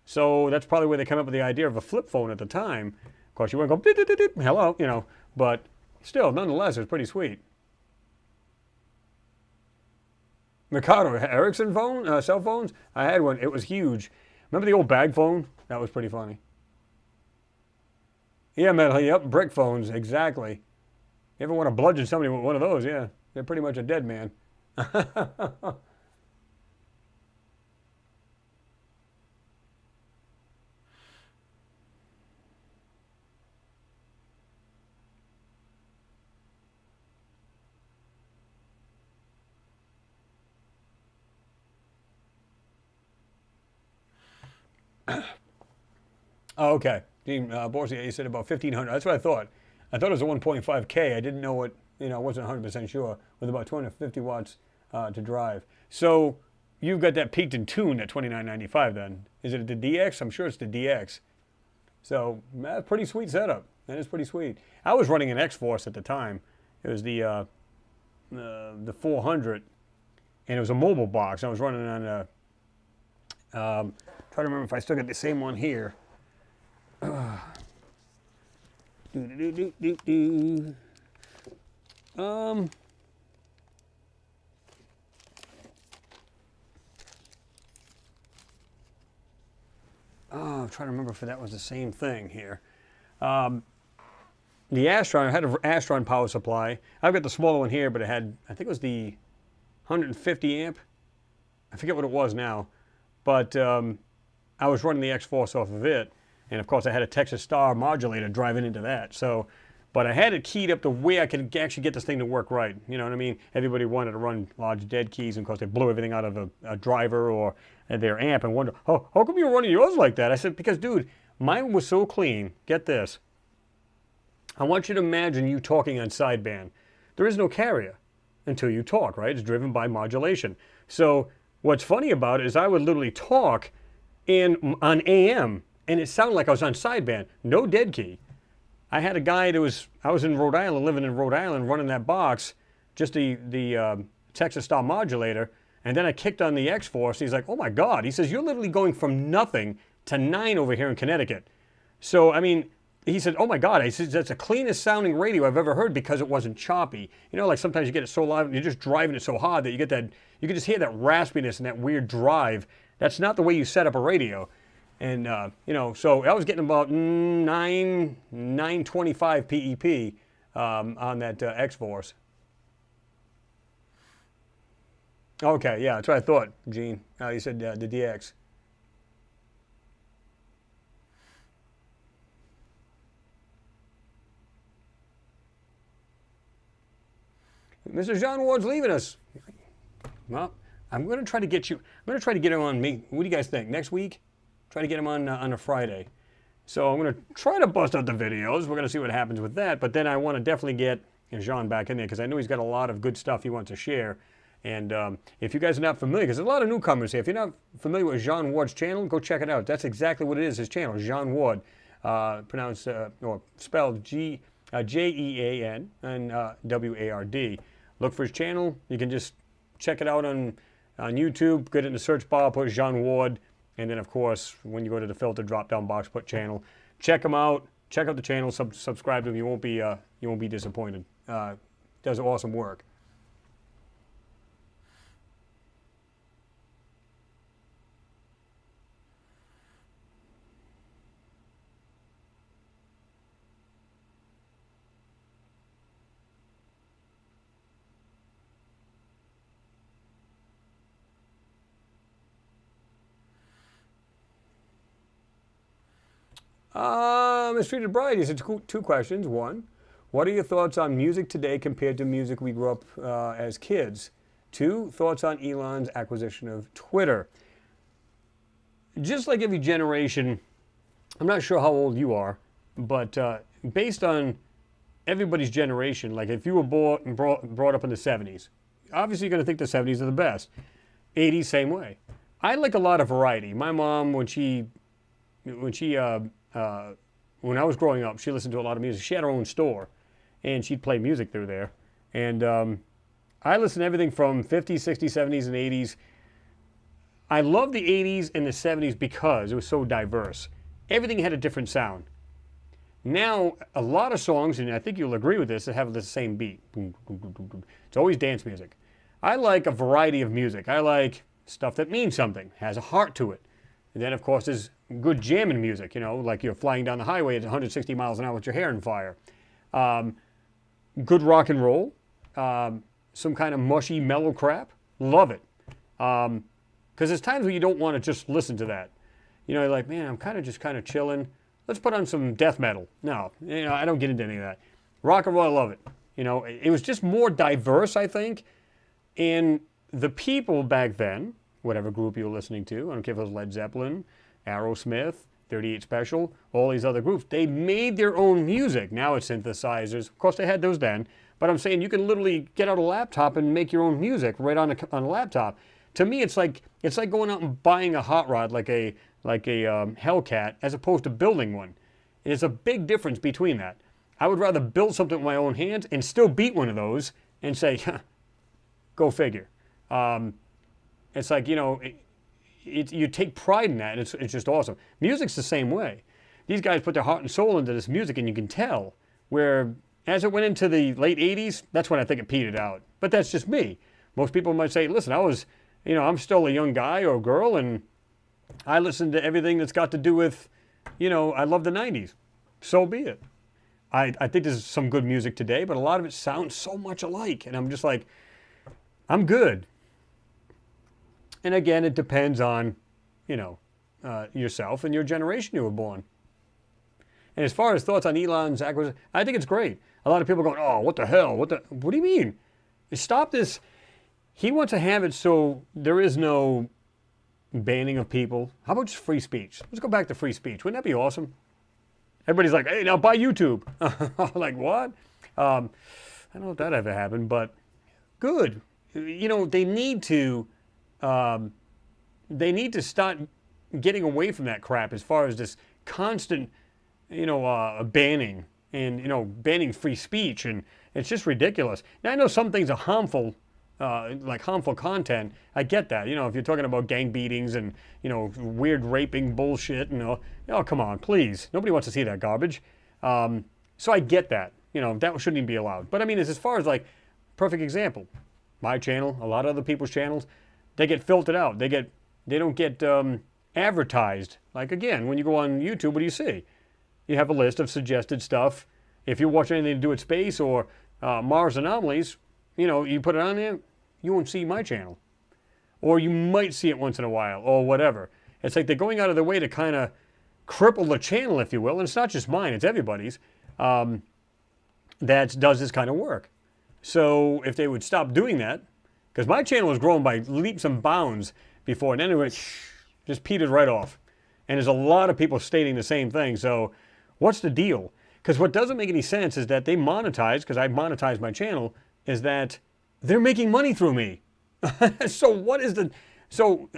so that's probably where they came up with the idea of a flip phone at the time. Of course, you wouldn't go, hello, but still, nonetheless, it's pretty sweet. Mikado, Ericsson phone, cell phones? I had one. It was huge. Remember the old bag phone? That was pretty funny. Yeah, metal. Yep, brick phones. Exactly. You ever want to bludgeon somebody with one of those? Yeah, they're pretty much a dead man. Oh, okay. Gene Borsi, you said about 1,500. That's what I thought. I thought it was a 1.5K. I didn't know what, I wasn't 100% sure, with about 250 watts to drive. So you've got that peaked and tuned at $29.95 then. Is it the DX? I'm sure it's the DX. So pretty sweet setup. That is pretty sweet. I was running an X-Force at the time. It was the 400, and it was a mobile box. I was running on a, trying to remember if I still got the same one here. I'm trying to remember if that was the same thing here. The Astron, I had an Astron power supply. I've got the smaller one here, but it had, I think it was the 150 amp. I forget what it was now. But I was running the X-Force off of it. And of course, I had a Texas Star modulator driving into that. So, but I had it keyed up to where I could actually get this thing to work right. You know what I mean? Everybody wanted to run large dead keys, and of course, they blew everything out of a driver or their amp and wondered, oh, how come you're running yours like that? I said, because, dude, mine was so clean. Get this. I want you to imagine you talking on sideband. There is no carrier until you talk, right? It's driven by modulation. So what's funny about it is I would literally talk on AM, and it sounded like I was on sideband. No dead key. I had a guy that I was in Rhode Island, living in Rhode Island, running that box, just the Texas Star modulator, and then I kicked on the X-Force. He's like, oh my God. He says, you're literally going from nothing to 9 over here in Connecticut. So, I mean, he said, oh my God. I said, that's the cleanest sounding radio I've ever heard because it wasn't choppy. You know, like sometimes you get it so loud and you're just driving it so hard that you can just hear that raspiness and that weird drive. That's not the way you set up a radio. And, so I was getting about 925 PEP on that X-Force. Okay, yeah, that's what I thought, Gene. You said the DX. Mr. John Ward's leaving us. Well, I'm going to try to get him on me. What do you guys think? Next week? Try to get him on a Friday. So I'm going to try to bust out the videos. We're going to see what happens with that. But then I want to definitely get Jean back in there because I know he's got a lot of good stuff he wants to share. And if you guys are not familiar, because there's a lot of newcomers here. If you're not familiar with Jean Ward's channel, go check it out. That's exactly what it is, his channel, Jean Ward. Pronounced, or spelled Jean and Ward. Look for his channel. You can just check it out on YouTube. Get it in the search bar, put Jean Ward. And then, of course, when you go to the filter drop-down box, put channel. Check him out. Check out the channel. Subscribe to him. You won't be disappointed. Does awesome work. Mistreated Bride, he said two questions. One, what are your thoughts on music today compared to music we grew up as kids? Two, thoughts on Elon's acquisition of Twitter. Just like every generation, I'm not sure how old you are, but based on everybody's generation, like if you were brought up in the 70s, obviously you're going to think the 70s are the best. 80s, same way. I like a lot of variety. My mom, when I was growing up, she listened to a lot of music. She had her own store, and she'd play music through there. And I listened to everything from 50s, 60s, 70s, and 80s. I love the 80s and the 70s because it was so diverse. Everything had a different sound. Now, a lot of songs, and I think you'll agree with this, that have the same beat. Boom, boom, boom, boom, boom. It's always dance music. I like a variety of music. I like stuff that means something, has a heart to it. And then, of course, there's good jamming music, like you're flying down the highway at 160 miles an hour with your hair on fire. Good rock and roll, some kind of mushy, mellow crap. Love it. Because there's times where you don't want to just listen to that. You're like, man, I'm kind of chilling. Let's put on some death metal. No, I don't get into any of that. Rock and roll, I love it. It was just more diverse, I think. And the people back then, whatever group you were listening to, I don't care if it was Led Zeppelin, Aerosmith, 38 Special, all these other groups. They made their own music. Now it's synthesizers. Of course, they had those then. But I'm saying you can literally get out a laptop and make your own music right on a laptop. To me, it's like going out and buying a hot rod like a Hellcat as opposed to building one. There's a big difference between that. I would rather build something with my own hands and still beat one of those and say, go figure. It's like, you know, you take pride in that, and it's just awesome. Music's the same way. These guys put their heart and soul into this music, and you can tell. Where, as it went into the late 80s, that's when I think it petered out. But that's just me. Most people might say, listen, I'm still a young guy or girl, and I listen to everything that's got to do with, I love the 90s. So be it. I think there's some good music today, but a lot of it sounds so much alike. And I'm just like, I'm good. And again, it depends on, yourself and your generation you were born. And as far as thoughts on Elon's acquisition, I think it's great. A lot of people are going, oh, what the hell? What do you mean? Stop this. He wants to have it so there is no banning of people. How about just free speech? Let's go back to free speech. Wouldn't that be awesome? Everybody's like, hey, now buy YouTube. Like, what? I don't know if that ever happened, but good. They need to start getting away from that crap as far as this constant, banning and, banning free speech. And it's just ridiculous. Now, I know some things are harmful, like harmful content. I get that. If you're talking about gang beatings and, weird raping bullshit, oh, come on, please. Nobody wants to see that garbage. So I get that. That shouldn't even be allowed. But I mean, as far as like, perfect example, my channel, a lot of other people's channels, they get filtered out. They don't get advertised. Like again, when you go on YouTube, what do you see? You have a list of suggested stuff. If you watch anything to do with space or Mars anomalies, you put it on there, you won't see my channel. Or you might see it once in a while, or whatever. It's like they're going out of their way to kind of cripple the channel, if you will. And it's not just mine, it's everybody's that does this kind of work. So if they would stop doing that, because my channel was growing by leaps and bounds before, and then it went, just petered right off. And there's a lot of people stating the same thing. So what's the deal? Because what doesn't make any sense is that they monetize, because I monetize my channel, is that they're making money through me. So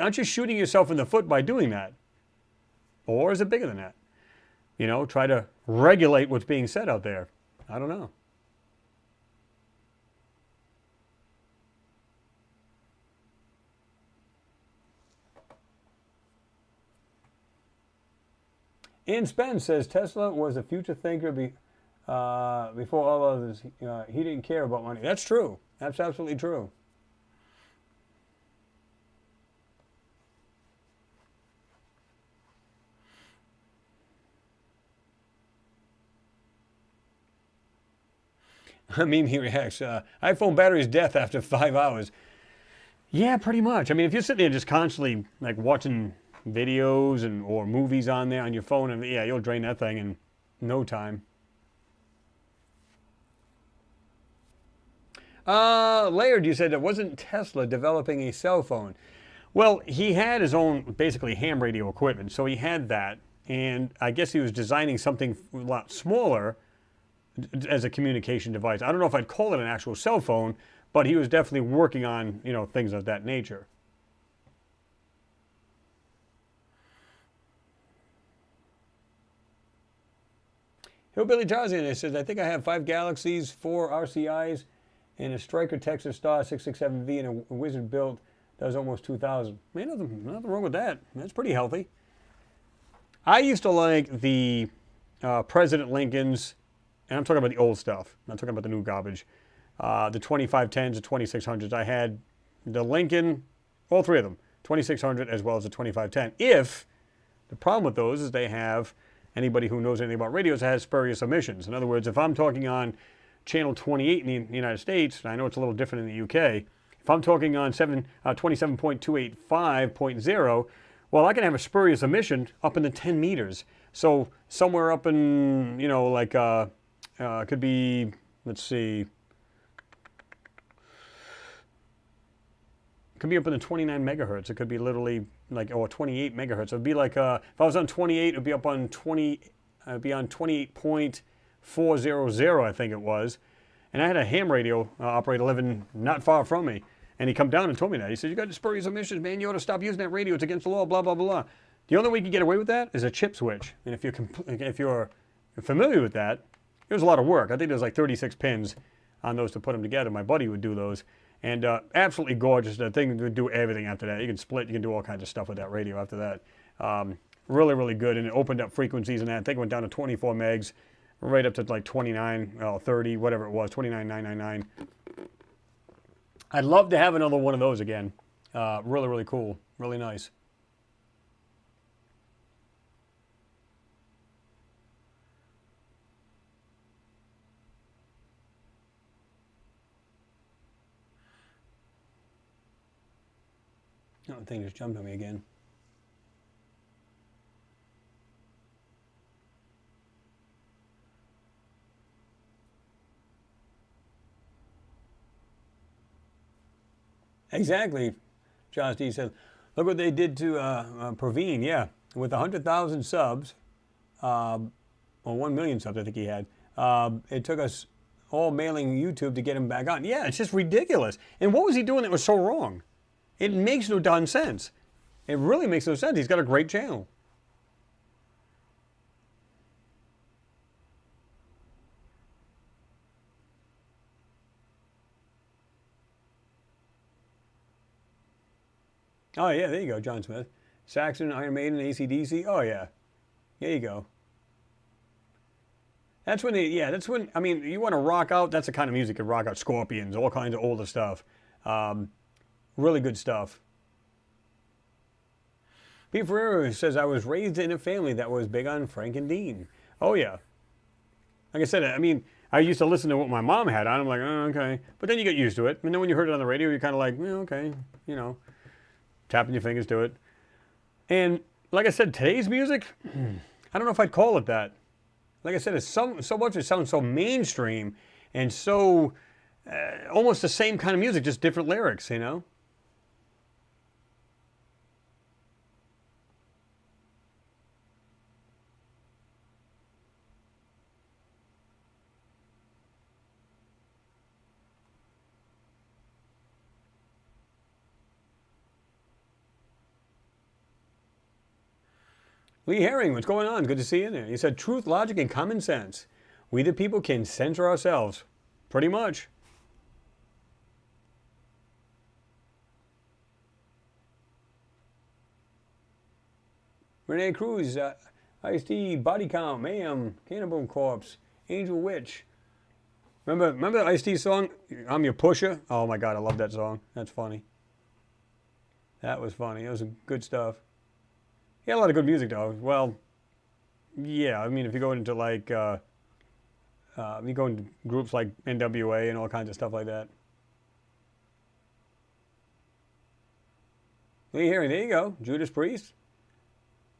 aren't you shooting yourself in the foot by doing that? Or is it bigger than that? Try to regulate what's being said out there. I don't know. Ian Spence says Tesla was a future thinker before all others. He didn't care about money. That's true. That's absolutely true. Mimi reacts, iPhone battery's death after 5 hours. Yeah, pretty much. I mean, if you're sitting there just constantly like watching videos or movies on there on your phone, and yeah, you'll drain that thing in no time. Laird, you said it wasn't Tesla developing a cell phone. Well, he had his own basically ham radio equipment, so he had that, and I guess he was designing something a lot smaller as a communication device. I don't know if I'd call it an actual cell phone, but he was definitely working on, things of that nature. Hillbilly Tarzan says, I think I have 5 Galaxies, 4 RCIs, and a Striker Texas Star 667V, and a Wizard built does almost 2,000. Man, nothing wrong with that. That's pretty healthy. I used to like the President Lincolns, and I'm talking about the old stuff. I'm not talking about the new garbage. The 2510s, the 2600s. I had the Lincoln, all 3 of them, 2600 as well as the 2510. If the problem with those is they have, anybody who knows anything about radios has spurious emissions. In other words, if I'm talking on channel 28 in the United States, and I know it's a little different in the UK, if I'm talking on 27.285.0, well, I can have a spurious emission up in the 10 meters. So somewhere up in, could be, let's see, could be up in the 29 megahertz. It could be literally, like, or 28 megahertz. It'd be like, if I was on 28, it'd be up on 20, it'd be on 28.400, I think it was. And I had a ham radio operator living not far from me. And he come down and told me that. He said, you got spurious emissions, man. You ought to stop using that radio. It's against the law, blah, blah, blah. The only way you can get away with that is a chip switch. And if you're familiar with that, it was a lot of work. I think there's like 36 pins on those to put them together. My buddy would do those. And absolutely gorgeous. The thing would do everything after that. You can split. You can do all kinds of stuff with that radio after that. Really, really good. And it opened up frequencies and that. I think it went down to 24 megs, right up to like 29, 30, whatever it was, 29,999. I'd love to have another one of those again. Really, really cool. Really nice. Oh, the thing just jumped on me again. Exactly. Josh D said, look what they did to Praveen. Yeah, with 100,000 subs, or 1 million subs I think he had, it took us all mailing YouTube to get him back on. Yeah, it's just ridiculous. And what was he doing that was so wrong? It makes no darn sense. It really makes no sense. He's got a great channel. Oh, yeah, there you go, John Smith. Saxon, Iron Maiden, AC/DC. Oh, yeah. There you go. That's when that's when, I mean, you want to rock out, that's the kind of music you rock out. Scorpions, all kinds of older stuff. Really good stuff. Pete Ferrero says, I was raised in a family that was big on Frank and Dean. Oh, yeah. Like I said, I mean, I used to listen to what my mom had on. I'm like, oh, okay. But then you get used to it. And then when you heard it on the radio, you're kind of like, okay, you know, tapping your fingers to it. And like I said, today's music, I don't know if I'd call it that. Like I said, it's so much, it sounds so mainstream and so almost the same kind of music, just different lyrics, you know? Lee Herring, what's going on? Good to see you in there. You said truth, logic, and common sense. We the people can censor ourselves. Pretty much. Renee Cruz, Ice-T, Body Count, Mayhem, Cannibal Corpse, Angel Witch. Remember the Ice-T song, I'm Your Pusher? Oh my God, I love that song. That's funny. That was funny. It was good stuff. He had a lot of good music, though. Well, yeah, I mean, if you go into like, you go into groups like NWA and all kinds of stuff like that. Lee Herring, there you go. Judas Priest.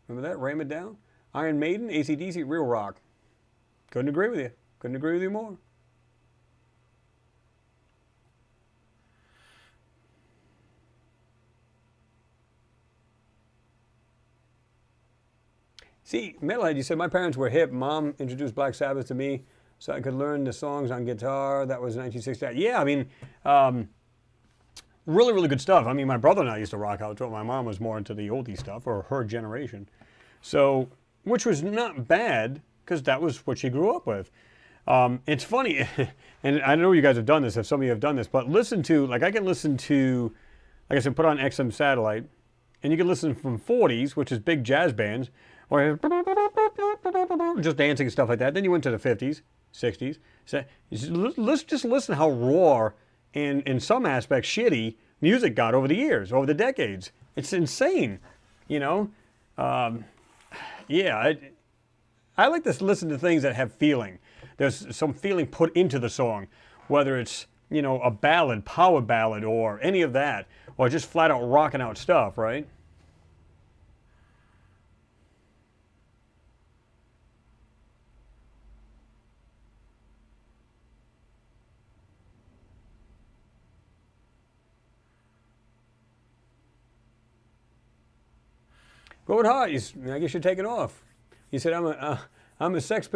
Remember that? Ram It Down. Iron Maiden, AC/DC, Real Rock. Couldn't agree with you. Couldn't agree with you more. See, Metalhead, you said, my parents were hip. Mom introduced Black Sabbath to me so I could learn the songs on guitar. That was 1968. Yeah, I mean, really, really good stuff. I mean, my brother and I used to rock out to it. My mom was more into the oldie stuff, or her generation. So, which was not bad, because that was what she grew up with. It's funny, and I know you guys have done this, if some of you have done this, but listen to, like I can listen to, like I said, put on XM satellite, and you can listen from 40s, which is big jazz bands, or just dancing and stuff like that. Then you went to the 50s, 60s. So let's just listen how raw and in some aspects shitty music got over the years, over the decades. It's insane, you know? Yeah, I like to listen to things that have feeling. There's some feeling put into the song, whether it's, you know, a ballad, power ballad, or any of that, or just flat out rocking out stuff, right? Going hot. I guess you're taking off. He said, I'm a Sex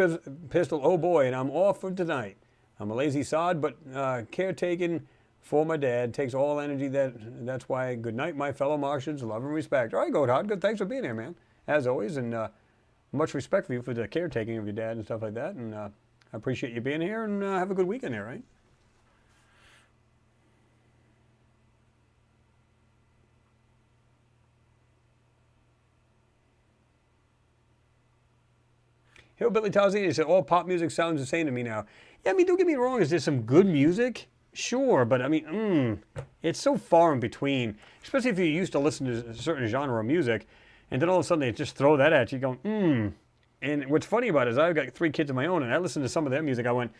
Pistol, oh boy, and I'm off for tonight. I'm a lazy sod, but caretaking for my dad takes all energy. That's why, good night, my fellow Martians. Love and respect. All right, Goat Hot. Good. Thanks for being here, man. As always, and much respect for you for the caretaking of your dad and stuff like that. And I appreciate you being here, and have a good weekend there, right? Hillbilly Tarzan said, all pop music sounds the same to me now. Yeah, I mean, don't get me wrong, is there some good music? Sure, but I mean, it's so far in between, especially if you're used to listening to a certain genre of music, and then all of a sudden they just throw that at you, going, And what's funny about it is I've got 3 kids of my own, and I listen to some of their music. I went,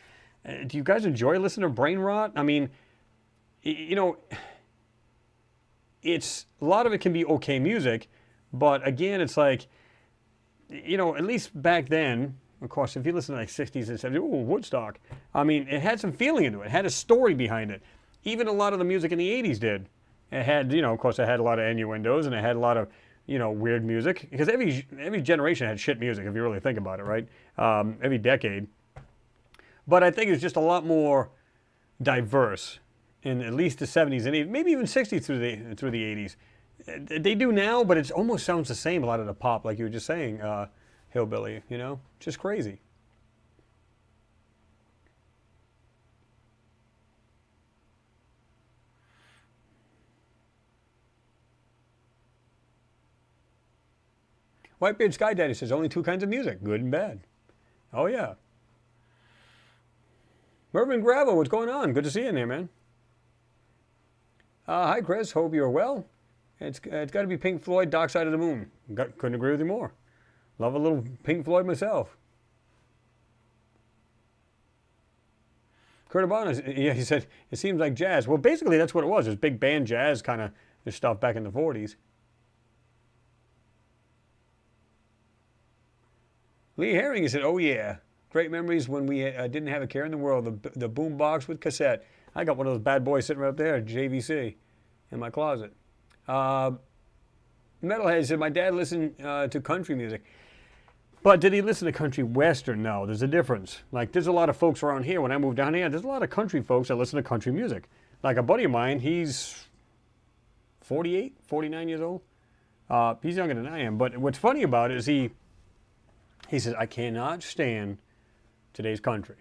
do you guys enjoy listening to brain rot? I mean, you know, a lot of it can be okay music, but again, it's like, you know, at least back then, of course, if you listen to like 60s and 70s, Woodstock, I mean, it had some feeling into it. It had a story behind it. Even a lot of the music in the 80s did. It had, you know, of course, it had a lot of innuendos and it had a lot of, you know, weird music. Because every generation had shit music, if you really think about it, right? Every decade. But I think it's just a lot more diverse in at least the 70s and 80s, maybe even 60s through the 80s. They do now, but it almost sounds the same, a lot of the pop, like you were just saying, Hillbilly, you know? Just crazy. Whitebeard Sky Daddy says, only 2 kinds of music, good and bad. Oh, yeah. Mervyn Gravel, what's going on? Good to see you in there, man. Hi, Chris. Hope you're well. It's got to be Pink Floyd, Dark Side of the Moon. Couldn't agree with you more. Love a little Pink Floyd myself. Kurt Abana, yeah, he said, it seems like jazz. Well, basically that's what it was. It was big band jazz kind of stuff back in the 40s. Lee Herring, he said, oh yeah. Great memories when we didn't have a care in the world. The boom box with cassette. I got one of those bad boys sitting right up there, JVC, in my closet. Metalhead said, my dad listened to country music. But did he listen to country western? No, there's a difference. Like, there's a lot of folks around here. When I moved down here, there's a lot of country folks that listen to country music. Like a buddy of mine, he's 48, 49 years old. He's younger than I am. But what's funny about it is he says, I cannot stand today's country.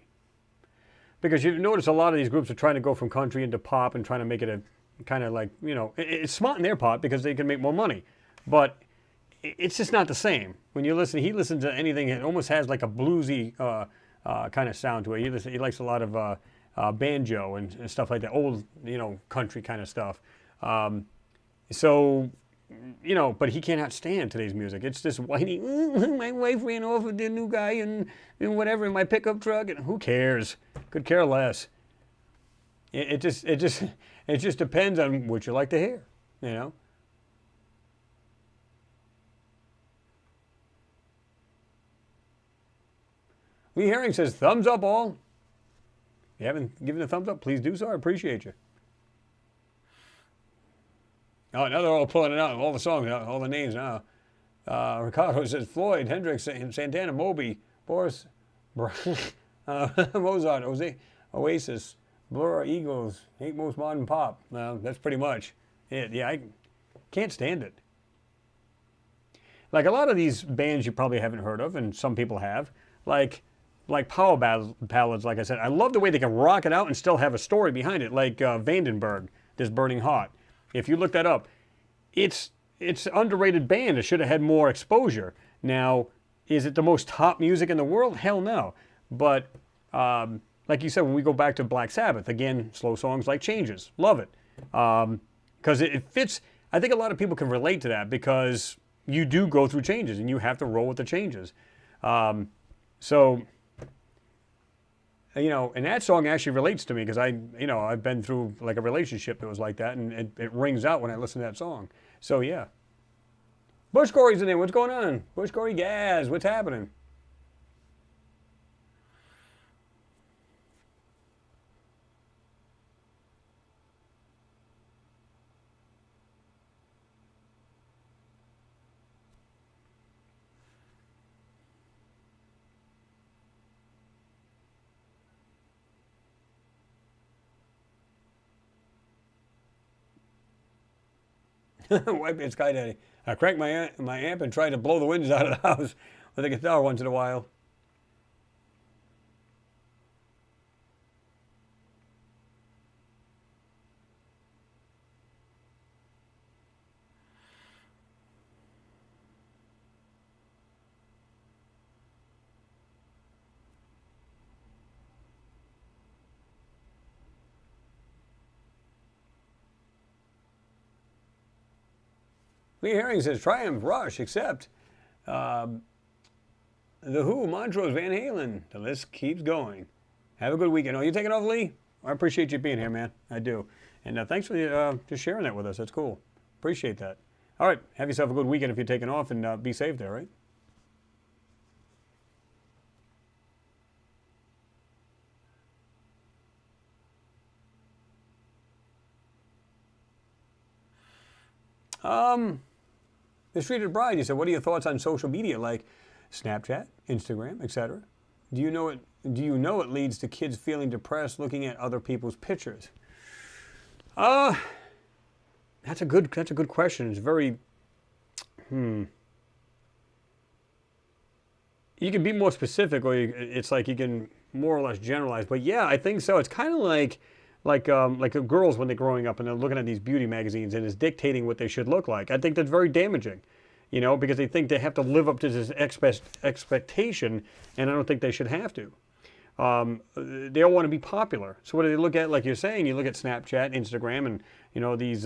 Because you notice a lot of these groups are trying to go from country into pop and trying to make it a kind of like, you know, it's smart in their part because they can make more money. But it's just not the same. When you listen, he listens to anything, it almost has like a bluesy kind of sound to it. He likes a lot of banjo and stuff like that, old, you know, country kind of stuff. So, you know, but he cannot stand today's music. It's this whiny, my wife ran off with the new guy and whatever in my pickup truck, and who cares? Could care less. It just depends on what you like to hear, you know. Lee Herring says, thumbs up all. If you haven't given a thumbs up, please do so. I appreciate you. Oh, now they're all pulling it out, all the songs, all the names now. Ricardo says, Floyd, Hendrix, Santana, Moby, Boris, Mozart, Oasis, Blur, Eagles, hate most modern pop. Well, that's pretty much it. Yeah, I can't stand it. Like a lot of these bands you probably haven't heard of, and some people have, like power ballads, like I said. I love the way they can rock it out and still have a story behind it, like Vandenberg, this Burning Hot. If you look that up, it's an underrated band. It should have had more exposure. Now, is it the most top music in the world? Hell no. But like you said, when we go back to Black Sabbath, again, slow songs like Changes. Love it. Because it fits. I think a lot of people can relate to that because you do go through changes and you have to roll with the changes. So, you know, and that song actually relates to me because I've been through like a relationship that was like that, and it rings out when I listen to that song. So yeah. Bush Corey's in there. What's going on? Bush Corey Gaz, what's happening? Wipe it, Sky Daddy. I cranked my amp and tried to blow the winds out of the house with a guitar once in a while. Lee Herring says, Triumph, Rush, except The Who, Montrose, Van Halen. The list keeps going. Have a good weekend. Oh, you taking off, Lee? I appreciate you being here, man. I do. And thanks for just sharing that with us. That's cool. Appreciate that. All right. Have yourself a good weekend if you're taking off, and be safe there, right? The Streeted Bride, you said, what are your thoughts on social media like Snapchat, Instagram, etc.? Do you know it leads to kids feeling depressed looking at other people's pictures? That's a good question. It's very you can be more specific, or it's like you can more or less generalize. But yeah, I think so. It's kind of like girls when they're growing up and they're looking at these beauty magazines and it's dictating what they should look like. I think that's very damaging, because they think they have to live up to this expectation, and I don't think they should have to. They all want to be popular. So what do they look at? Like you're saying, you look at Snapchat, Instagram, and these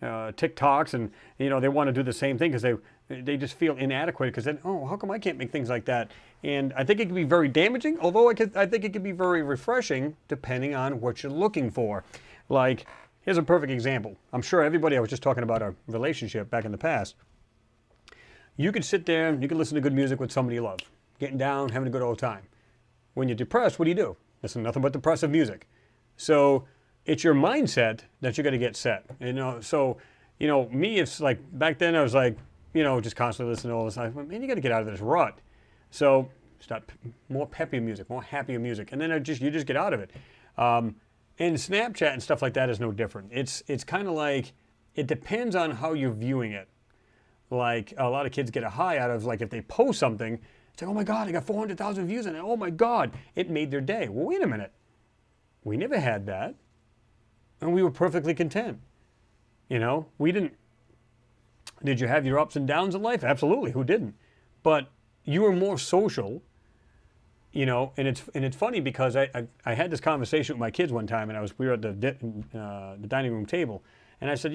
TikToks, and they want to do the same thing because they just feel inadequate because then, oh, how come I can't make things like that? And I think it can be very damaging, although I think it can be very refreshing depending on what you're looking for. Like, here's a perfect example. I'm sure everybody, I was just talking about a relationship back in the past. You could sit there and you can listen to good music with somebody you love, getting down, having a good old time. When you're depressed, what do? Listen to nothing but depressive music. So it's your mindset that you're going to get set. So me, it's like back then I was like, just constantly listening to all this. Man, you got to get out of this rut. So start more peppy music, more happier music, and then you just get out of it. And Snapchat and stuff like that is no different. It's kind of like, it depends on how you're viewing it. Like a lot of kids get a high out of, like, if they post something, it's like, oh my God, I got 400,000 views on it. Oh my God, it made their day. Well, wait a minute. We never had that. And we were perfectly content. We didn't. Did you have your ups and downs in life? Absolutely. Who didn't? But you were more social, and it's funny because I had this conversation with my kids one time, and we were at the dining room table, and I said,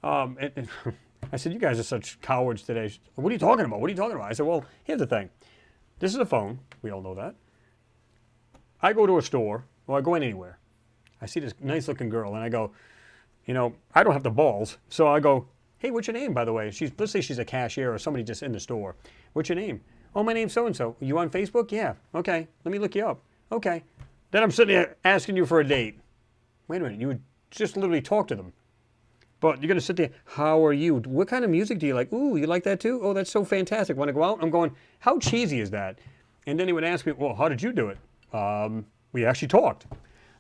I said, you guys are such cowards today. What are you talking about? What are you talking about? I said, well, here's the thing. This is a phone. We all know that. I go to a store, or I go in anywhere. I see this nice looking girl, and I go, I don't have the balls, so I go, hey, what's your name, by the way? Let's say she's a cashier or somebody just in the store. What's your name? Oh, my name's so-and-so. You on Facebook? Yeah. Okay. Let me look you up. Okay. Then I'm sitting there asking you for a date. Wait a minute. You would just literally talk to them. But you're going to sit there, how are you? What kind of music do you like? Ooh, you like that too? Oh, that's so fantastic. Want to go out? I'm going, how cheesy is that? And then he would ask me, well, how did you do it? We actually talked.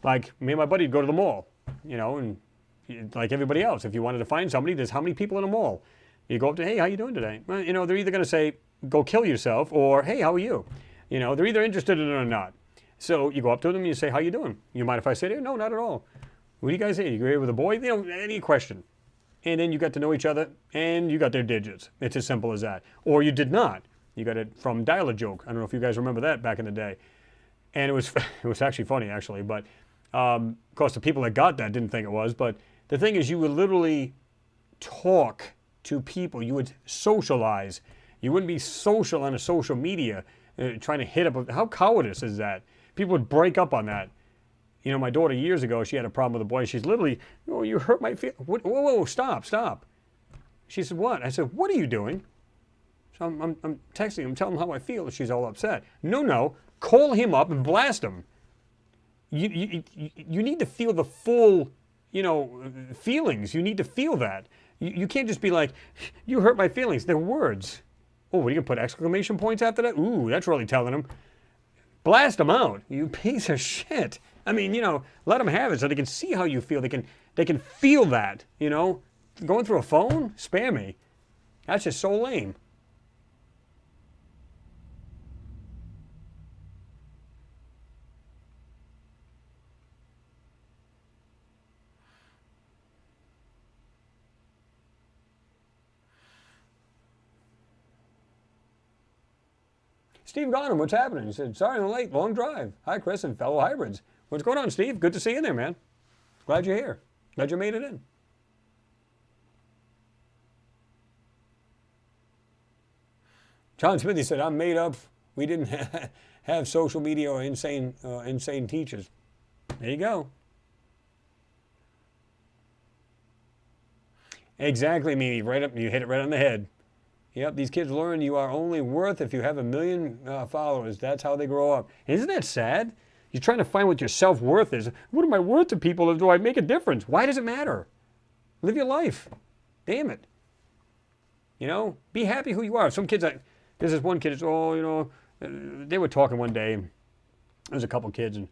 Like, me and my buddy would go to the mall, and like everybody else, if you wanted to find somebody, there's how many people in a mall? You go up to, hey, how you doing today? Well, they're either going to say, go kill yourself, or, hey, how are you? They're either interested in it or not. So you go up to them and you say, how you doing? You mind if I sit here? No, not at all. What do you guys say? You agree with a boy? Any question. And then you got to know each other, and you got their digits. It's as simple as that. Or you did not. You got it from Dial-A-Joke. I don't know if you guys remember that back in the day. And it was actually funny, actually. But, of course, the people that got that didn't think it was. But the thing is, you would literally talk to people. You would socialize. You wouldn't be social on a social media trying to hit up. How cowardice is that? People would break up on that. My daughter years ago, she had a problem with a boy. She's literally, oh, you hurt my feelings. Whoa, stop. She said, what? I said, what are you doing? So I'm texting him, telling him how I feel. She's all upset. No, call him up and blast him. You need to feel the full, feelings. You need to feel that. You can't just be like, you hurt my feelings. They're words. Oh, what are you going to put exclamation points after that? Ooh, that's really telling him. Blast them out, you piece of shit. I mean, let them have it so they can see how you feel. They can feel that, going through a phone? Spare me. That's just so lame. Steve Garnham, what's happening? He said, sorry I'm late, long drive. Hi, Chris and fellow hybrids. What's going on, Steve? Good to see you there, man. Glad you're here. Glad you made it in. John Smithy said, I'm made up. We didn't have social media or insane teachers. There you go. Exactly, Mimi. Right up, you hit it right on the head. Yep, these kids learn you are only worth if you have 1 million followers. That's how they grow up. Isn't that sad? You're trying to find what your self-worth is. What am I worth to people? Do I make a difference? Why does it matter? Live your life. Damn it. You know, be happy who you are. Some kids, there's this one kid, they were talking one day. There's a couple kids and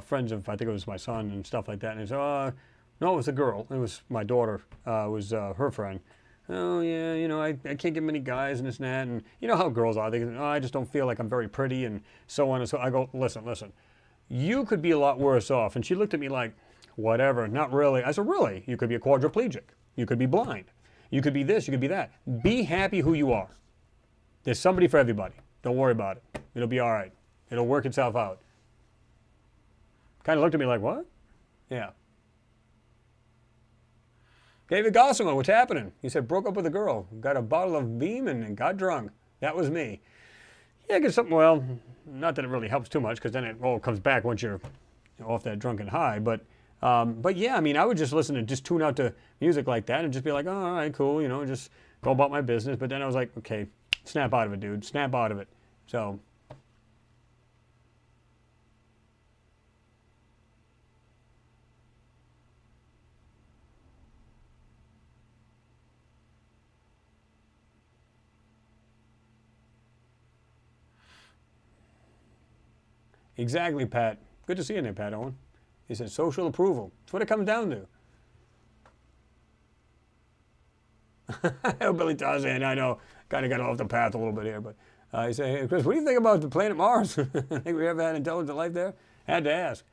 friends of, I think it was my son and stuff like that. And he said, no, it was a girl. It was my daughter, was her friend. Oh, yeah, I can't get many guys and this and that. And you know how girls are. They go, I just don't feel like I'm very pretty and so on and so on. I go, listen. You could be a lot worse off. And she looked at me like, whatever, not really. I said, really? You could be a quadriplegic. You could be blind. You could be this, you could be that. Be happy who you are. There's somebody for everybody. Don't worry about it. It'll be all right. It'll work itself out. Kind of looked at me like, what? Yeah. David Gossimo, what's happening? He said, broke up with a girl, got a bottle of Beam and got drunk. That was me. Yeah, get something, well, not that it really helps too much because then it all comes back once you're off that drunken high. But yeah, I mean, I would just listen and just tune out to music like that and just be like, oh, all right, cool, just go about my business. But then I was like, okay, snap out of it, dude. Snap out of it. So. Exactly, Pat. Good to see you there, Pat Owen. He said social approval. That's what it comes down to. Billy Tarzan, I know, kind of got off the path a little bit here, but he said, hey, Chris, what do you think about the planet Mars? Think we ever had intelligent life there? Had to ask.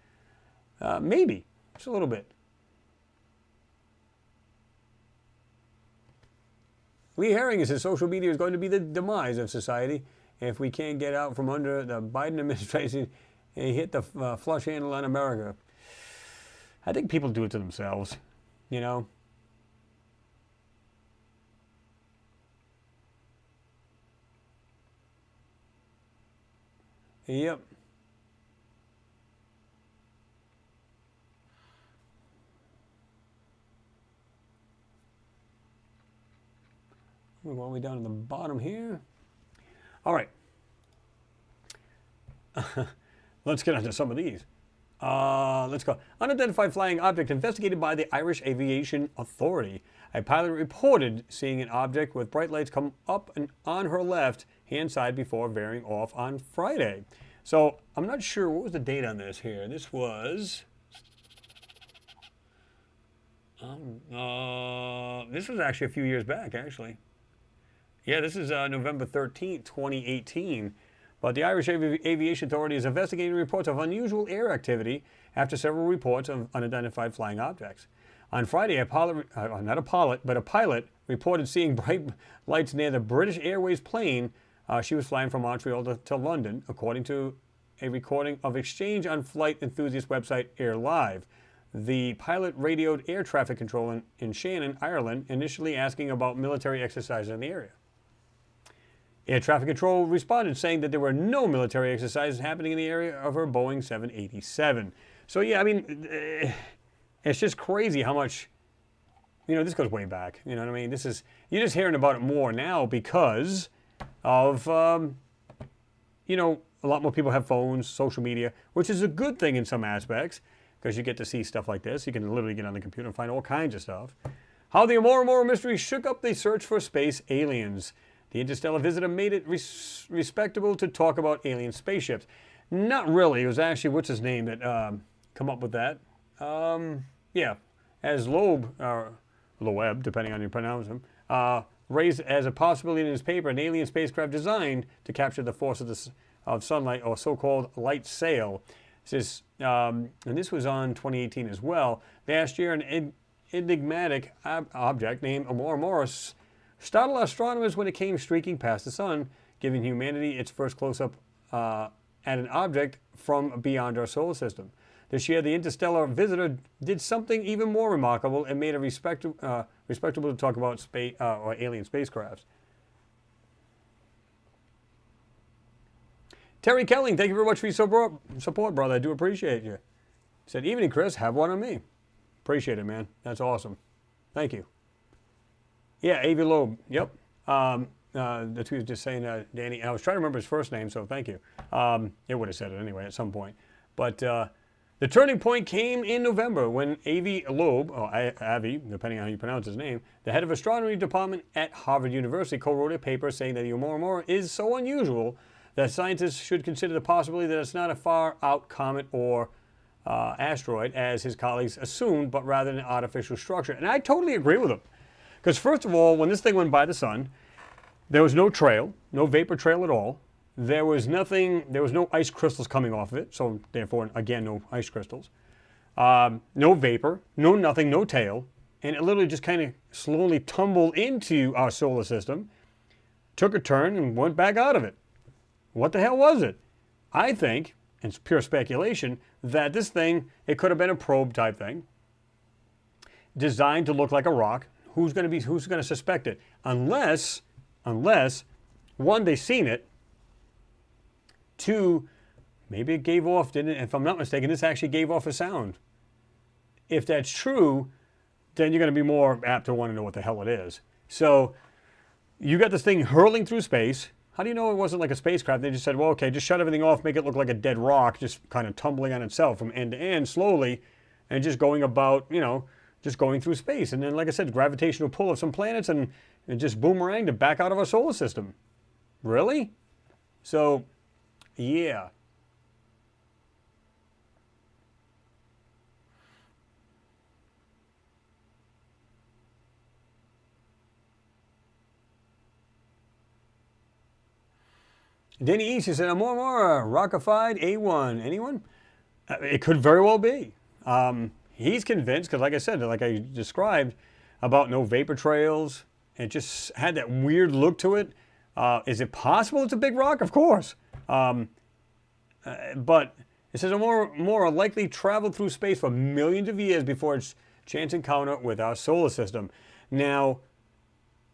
Maybe, just a little bit. Lee Herring says social media is going to be the demise of society if we can't get out from under the Biden administration and hit the flush handle on America. I think people do it to themselves, Yep. We're going all the way down to the bottom here. All right. Let's get onto some of these. Let's go. Unidentified flying object investigated by the Irish Aviation Authority. A pilot reported seeing an object with bright lights come up and on her left hand side before veering off on Friday. So I'm not sure what was the date on this here. This was actually a few years back, actually. Yeah, this is November 13th, 2018. But the Irish Aviation Authority is investigating reports of unusual air activity after several reports of unidentified flying objects. On Friday, a pilot reported seeing bright lights near the British Airways plane she was flying from Montreal to London, according to a recording of exchange on flight enthusiast website Air Live. The pilot radioed air traffic control in Shannon, Ireland, initially asking about military exercises in the area. Air traffic control responded saying that there were no military exercises happening in the area of her Boeing 787. So yeah, I mean, it's just crazy how much, this goes way back. You know what I mean? You're just hearing about it more now because of, a lot more people have phones, social media, which is a good thing in some aspects because you get to see stuff like this. You can literally get on the computer and find all kinds of stuff. How the Oumuamua mystery shook up the search for space aliens. The interstellar visitor made it respectable to talk about alien spaceships. Not really. It was actually, what's his name that come up with that? Yeah, as Loeb, the Webb, depending on how you pronounce them, raised as a possibility in his paper an alien spacecraft designed to capture the force of sunlight, or so-called light sail. Says, and this was on 2018 as well. Last year, an enigmatic object named Oumuamua startled astronomers when it came streaking past the sun, giving humanity its first close-up at an object from beyond our solar system. This year, the interstellar visitor did something even more remarkable and made it respectable to talk about space or alien spacecrafts. Terry Kelling, thank you very much for your support, brother. I do appreciate you. Said, evening, Chris. Have one on me. Appreciate it, man. That's awesome. Thank you. Yeah, Avi Loeb. Yep. The tweet was just saying, Danny. I was trying to remember his first name, so thank you. It would have said it anyway at some point. But the turning point came in November when Avi Loeb, or Avi, depending on how you pronounce his name, the head of astronomy department at Harvard University, co-wrote a paper saying that the Oumuamua is so unusual that scientists should consider the possibility that it's not a far-out comet or asteroid, as his colleagues assumed, but rather an artificial structure. And I totally agree with him. Because first of all, when this thing went by the sun, there was no trail, no vapor trail at all. There was nothing, there was no ice crystals coming off of it, so therefore, again, no ice crystals. No vapor, no nothing, no tail. And it literally just kind of slowly tumbled into our solar system, took a turn, and went back out of it. What the hell was it? I think, and it's pure speculation, that this thing, it could have been a probe type thing, designed to look like a rock. Who's going to suspect it? Unless, one, they seen it. Two, maybe it gave off, if I'm not mistaken, this actually gave off a sound. If that's true, then you're going to be more apt to want to know what the hell it is. So, you got this thing hurling through space. How do you know it wasn't like a spacecraft? They just said, well, okay, just shut everything off, make it look like a dead rock, just kind of tumbling on itself from end to end slowly, and just going about, just going through space. And then, like I said, gravitational pull of some planets, and just boomeranged it back out of our solar system. Really? So, yeah. Danny East, he said, Oumuamua, rockified, A1. Anyone? It could very well be. He's convinced, because like I said, like I described, about no vapor trails. It just had that weird look to it. Is it possible it's a big rock? Of course. But it says Oumuamua likely traveled through space for millions of years before its chance encounter with our solar system. Now,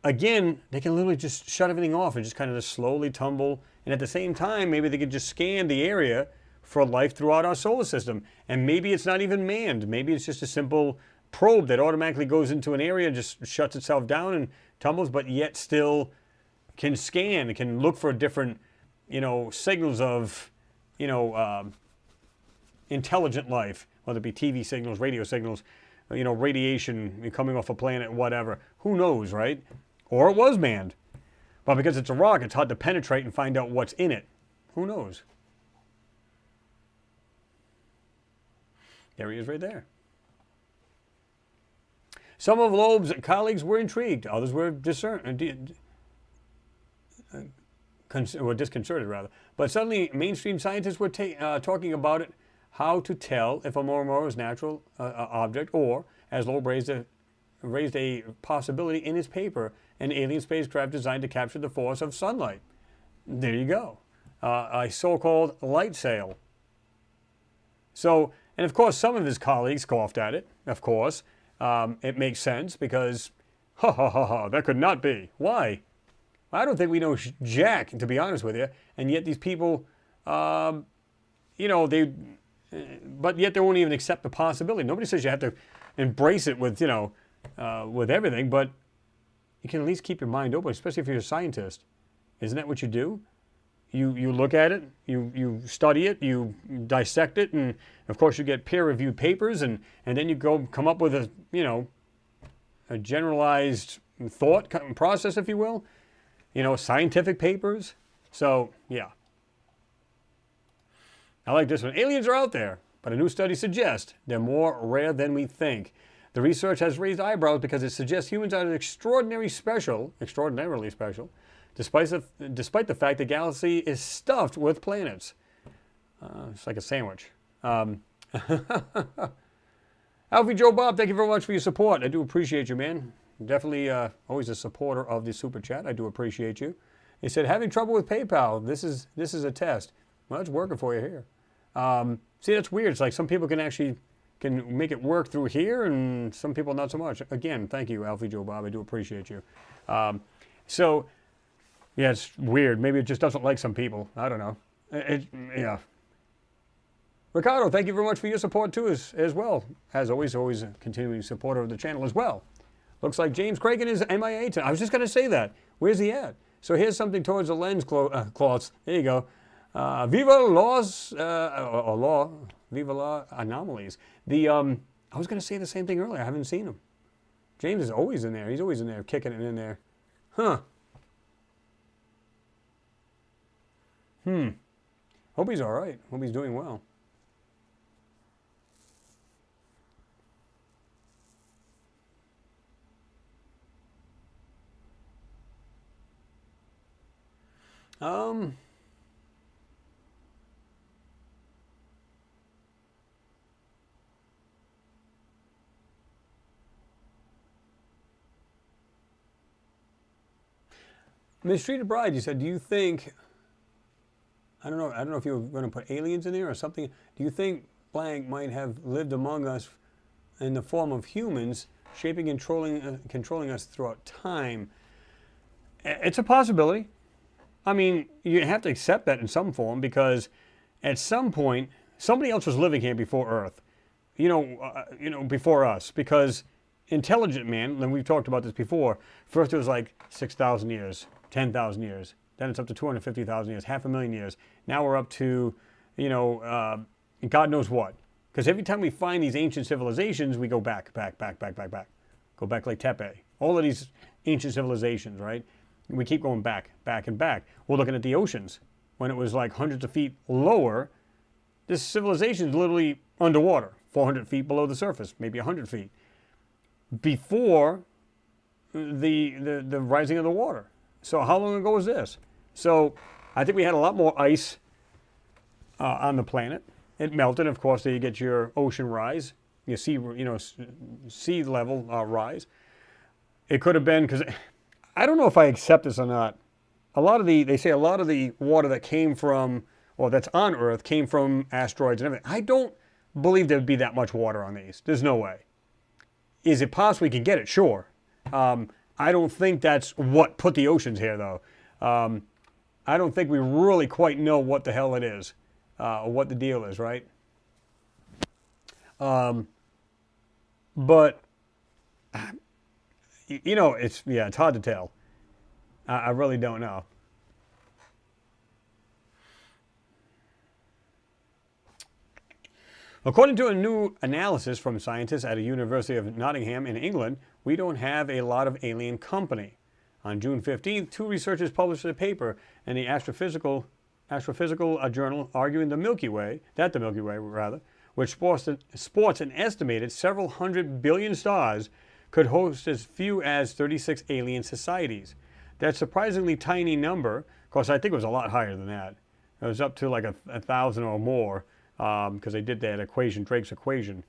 again, they can literally just shut everything off and just kind of just slowly tumble. And at the same time, maybe they could just scan the area for life throughout our solar system. And maybe it's not even manned. Maybe it's just a simple probe that automatically goes into an area and just shuts itself down and tumbles, but yet still can scan, can look for different, signals of, intelligent life, whether it be TV signals, radio signals, radiation coming off a planet, whatever. Who knows, right? Or it was manned. But because it's a rock, it's hard to penetrate and find out what's in it. Who knows? There he is right there. Some of Loeb's colleagues were intrigued. Others were disconcerted, rather. But suddenly, mainstream scientists were talking about it, how to tell if Oumuamua is a natural object, or, as Loeb raised a possibility in his paper, an alien spacecraft designed to capture the force of sunlight. There you go. A so-called light sail. So, and of course, some of his colleagues scoffed at it, of course. It makes sense because, that could not be. Why? I don't think we know jack, to be honest with you. And yet these people, but yet they won't even accept the possibility. Nobody says you have to embrace it with, with everything, but you can at least keep your mind open, especially if you're a scientist. Isn't that what you do? You look at it, you study it, you dissect it, and of course you get peer-reviewed papers, and then you come up with a generalized thought process, if you will. Scientific papers. So, yeah. I like this one. Aliens are out there, but a new study suggests they're more rare than we think. The research has raised eyebrows because it suggests humans are extraordinarily special, despite the fact the galaxy is stuffed with planets. It's like a sandwich. Alfie Joe Bob, thank you very much for your support. I do appreciate you, man. Definitely always a supporter of the Super Chat. I do appreciate you. He said, having trouble with PayPal. This is a test. Well, it's working for you here. See, that's weird. It's like some people can make it work through here, and some people not so much. Again, thank you, Alfie Joe Bob. I do appreciate you. So, yeah, it's weird. Maybe it just doesn't like some people. I don't know. Yeah. Ricardo, thank you very much for your support too, as well. As always a continuing supporter of the channel as well. Looks like James Cragen is MIA tonight. I was just going to say that. Where's he at? So here's something towards the lens cloths. There you go. Viva laws, Viva la anomalies. I was going to say the same thing earlier. I haven't seen him. James is always in there. He's always in there, kicking it in there. Huh. Hope he's all right. Hope he's doing well. Mistreated Bride, you said, do you think, I don't know if you were going to put aliens in there or something. Do you think blank might have lived among us in the form of humans, shaping and controlling us throughout time? It's a possibility. I mean, you have to accept that in some form, because at some point, somebody else was living here before Earth. Before us. Because intelligent man, and we've talked about this before, first it was like 6,000 years, 10,000 years. Then it's up to 250,000 years, 500,000 years. Now we're up to, God knows what. Because every time we find these ancient civilizations, we go back. Go back like Tepe. All of these ancient civilizations, right? We keep going back and back. We're looking at the oceans. When it was like hundreds of feet lower, this civilization is literally underwater, 400 feet below the surface, maybe 100 feet, before the rising of the water. So how long ago was this? So I think we had a lot more ice on the planet. It melted, of course. There you get your ocean rise, your sea level rise. It could have been, because I don't know if I accept this or not. They say a lot of the water that came from, or that's on Earth, came from asteroids and everything. I don't believe there would be that much water on these. There's no way. Is it possible we can get it? Sure. I don't think that's what put the oceans here, though. I don't think we really quite know what the hell it is, or what the deal is, right? But it's hard to tell. I really don't know. According to a new analysis from scientists at the University of Nottingham in England, we don't have a lot of alien company. On June 15th, two researchers published a paper in the Astrophysical Journal arguing that the Milky Way, which sports an estimated several hundred billion stars, could host as few as 36 alien societies. That surprisingly tiny number, of course I think it was a lot higher than that. It was up to like 1,000 or more, because they did that equation, Drake's equation,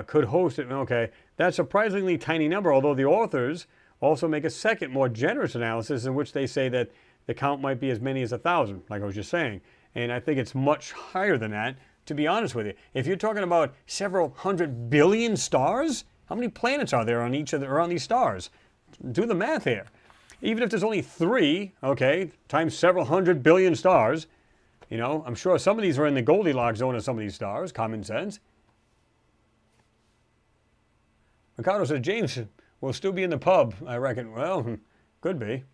could host it. Okay, that surprisingly tiny number, although the authors also make a second, more generous analysis in which they say that the count might be as many as 1,000, like I was just saying. And I think it's much higher than that, to be honest with you. If you're talking about several hundred billion stars, how many planets are there on these stars? Do the math here. Even if there's only 3, okay, times several hundred billion stars, I'm sure some of these are in the Goldilocks zone of some of these stars, common sense. Ricardo says, James will still be in the pub, I reckon. Well, could be.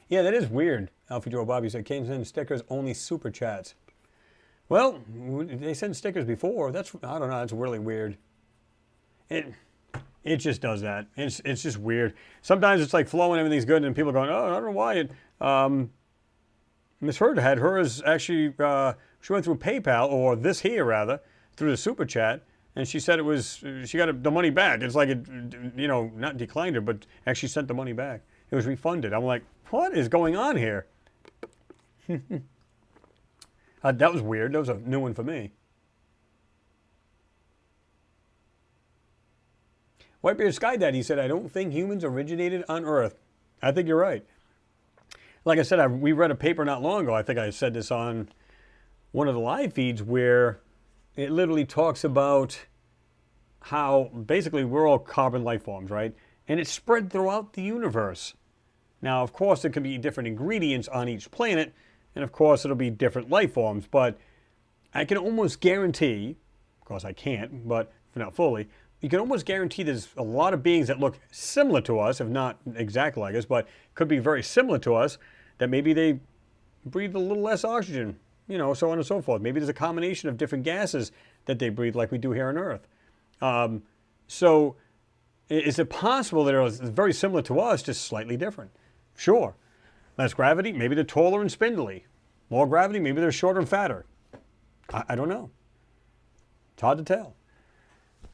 Yeah, that is weird. Alfie Joe Bobby said, can't send stickers, only super chats. Well, they sent stickers before. I don't know, that's really weird. It just does that. It's just weird. Sometimes it's like flowing, everything's good, and people are going, oh, I don't know why. Miss Heard had hers actually, she went through PayPal, or this here rather, through the Super Chat, and she said it was, she got the money back. It's like it, you know, not declined her, but actually sent the money back. It was refunded. I'm like, what is going on here? That was weird. That was a new one for me. Whitebeard Sky Daddy said, I don't think humans originated on Earth. I think you're right. Like I said, we read a paper not long ago. I think I said this on one of the live feeds where it literally talks about how basically we're all carbon life forms, right? And it's spread throughout the universe. Now, of course, there could be different ingredients on each planet, and of course, it'll be different life forms, but I can almost guarantee, of course I can't, but not fully, you can almost guarantee there's a lot of beings that look similar to us, if not exactly like us, but could be very similar to us, that maybe they breathe a little less oxygen, you know, so on and so forth. Maybe there's a combination of different gases that they breathe like we do here on Earth. So is it possible that it's very similar to us, just slightly different? Sure. Less gravity, maybe they're taller and spindly. More gravity, maybe they're shorter and fatter. I don't know. It's hard to tell.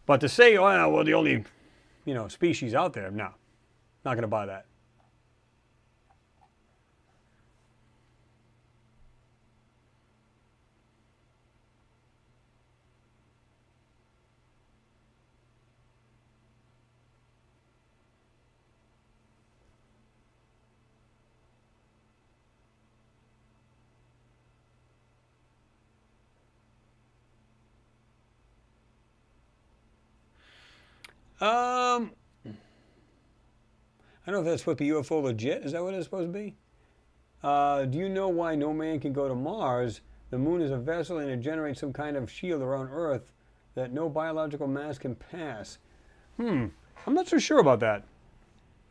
But to say, oh, we're the only, you know, species out there, no. Not going to buy that. I don't know if that's supposed to be UFO legit. Is that what it's supposed to be? Do you know why no man can go to Mars? The moon is a vessel and it generates some kind of shield around Earth that no biological mass can pass. I'm not so sure about that.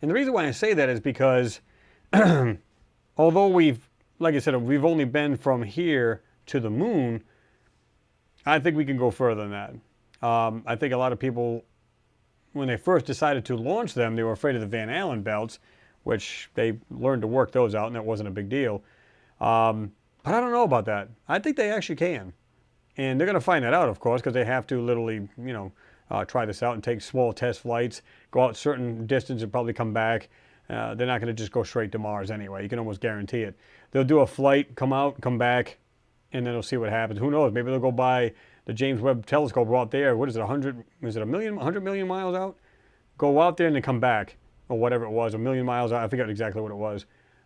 And the reason why I say that is because although we've, like I said, we've only been from here to the moon, I think we can go further than that. I think a lot of people, when they first decided to launch them, they were afraid of the Van Allen belts, which they learned to work those out, and that wasn't a big deal. But I don't know about that. I think they actually can. And they're going to find that out, of course, because they have to literally, you know, try this out and take small test flights, go out a certain distance and probably come back. They're not going to just go straight to Mars anyway. You can almost guarantee it. They'll do a flight, come out, come back, and then they'll see what happens. Who knows? Maybe they'll go by the James Webb telescope out there. What is it, 100 million miles out? Go out there and then come back, or whatever it was, a million miles out. I forget exactly what it was.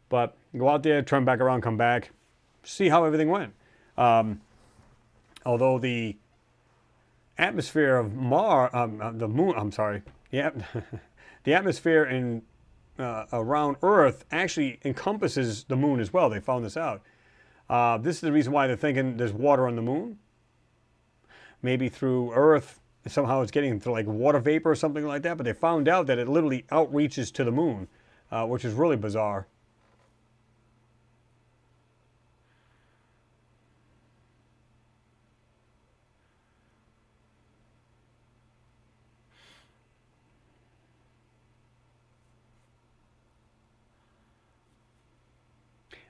But go out there, turn back around, come back, see how everything went. Although the atmosphere of the moon, I'm sorry, yeah, the atmosphere in around Earth actually encompasses the moon as well. They found this out. This is the reason why they're thinking there's water on the moon. Maybe through Earth, somehow it's getting through like water vapor or something like that, but they found out that it literally outreaches to the moon, which is really bizarre.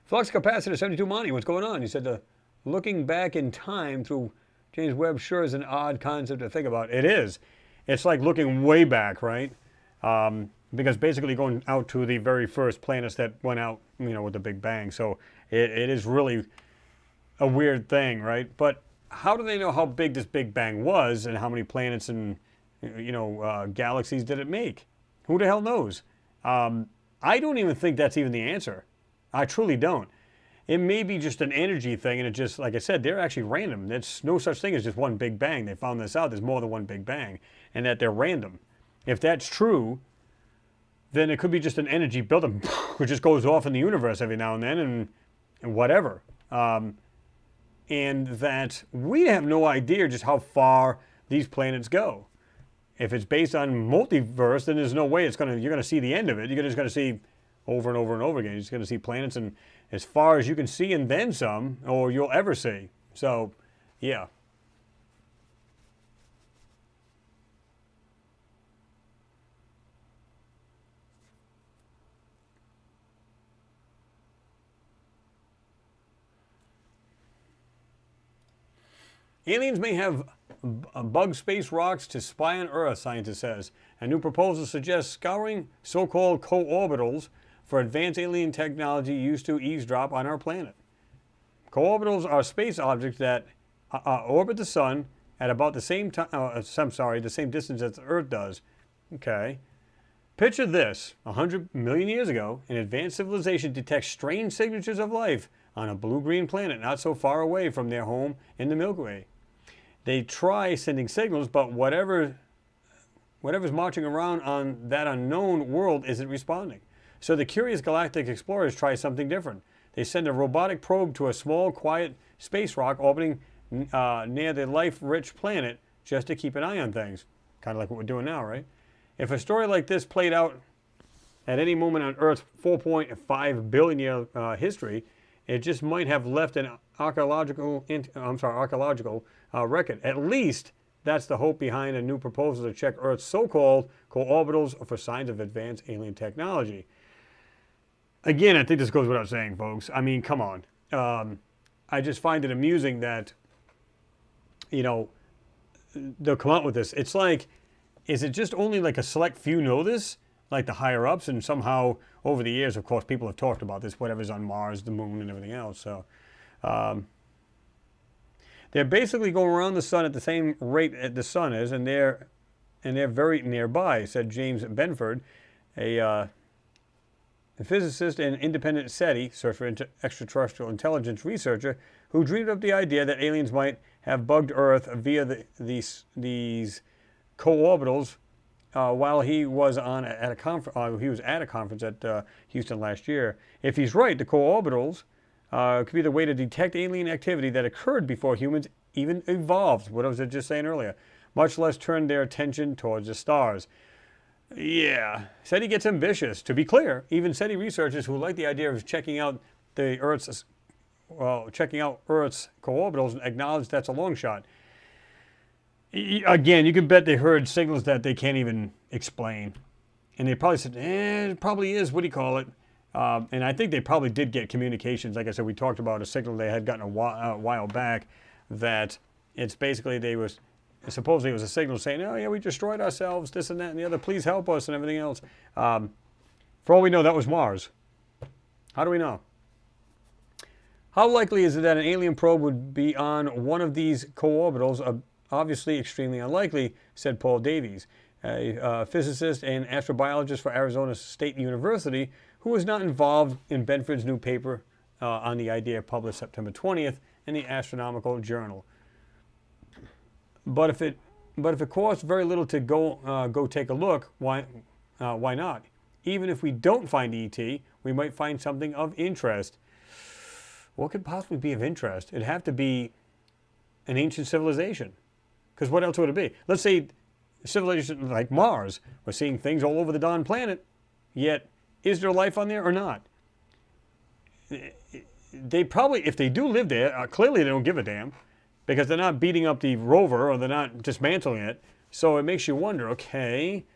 Flux capacitor 72 Monty, what's going on? He said, looking back in time through James Webb sure is an odd concept to think about. It is. It's like looking way back, right? Because basically going out to the very first planets that went out, you know, with the Big Bang. So it is really a weird thing, right? But how do they know how big this Big Bang was and how many planets and, you know, galaxies did it make? Who the hell knows? I don't even think that's even the answer. I truly don't. It may be just an energy thing, and it just, like I said, they're actually random. There's no such thing as just one Big Bang. They found this out. There's more than one Big Bang, and that they're random. If that's true, then it could be just an energy buildup which just goes off in the universe every now and then, and whatever. And that we have no idea just how far these planets go. If it's based on multiverse, then there's no way you're going to see the end of it. You're just going to see over and over and over again. You're just going to see planets and as far as you can see and then some, or you'll ever see. So, yeah. Aliens may have bug space rocks to spy on Earth, scientist says. A new proposal suggests scouring so-called co-orbitals for advanced alien technology used to eavesdrop on our planet. Co-orbitals are space objects that orbit the sun at about the same time. The same distance as the Earth does. Okay. Picture this: 100 million years ago, an advanced civilization detects strange signatures of life on a blue-green planet not so far away from their home in the Milky Way. They try sending signals, but whatever's marching around on that unknown world isn't responding. So the curious galactic explorers try something different. They send a robotic probe to a small, quiet space rock orbiting near the life-rich planet just to keep an eye on things. Kind of like what we're doing now, right? If a story like this played out at any moment on Earth's 4.5 billion year history, it just might have left an archaeological record. At least that's the hope behind a new proposal to check Earth's so-called co-orbitals for signs of advanced alien technology. Again, I think this goes without saying, folks. I mean, come on. I just find it amusing that, you know, they'll come out with this. It's like, is it just only like a select few know this? Like the higher ups, and somehow over the years, of course, people have talked about this, whatever's on Mars, the moon, and everything else. So they're basically going around the sun at the same rate that the sun is, and they're very nearby, said James Benford, a physicist and independent SETI, search for extraterrestrial intelligence researcher, who dreamed up the idea that aliens might have bugged Earth via these co-orbitals while he was at a conference at Houston last year. If he's right, the co-orbitals could be the way to detect alien activity that occurred before humans even evolved. What I was just saying earlier, much less turn their attention towards the stars. Yeah, SETI gets ambitious. To be clear, even SETI researchers who like the idea of checking out Earth's co-orbitals acknowledge that's a long shot. Again, you can bet they heard signals that they can't even explain. And they probably said, it probably is, what do you call it? And I think they probably did get communications. Like I said, we talked about a signal they had gotten a while back that it's basically supposedly it was a signal saying, oh yeah, we destroyed ourselves, this and that and the other, please help us and everything else. For all we know, that was Mars. How do we know? How likely is it that an alien probe would be on one of these co-orbitals? Obviously extremely unlikely, said Paul Davies, a physicist and astrobiologist for Arizona State University, who was not involved in Benford's new paper on the idea published September 20th in the Astronomical Journal. But if it costs very little to go take a look, why not? Even if we don't find ET, we might find something of interest. What could possibly be of interest? It'd have to be an ancient civilization. Because what else would it be? Let's say a civilization like Mars. We're seeing things all over the darn planet. Yet, is there life on there or not? They probably, if they do live there, clearly they don't give a damn. Because they're not beating up the rover or they're not dismantling it. So it makes you wonder, okay,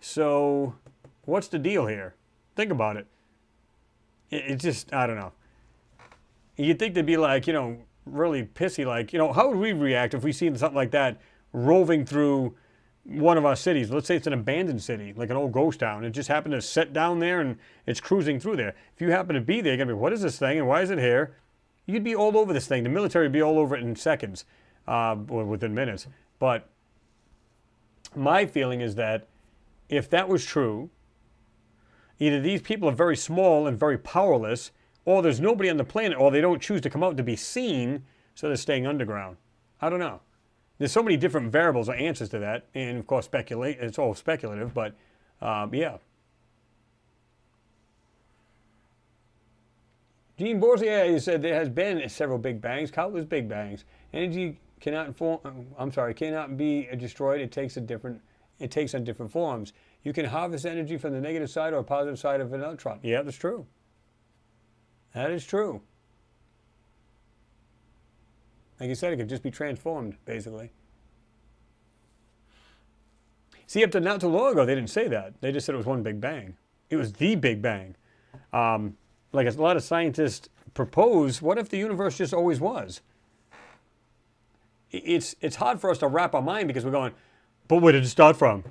so what's the deal here? Think about it. It's just, I don't know. You'd think they'd be like, really pissy, like, how would we react if we seen something like that roving through one of our cities? Let's say it's an abandoned city, like an old ghost town. It just happened to set down there and it's cruising through there. If you happen to be there, you're going to be, what is this thing and why is it here? You'd be all over this thing. The military would be all over it in seconds, or within minutes. But my feeling is that if that was true, either these people are very small and very powerless, or there's nobody on the planet, or they don't choose to come out to be seen, so they're staying underground. I don't know. There's so many different variables or answers to that, and of course it's all speculative, but yeah. Gene Borsier said there has been several Big Bangs, countless Big Bangs. Energy cannot be destroyed. It takes on different forms. You can harvest energy from the negative side or positive side of an electron. Yeah, that's true. That is true. Like you said, it could just be transformed, basically. See, up to not too long ago, they didn't say that. They just said it was one Big Bang. It was the Big Bang. Like a lot of scientists propose, what if the universe just always was? it's hard for us to wrap our mind because we're going, but where did it start from?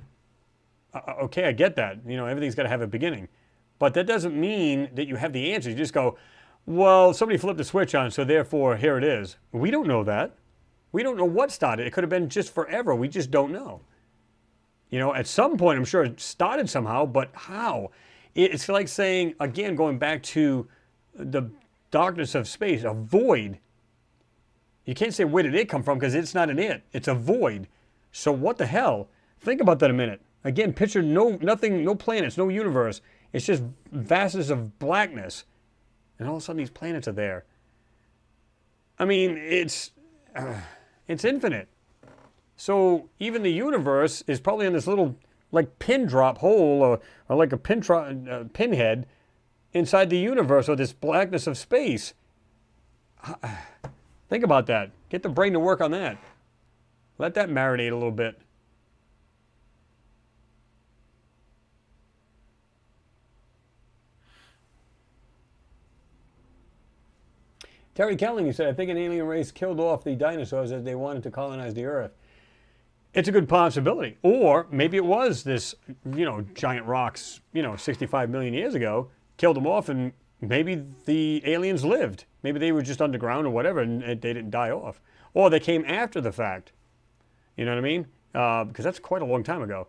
Okay, I get that. You know, everything's got to have a beginning. But that doesn't mean that you have the answer. You just go, well, somebody flipped the switch on, so therefore here it is. We don't know that. We don't know what started. It could have been just forever. We just don't know. You know, at some point, I'm sure it started somehow, but how? It's like saying, again, going back to the darkness of space, a void. You can't say, where did it come from? Because it's not an it. It's a void. So what the hell? Think about that a minute. Again, picture nothing, no planets, no universe. It's just vastness of blackness. And all of a sudden these planets are there. I mean, it's infinite. So even the universe is probably in this little like pin drop hole or like a pinhead inside the universe or this blackness of space. Think about that. Get the brain to work on that. Let that marinate a little bit. Terry Kelling, you said, I think an alien race killed off the dinosaurs as they wanted to colonize the Earth. It's a good possibility. Or maybe it was this, you know, giant rocks, you know, 65 million years ago, killed them off, and maybe the aliens lived. Maybe they were just underground or whatever, and they didn't die off. Or they came after the fact. You know what I mean? Because that's quite a long time ago.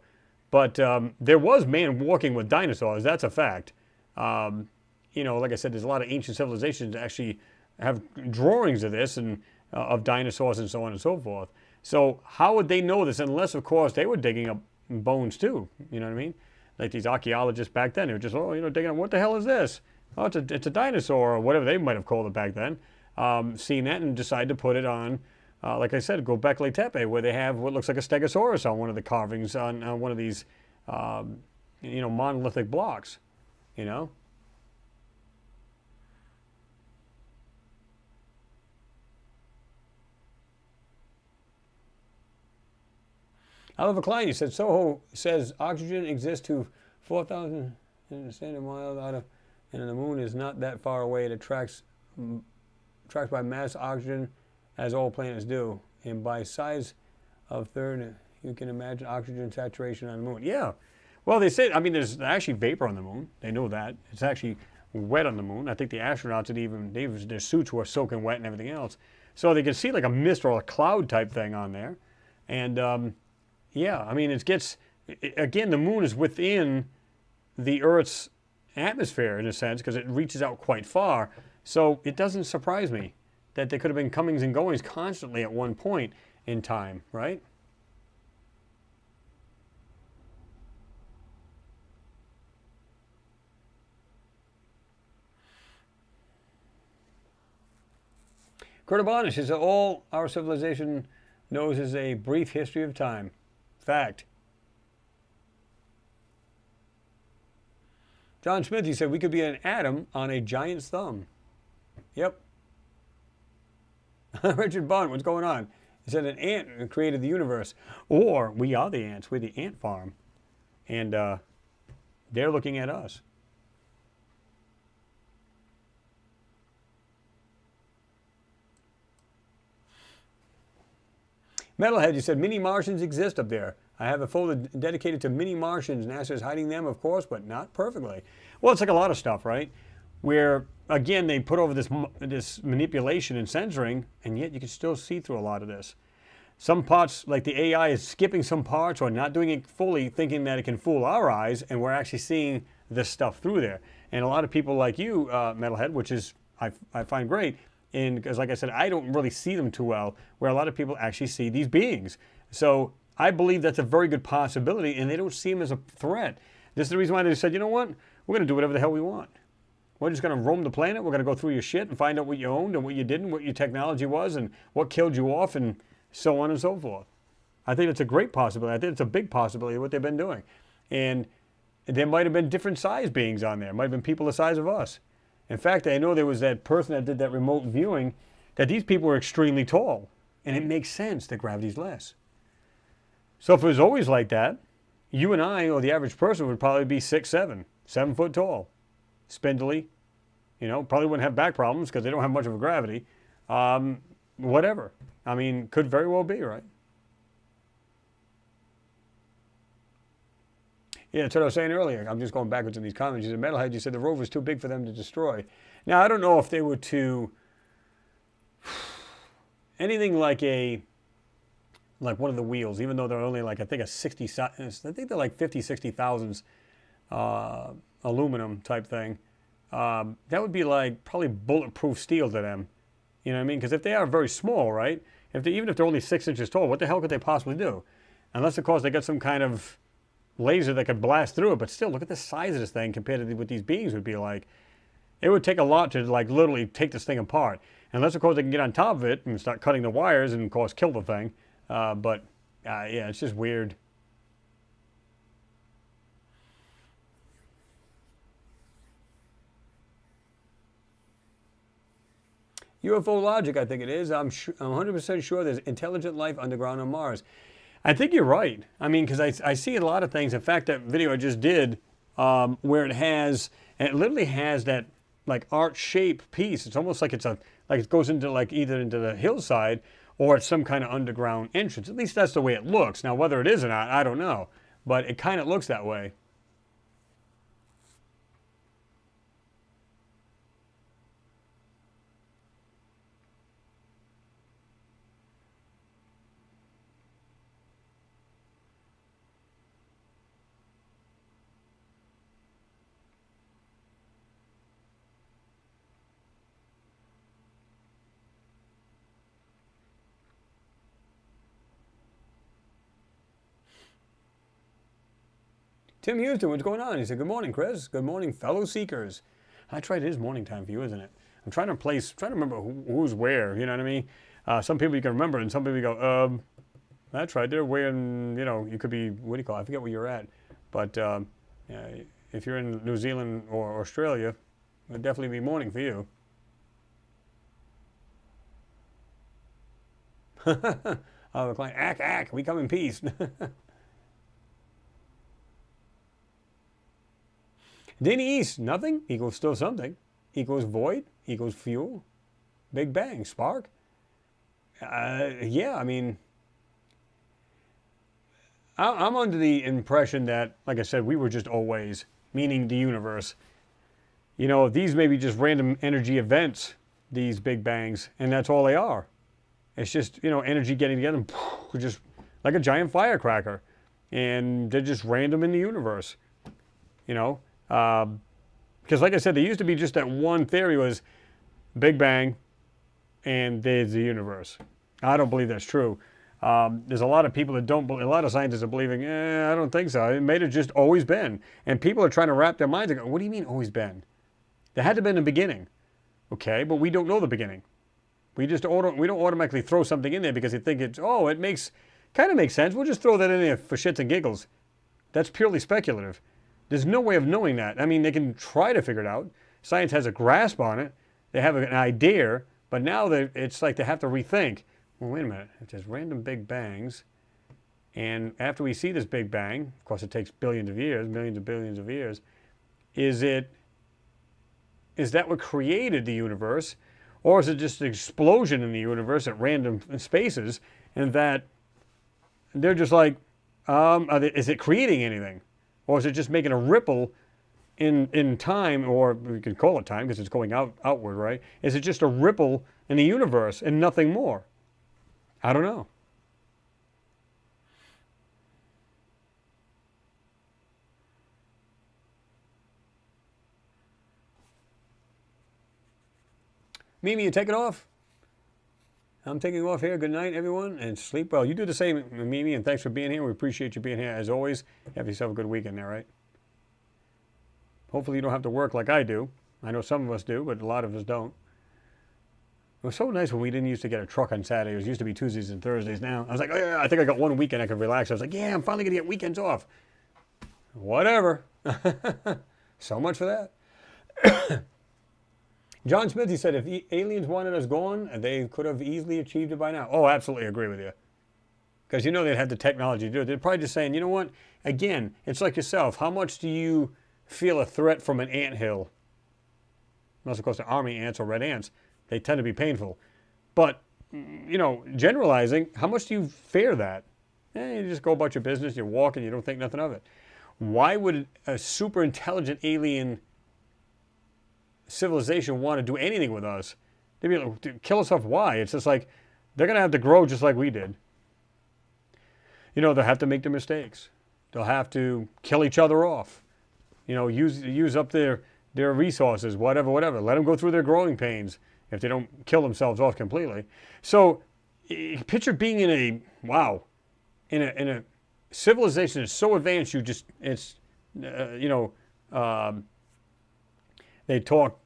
But there was man walking with dinosaurs. That's a fact. You know, like I said, there's a lot of ancient civilizations that actually have drawings of this and of dinosaurs and so on and so forth. So how would they know this unless, of course, they were digging up bones too? You know what I mean? Like these archaeologists back then, they were just, oh, you know, digging up, what the hell is this? Oh, it's a dinosaur or whatever they might have called it back then. Seen that and decided to put it on, like I said, Göbekli Tepe, where they have what looks like a stegosaurus on one of the carvings on one of these, you know, monolithic blocks, you know? Oliver Klein, you said Soho says oxygen exists to 4,000 standard miles out of, and the moon is not that far away. It attracts by mass oxygen as all planets do, and by size of third, you can imagine oxygen saturation on the moon. Yeah, well, they said, I mean, there's actually vapor on the moon. They know that. It's actually wet on the moon. I think the astronauts had even, their suits were soaking wet and everything else. So they could see like a mist or a cloud type thing on there. And yeah, I mean, again, the moon is within the Earth's atmosphere in a sense because it reaches out quite far. So it doesn't surprise me that there could have been comings and goings constantly at one point in time, right? Kurt Abanish says all our civilization knows is a brief history of time. Fact. John Smith, he said, we could be an atom on a giant's thumb. Yep. Richard Bond, what's going on? He said an ant created the universe. Or we are the ants. We're the ant farm. And they're looking at us. Metalhead, you said mini Martians exist up there. I have a folder dedicated to mini Martians. NASA is hiding them, of course, but not perfectly. Well, it's like a lot of stuff, right? Where, again, they put over this manipulation and censoring, and yet you can still see through a lot of this. Some parts, like the AI is skipping some parts or not doing it fully, thinking that it can fool our eyes, and we're actually seeing this stuff through there. And a lot of people like you, Metalhead, which is, I find great, because like I said, I don't really see them too well, where a lot of people actually see these beings. So I believe that's a very good possibility, and they don't see them as a threat. This is the reason why they said, you know what? We're going to do whatever the hell we want. We're just going to roam the planet. We're going to go through your shit and find out what you owned and what you didn't, what your technology was, and what killed you off, and so on and so forth. I think it's a great possibility. I think it's a big possibility of what they've been doing. And there might have been different size beings on there. Might have been people the size of us. In fact, I know there was that person that did that remote viewing, that these people were extremely tall. And it makes sense that gravity's less. So if it was always like that, you and I, or the average person, would probably be 6'7", 7 foot tall, spindly, you know, probably wouldn't have back problems because they don't have much of a gravity. whatever. I mean, could very well be, right? Yeah, that's what I was saying earlier. I'm just going backwards in these comments. You said, Metalhead, you said the rover's too big for them to destroy. Now, I don't know if they were to... anything like one of the wheels, even though they're only like, I think a 60... I think they're like 50, 60 thousandths aluminum type thing. That would be like probably bulletproof steel to them. You know what I mean? Because if they are very small, right? Even if they're only 6 inches tall, what the hell could they possibly do? Unless, of course, they got some kind of laser that could blast through it. But still, look at the size of this thing compared to what these beings would be like. It would take a lot to like literally take this thing apart. Unless, of course, they can get on top of it and start cutting the wires and, of course, kill the thing. Yeah, it's just weird. UFO logic, I think it is. I'm 100% sure there's intelligent life underground on Mars. I think you're right. I mean, because I see a lot of things. In fact, that video I just did, where it literally has that like arch-shaped piece. It's almost like it goes into like either into the hillside or it's some kind of underground entrance. At least that's the way it looks. Now, whether it is or not, I don't know. But it kind of looks that way. Tim Houston, what's going on? He said, good morning, Chris. Good morning, fellow seekers. I tried it is morning time for you, isn't it? I'm trying to remember who's where, you know what I mean? Some people you can remember, and some people you go, that's right, they're wearing, you could be, what do you call it? I forget where you're at. But yeah, if you're in New Zealand or Australia, it would definitely be morning for you. Oh, the client, ack, we come in peace. Danny East, nothing equals still something. Equals void, equals fuel. Big Bang, spark. Yeah, I mean, I'm under the impression that, like I said, we were just always, meaning the universe. These may be just random energy events, these Big Bangs, and that's all they are. It's just, energy getting together, and just like a giant firecracker. And they're just random in the universe, because like I said, there used to be just that one theory was Big Bang and there's the universe. I don't believe that's true. There's a lot of people that don't believe, a lot of scientists are believing, I don't think so. It may have just always been. And people are trying to wrap their minds around, what do you mean always been? There had to have been a beginning. Okay, but we don't know the beginning. We don't automatically throw something in there because you think it kind of makes sense. We'll just throw that in there for shits and giggles. That's purely speculative. There's no way of knowing that. I mean, they can try to figure it out. Science has a grasp on it. They have an idea, but now it's like they have to rethink. Well, wait a minute. If there's random Big Bangs, and after we see this Big Bang, of course it takes billions of years, millions of billions of years, is that what created the universe? Or is it just an explosion in the universe at random spaces, and that they're just like, is it creating anything? Or is it just making a ripple in time, or we can call it time because it's going outward, right? Is it just a ripple in the universe and nothing more? I don't know. Mimi, you take it off? I'm taking off here. Good night, everyone, and sleep well. You do the same, Mimi, and thanks for being here. We appreciate you being here, as always. Have yourself a good weekend there, right? Hopefully you don't have to work like I do. I know some of us do, but a lot of us don't. It was so nice when we didn't used to get a truck on Saturday. It used to be Tuesdays and Thursdays now. I was like, oh, yeah, I think I got one weekend I could relax. I was like, yeah, I'm finally going to get weekends off. Whatever. So much for that. John Smith, he said, if aliens wanted us gone, they could have easily achieved it by now. Oh, absolutely agree with you. Because they'd have the technology to do it. They're probably just saying, you know what? Again, it's like yourself. How much do you feel a threat from an anthill? Unless, of course, the army ants or red ants. They tend to be painful. But you know, generalizing, how much do you fear that? You just go about your business, you walk, and you don't think nothing of it. Why would a super intelligent alien civilization want to do anything with us? They'd be like, "Dude, kill us off." Why? It's just like, they're going to have to grow just like we did. You know, they'll have to make their mistakes. They'll have to kill each other off. You know, use up their resources, whatever. Let them go through their growing pains if they don't kill themselves off completely. So, picture being in a civilization that's so advanced, they talk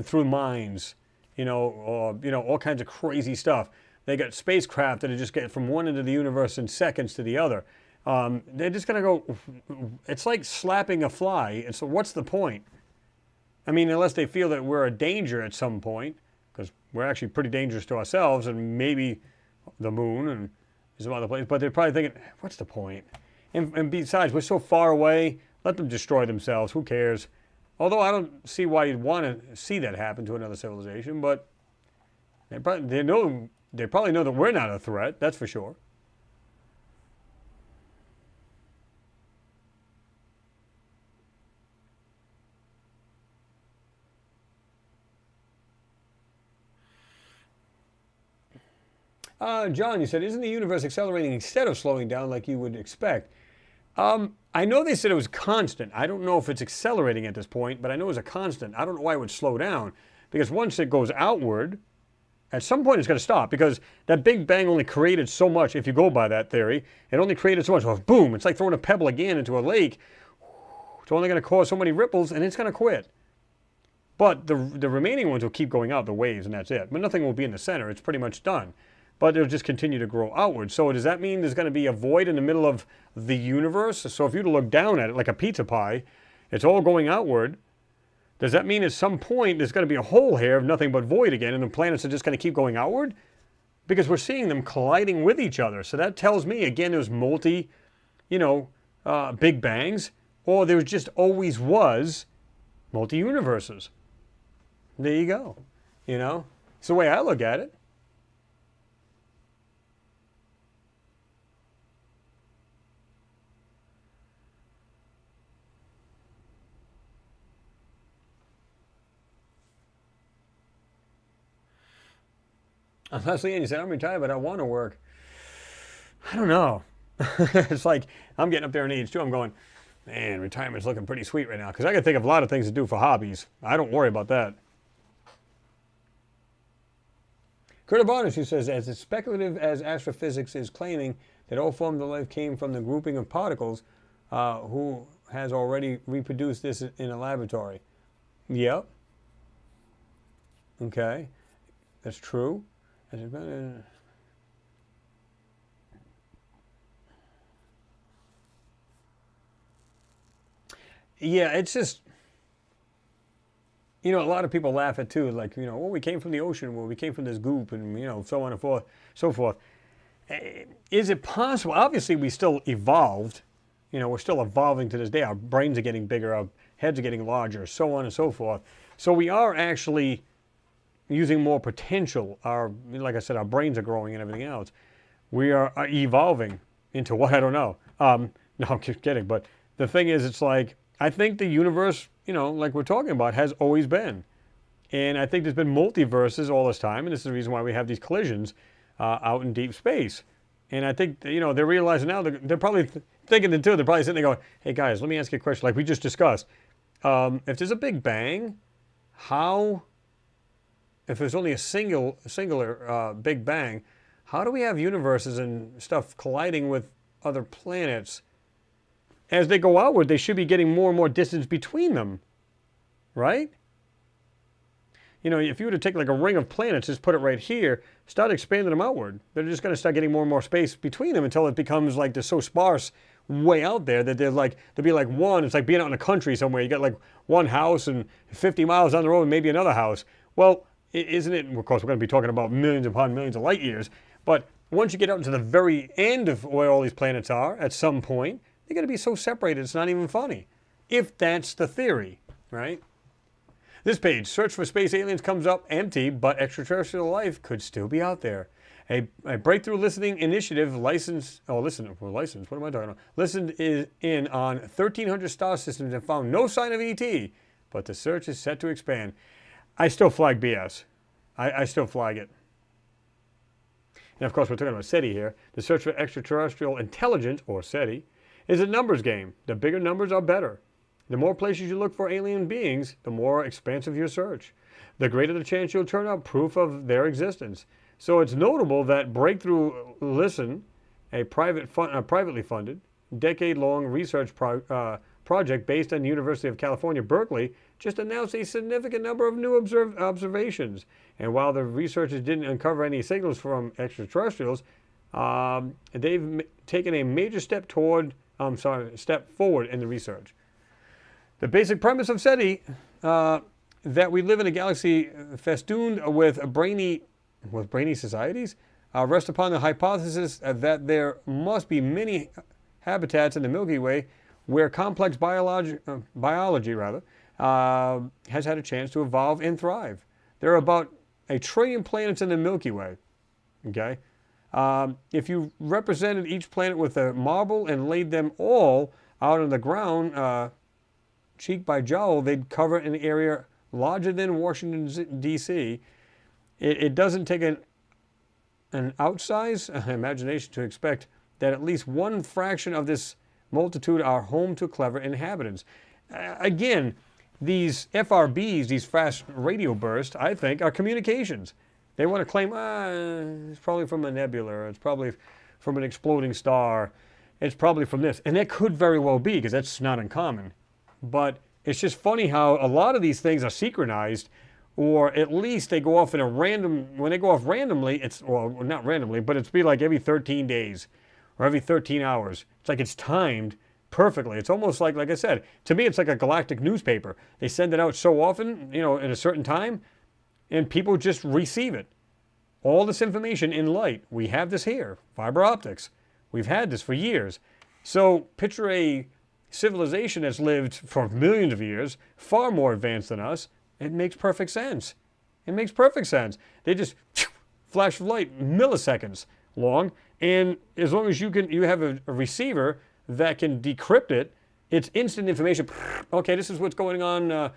through minds, or all kinds of crazy stuff. They got spacecraft that are just getting from one end of the universe in seconds to the other. They're just going to go, it's like slapping a fly. And so what's the point? I mean, unless they feel that we're a danger at some point, because we're actually pretty dangerous to ourselves and maybe the moon and some other places. But they're probably thinking, what's the point? And besides, we're so far away, let them destroy themselves. Who cares? Although I don't see why you'd want to see that happen to another civilization, but they probably know that we're not a threat, that's for sure. John, you said, isn't the universe accelerating instead of slowing down like you would expect? I know they said it was constant. I don't know if it's accelerating at this point, but I know it's a constant. I don't know why it would slow down, because once it goes outward, at some point it's going to stop, because that Big Bang only created so much. If you go by that theory, it only created so much. Well, boom, it's like throwing a pebble again into a lake. It's only going to cause so many ripples, and it's going to quit. But the remaining ones will keep going out, the waves, and that's it. But nothing will be in the center. It's pretty much done. But it'll just continue to grow outward. So does that mean there's going to be a void in the middle of the universe? So if you were to look down at it like a pizza pie, it's all going outward. Does that mean at some point there's going to be a hole here of nothing but void again, and the planets are just going to keep going outward? Because we're seeing them colliding with each other. So that tells me, again, there's Big Bangs, or there just always was multi-universes. There you go. It's the way I look at it. Leslie Ann, you said, I'm retired, but I want to work. I don't know. It's like, I'm getting up there in age too. I'm going, man, retirement's looking pretty sweet right now, because I can think of a lot of things to do for hobbies. I don't worry about that. Kurt Barnes, who says, as speculative as astrophysics is claiming that all forms of life came from the grouping of particles, who has already reproduced this in a laboratory? Yep. Okay. That's true. Yeah, it's just, a lot of people laugh at too, like, well, we came from the ocean, well, we came from this goop, and, so on and so forth. Is it possible? Obviously, we still evolved. We're still evolving to this day. Our brains are getting bigger, our heads are getting larger, so on and so forth. So we are actually using more potential. Like I said, our brains are growing and everything else. We are evolving into what? I don't know. No, I'm just kidding. But the thing is, it's like, I think the universe, like we're talking about, has always been. And I think there's been multiverses all this time, and this is the reason why we have these collisions out in deep space. And I think, they're realizing now, they're probably thinking it too. They're probably sitting there going, hey guys, let me ask you a question, like we just discussed. If there's a Big Bang, if there's only a singular Big Bang, how do we have universes and stuff colliding with other planets? As they go outward, they should be getting more and more distance between them, right? If you were to take like a ring of planets, just put it right here, start expanding them outward, they're just going to start getting more and more space between them until it becomes like they're so sparse way out there that there'll be like one. It's like being out in the country somewhere. You got like one house, and 50 miles down the road, maybe another house. Well, isn't it? Of course, we're going to be talking about millions upon millions of light years. But once you get out into the very end of where all these planets are, at some point, they're going to be so separated it's not even funny. If that's the theory, right? This page, search for space aliens, comes up empty, but extraterrestrial life could still be out there. A breakthrough listening initiative listened in on 1,300 star systems and found no sign of ET, but the search is set to expand. I still flag BS. I still flag it. And of course, we're talking about SETI here. The search for extraterrestrial intelligence, or SETI, is a numbers game. The bigger numbers are better. The more places you look for alien beings, the more expansive your search. The greater the chance you'll turn up proof of their existence. So it's notable that Breakthrough Listen, a privately funded, decade-long research project based on the University of California, Berkeley, just announced a significant number of new observations. And while the researchers didn't uncover any signals from extraterrestrials, they've taken a major step forward in the research. The basic premise of SETI, that we live in a galaxy festooned with brainy societies, rests upon the hypothesis that there must be many habitats in the Milky Way where complex biology has had a chance to evolve and thrive. There are about 1 trillion planets in the Milky Way. Okay, if you represented each planet with a marble and laid them all out on the ground, cheek by jowl, they'd cover an area larger than Washington, D.C. It doesn't take an outsized imagination to expect that at least one fraction of this multitude are home to clever inhabitants. Again, these FRBs, these fast radio bursts, I think, are communications. They want to claim, it's probably from a nebula, it's probably from an exploding star, it's probably from this. And that could very well be, because that's not uncommon. But it's just funny how a lot of these things are synchronized, or at least they go off in a random, when they go off randomly, it's, well, not randomly, but it's be like every 13 days or every 13 hours. It's like it's timed perfectly. It's almost like I said, to me it's like a galactic newspaper. They send it out so often, at a certain time, and people just receive it. All this information in light. We have this here, fiber optics. We've had this for years. So picture a civilization that's lived for millions of years, far more advanced than us. It makes perfect sense. It makes perfect sense. They just flash of light, milliseconds long, and as long as you have a receiver that can decrypt it, it's instant information. Okay, this is what's going on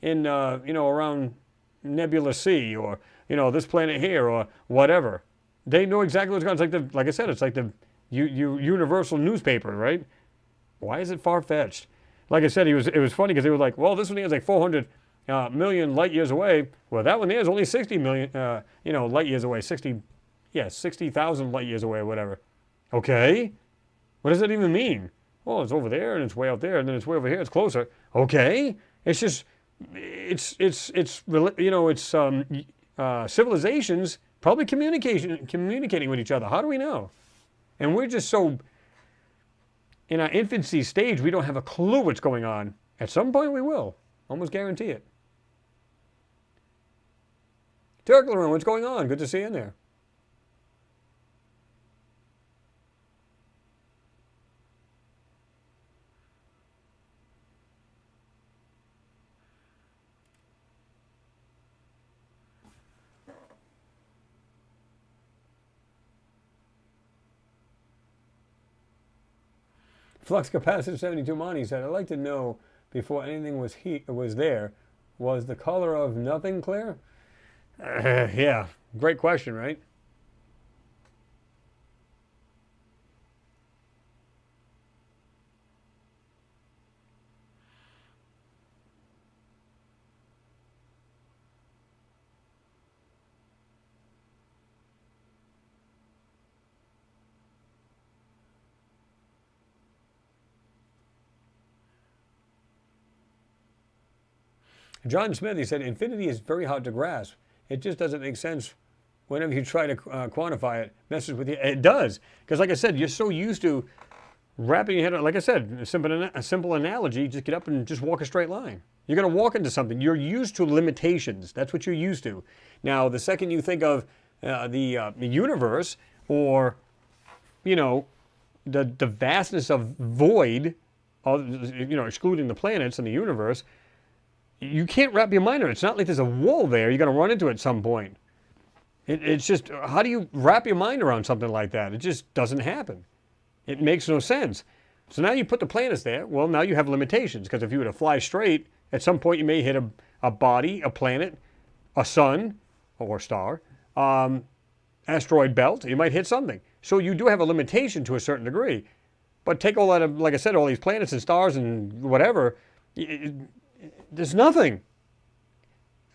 around Nebula C, or this planet here, or whatever. They know exactly what's going on. It's like like I said, it's like the universal newspaper, right? Why is it far-fetched? Like I said, it was funny because they were like, well, this one here is like 400 million light years away. Well, that one there is only 60 million, light years away. 60,000 light years away, or whatever. Okay, what does that even mean? Well, it's over there and it's way out there, and then it's way over here. It's closer. Okay, it's just, civilizations probably communicating with each other. How do we know? And we're just so, in our infancy stage, we don't have a clue what's going on. At some point we will. Almost guarantee it. Turkleron, what's going on? Good to see you in there. Flux capacitor 72 Monty said, I'd like to know, before anything was there, was the color of nothing clear? Yeah, great question, right? John Smith, he said, infinity is very hard to grasp. It just doesn't make sense whenever you try to quantify it, messes with you. It does. Because like I said, you're so used to wrapping your head around, like I said, a simple analogy, just get up and just walk a straight line. You're going to walk into something. You're used to limitations. That's what you're used to. Now, the second you think of the universe, or, the vastness of void, excluding the planets and the universe, you can't wrap your mind around it. It's not like there's a wall there you're going to run into at some point. It's just, how do you wrap your mind around something like that? It just doesn't happen. It makes no sense. So now you put the planets there. Well, now you have limitations, because if you were to fly straight, at some point you may hit a body, a planet, a sun, or star, asteroid belt. You might hit something. So you do have a limitation to a certain degree. But take all that, like I said, all these planets and stars and whatever, there's nothing.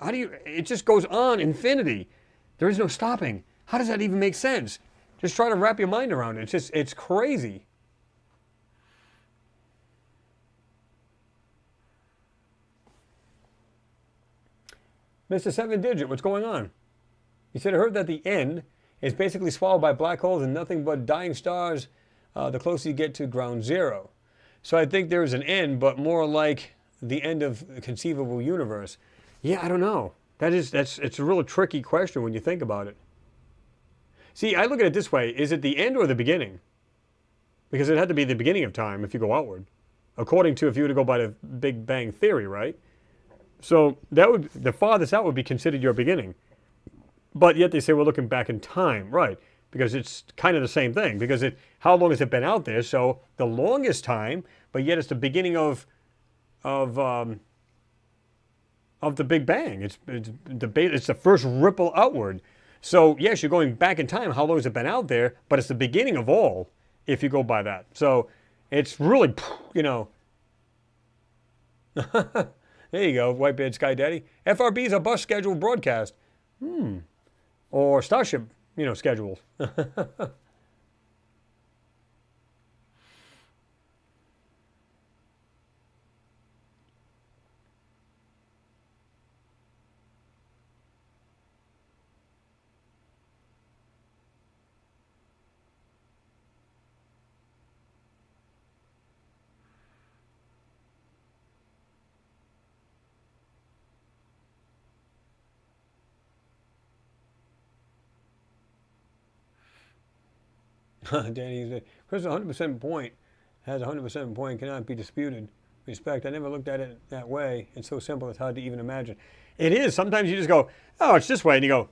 How do you, it just goes on infinity. There is no stopping. How does that even make sense? Just try to wrap your mind around it. It's crazy. Mr. Seven Digit, what's going on? He said, I heard that the end is basically swallowed by black holes and nothing but dying stars the closer you get to ground zero. So I think there's an end, but more like the end of a conceivable universe. Yeah, I don't know. It's a real tricky question when you think about it. See, I look at it this way. Is it the end or the beginning? Because it had to be the beginning of time if you go outward. According to, if you were to go by the Big Bang Theory, right? So that would, the farthest out would be considered your beginning. But yet they say we're looking back in time, right? Because it's kind of the same thing. Because how long has it been out there? So the longest time, but yet it's the beginning of the Big Bang. It's the first ripple outward. So yes, you're going back in time. How long has it been out there? But it's the beginning of all, if you go by that. So it's really, you know. There you go, Whitebeard Sky Daddy. FRB is a bus scheduled broadcast. Or Starship, schedule. Danny, Chris, 100% point has 100% point, cannot be disputed. Respect. I never looked at it that way. It's so simple, it's hard to even imagine. It is. Sometimes you just go, oh, it's this way. And you go,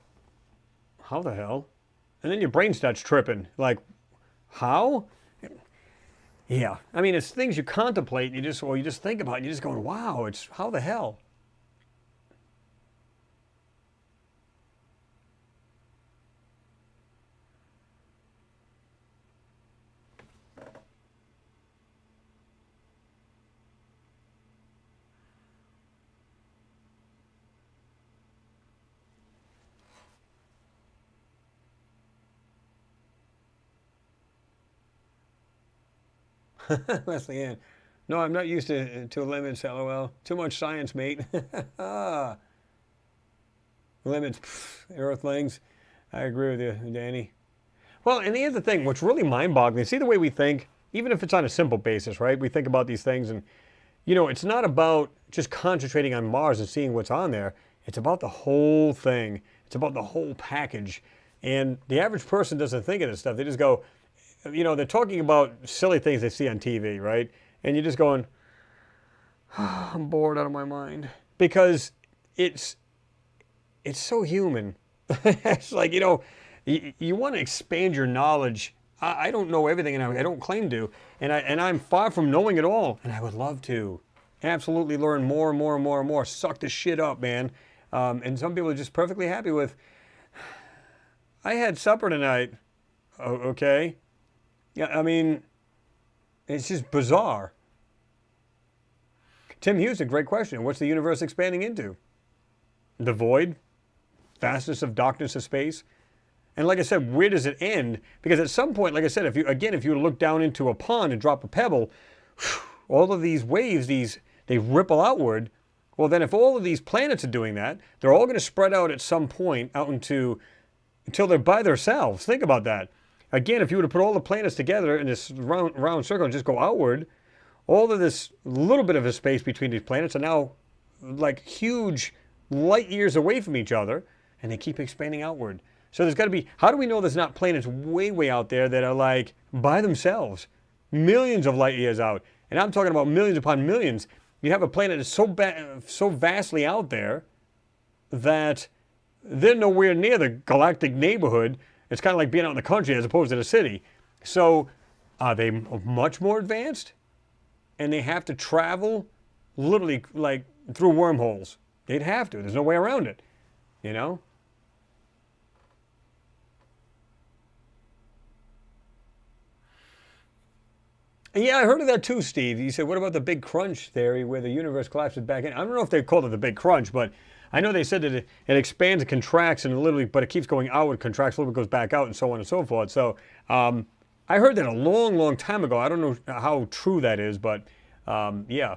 how the hell? And then your brain starts tripping. Like, how? Yeah. I mean, it's things you contemplate, and you just think about it, and you're just going, wow, it's how the hell? Leslie Ann. No, I'm not used to limits, LOL. Too much science, mate. Limits, earthlings. I agree with you, Danny. Well, and here's the thing. What's really mind-boggling, see the way we think, even if it's on a simple basis, right? We think about these things and, it's not about just concentrating on Mars and seeing what's on there. It's about the whole thing. It's about the whole package. And the average person doesn't think of this stuff. They just go, they're talking about silly things they see on TV, right? And you're just going, oh, I'm bored out of my mind. Because it's so human. It's like, you want to expand your knowledge. I don't know everything, and I don't claim to. And I'm far from knowing it all. And I would love to absolutely learn more and more and more and more. Suck this shit up, man. And some people are just perfectly happy with, I had supper tonight. Okay. Yeah, I mean, it's just bizarre. Tim Hughes, a great question. What's the universe expanding into? The void? Vastness of darkness of space? And like I said, where does it end? Because at some point, like I said, if you were to look down into a pond and drop a pebble, all of these waves, they ripple outward. Well, then if all of these planets are doing that, they're all going to spread out at some point out until they're by themselves. Think about that. Again, if you were to put all the planets together in this round circle and just go outward, all of this little bit of a space between these planets are now like huge light years away from each other, and they keep expanding outward. So there's got to be, how do we know there's not planets way, way out there that are like by themselves, millions of light years out? And I'm talking about millions upon millions. You have a planet that's so vastly out there that they're nowhere near the galactic neighborhood. It's kind of like being out in the country as opposed to the city. So are they much more advanced? And they have to travel literally like through wormholes. They'd have to. There's no way around it, you know? And yeah, I heard of that too, Steve. You said, what about the big crunch theory where the universe collapses back in? I don't know if they called it the big crunch, but I know they said that it expands and contracts and literally, but it keeps going outward, contracts a little bit, goes back out, and so on and so forth. So I heard that a long, long time ago. I don't know how true that is, but yeah.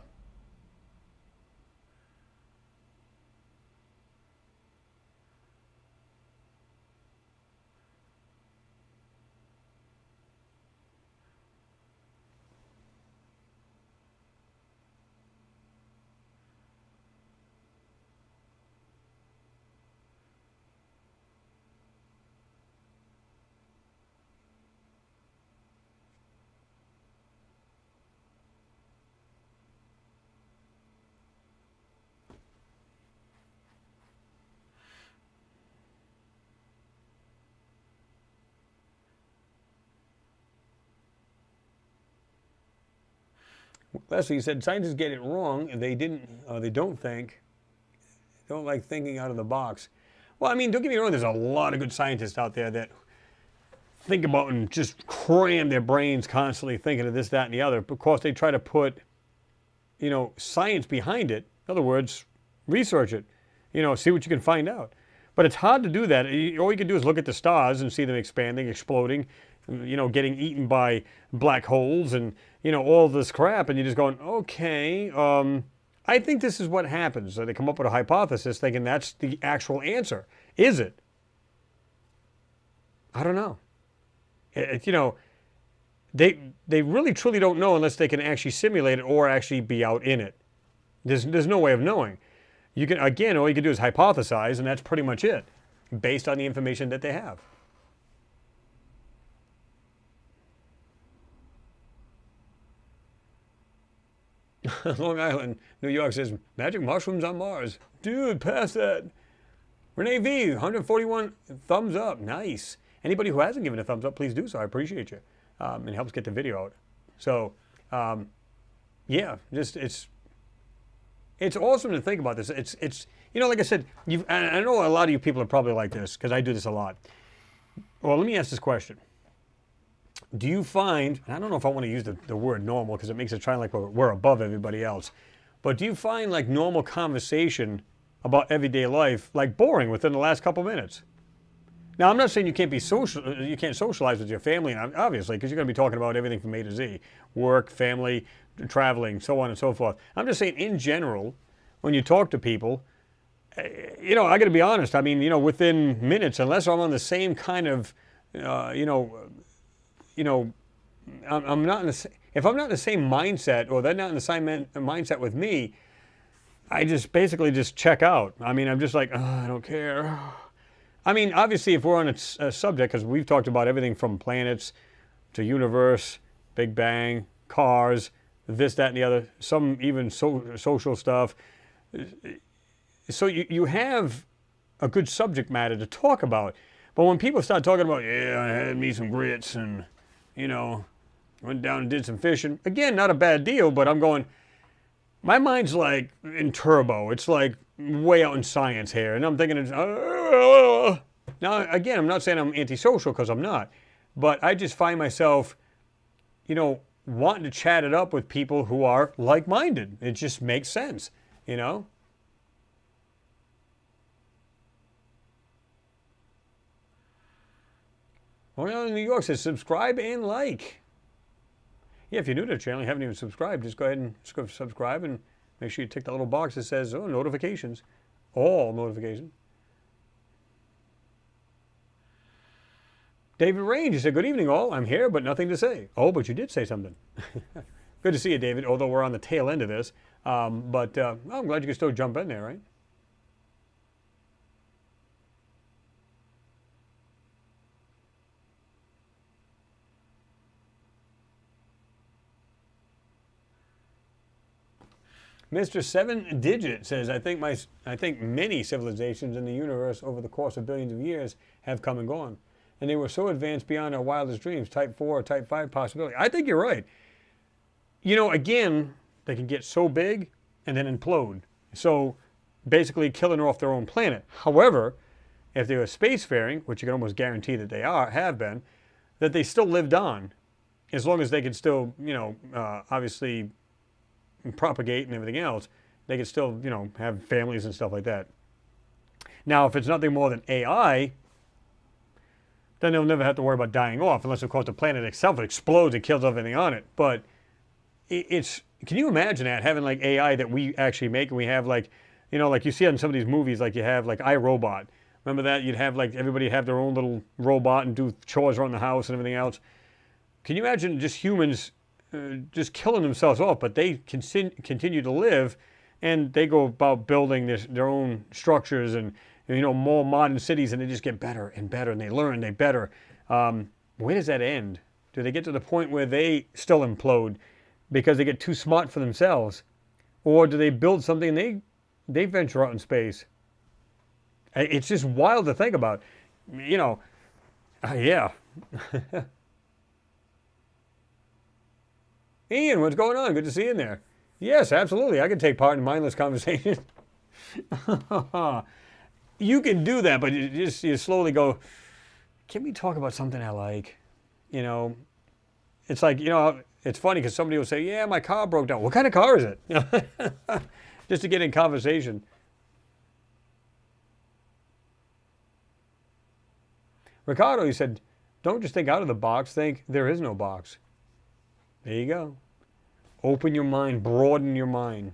Leslie said scientists get it wrong. They don't like thinking out of the box. Well, I mean, don't get me wrong. There's a lot of good scientists out there that think about and just cram their brains constantly thinking of this, that, and the other. Of course, they try to put, science behind it. In other words, research it. See what you can find out. But it's hard to do that. All you can do is look at the stars and see them expanding, exploding, getting eaten by black holes and, all this crap. And you're just going, okay, I think this is what happens. So they come up with a hypothesis thinking that's the actual answer. Is it? I don't know. They really truly don't know unless they can actually simulate it or actually be out in it. There's no way of knowing. You can, again, all you can do is hypothesize, and that's pretty much it, based on the information that they have. Long Island, New York says, magic mushrooms on Mars. Dude, pass that. Renee V, 141 thumbs up. Nice. Anybody who hasn't given a thumbs up, please do so. I appreciate you. It helps get the video out. So, yeah, just it's awesome to think about this. It's like I said, I know a lot of you people are probably like this because I do this a lot. Well, let me ask this question. Do you find, and I don't know if I want to use the word normal because it makes it sound like we're above everybody else, but do you find like normal conversation about everyday life like boring within the last couple minutes? Now, I'm not saying you can't socialize with your family, obviously, because you're going to be talking about everything from A to Z, work, family, traveling, so on and so forth. I'm just saying, in general, when you talk to people, I got to be honest. I mean, within minutes, unless I'm on the same kind of, I'm not in the, if I'm not in the same mindset, or they're not in the same mindset with me, I just basically just check out. I mean, I'm just like, I don't care. I mean, obviously, if we're on a subject, because we've talked about everything from planets to universe, Big Bang, cars, this, that, and the other, some even social stuff. So you have a good subject matter to talk about. But when people start talking about, yeah, I had me some grits and, went down and did some fishing. Again, not a bad deal, but I'm going, my mind's like in turbo. It's like way out in science here. And I'm thinking, now, again, I'm not saying I'm antisocial because I'm not. But I just find myself, wanting to chat it up with people who are like-minded. It just makes sense, Well, New York says subscribe and like. Yeah, if you're new to the channel, you haven't even subscribed, just go ahead and subscribe and make sure you tick that little box that says, notifications. All notifications. David Range, you said, good evening all. I'm here, but nothing to say. Oh, but you did say something. Good to see you, David, although we're on the tail end of this. I'm glad you can still jump in there, right? Mr. Seven Digit says, I think many civilizations in the universe over the course of billions of years have come and gone. And they were so advanced beyond our wildest dreams, type 4 or type 5 possibility. I think you're right. You know, again, they can get so big and then implode. So basically killing off their own planet. However, if they were spacefaring, which you can almost guarantee that they have been, that they still lived on, as long as they could still, you know, obviously propagate and everything else, they could still, you know, have families and stuff like that. Now, if it's nothing more than AI, then they'll never have to worry about dying off, unless, of course, the planet itself explodes and kills everything on it. But it's, can you imagine that, having like AI that we actually make, and we have like, you know, like you see in some of these movies, like you have like iRobot. Remember that? You'd have like everybody have their own little robot and do chores around the house and everything else. Can you imagine just humans just killing themselves off, but they continue to live, and they go about building their own structures and, you know, more modern cities, and they just get better and better, and they learn, they better. Where does that end? Do they get to the point where they still implode because they get too smart for themselves? Or do they build something and they venture out in space? It's just wild to think about. You know, yeah. Ian, what's going on? Good to see you in there. Yes, absolutely. I can take part in mindless conversation. You can do that, but you slowly go, can we talk about something I like? You know, it's like, you know, it's funny because somebody will say, yeah, my car broke down. What kind of car is it? Just to get in conversation. Ricardo, he said, don't just think out of the box, think there is no box. There you go. Open your mind, broaden your mind.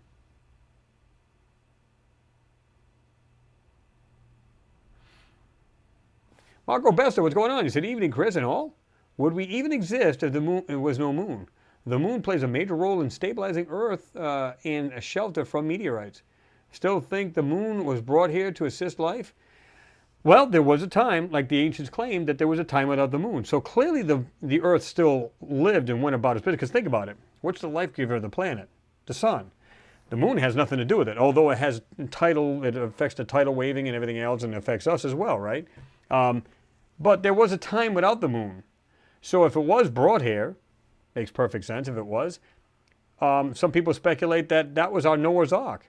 Marco Besta, what's going on? He said, evening, Chris, and all. Would we even exist if the moon was no moon? The moon plays a major role in stabilizing Earth and a shelter from meteorites. Still think the moon was brought here to assist life? Well, there was a time, like the ancients claimed, that there was a time without the moon. So clearly the Earth still lived and went about its business. Because think about it. What's the life giver of the planet? The sun. The moon has nothing to do with it, although it has it affects the tidal waving and everything else, and it affects us as well, right? But there was a time without the moon. So if it was brought here, makes perfect sense if it was, some people speculate that that was our Noah's Ark,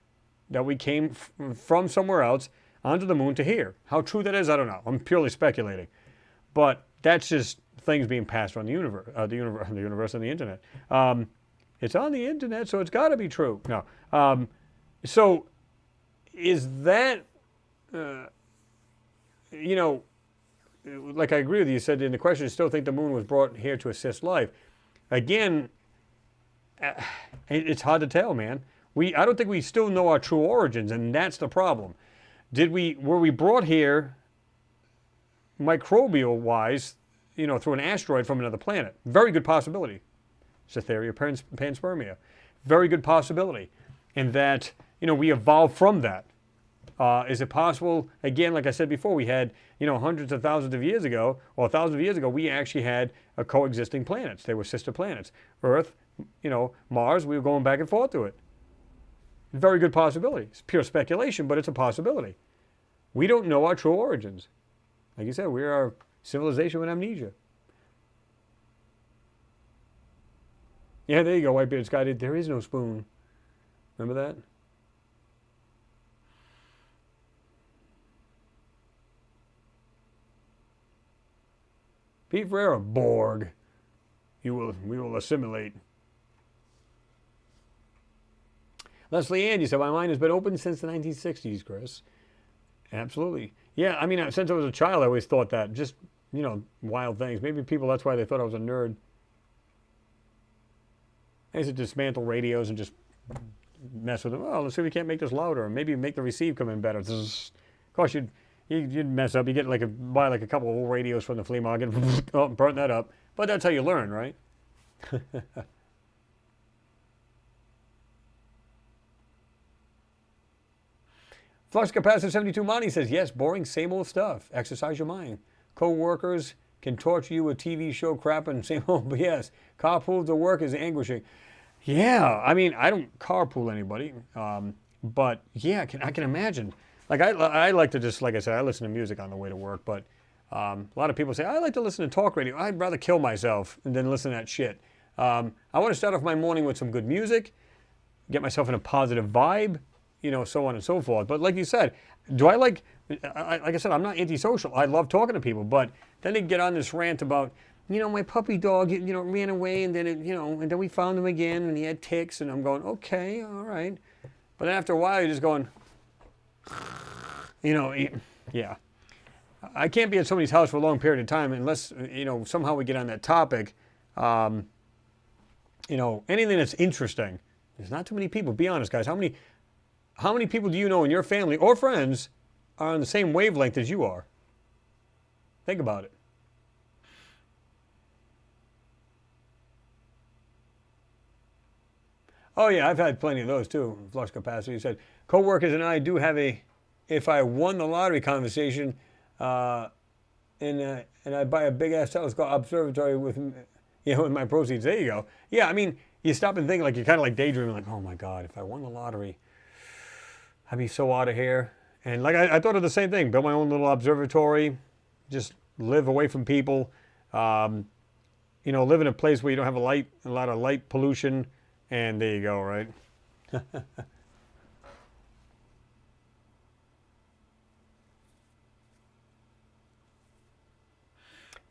that we came from somewhere else onto the moon to here. How true that is, I don't know. I'm purely speculating. But that's just things being passed around the universe, the universe and the internet. It's on the internet, so it's got to be true. No. So is that, you know, like I agree with you, you said in the question, you still think the moon was brought here to assist life. Again, it's hard to tell, man. I don't think we still know our true origins, and that's the problem. Were we brought here microbial-wise, you know, through an asteroid from another planet? Very good possibility. It's a theory of panspermia. Very good possibility. And that, you know, we evolved from that. Is it possible, again, like I said before, we had, you know, hundreds of thousands of years ago, or thousands of years ago, we actually had coexisting planets. They were sister planets. Earth, you know, Mars, we were going back and forth to it. Very good possibility. It's pure speculation, but it's a possibility. We don't know our true origins. Like you said, we are a civilization with amnesia. Yeah, there you go, Whitebeard Sky. There is no spoon. Remember that? Pete Ferreira, Borg. We will assimilate. Leslie Ann, you said, my mind has been open since the 1960s, Chris. Absolutely. Yeah, I mean, since I was a child, I always thought that. Just, you know, wild things. Maybe people, that's why they thought I was a nerd. I used to dismantle radios and just mess with them. Oh, let's see if we can't make this louder. Or maybe make the receive come in better. Of course, you'd mess up. You get buy a couple of old radios from the flea market. Oh, burn that up. But that's how you learn, right? Flux Capacitor 72 Monty says, yes, boring, same old stuff. Exercise your mind. Co-workers can torture you with TV show crap and same old BS. Carpool to work is anguishing. Yeah, I mean, I don't carpool anybody, but yeah, I can imagine. Like I like to just, like I said, I listen to music on the way to work, but a lot of people say, I like to listen to talk radio. I'd rather kill myself than listen to that shit. I want to start off my morning with some good music, get myself in a positive vibe, you know, so on and so forth. But like you said, do I like I said, I'm not antisocial. I love talking to people, but then they get on this rant about, you know, my puppy dog, you know, ran away and then it, you know, and then we found him again and he had ticks, and I'm going, okay, all right. But then after a while, you're just going, you know, yeah. I can't be at somebody's house for a long period of time unless, you know, somehow we get on that topic. You know, anything that's interesting. There's not too many people. Be honest, guys. How many people do you know in your family or friends are on the same wavelength as you are? Think about it. Oh yeah, I've had plenty of those too. Flux capacity said, co-workers and I do have a, if I won the lottery conversation, and I buy a big ass telescope observatory with, you know, with my proceeds. There you go. Yeah, I mean, you stop and think, like, you're kind of like daydreaming, like, oh my God, if I won the lottery, I'd be so out of here. And like I thought of the same thing, build my own little observatory, just live away from people, you know, live in a place where you don't have a lot of light pollution, and there you go, right?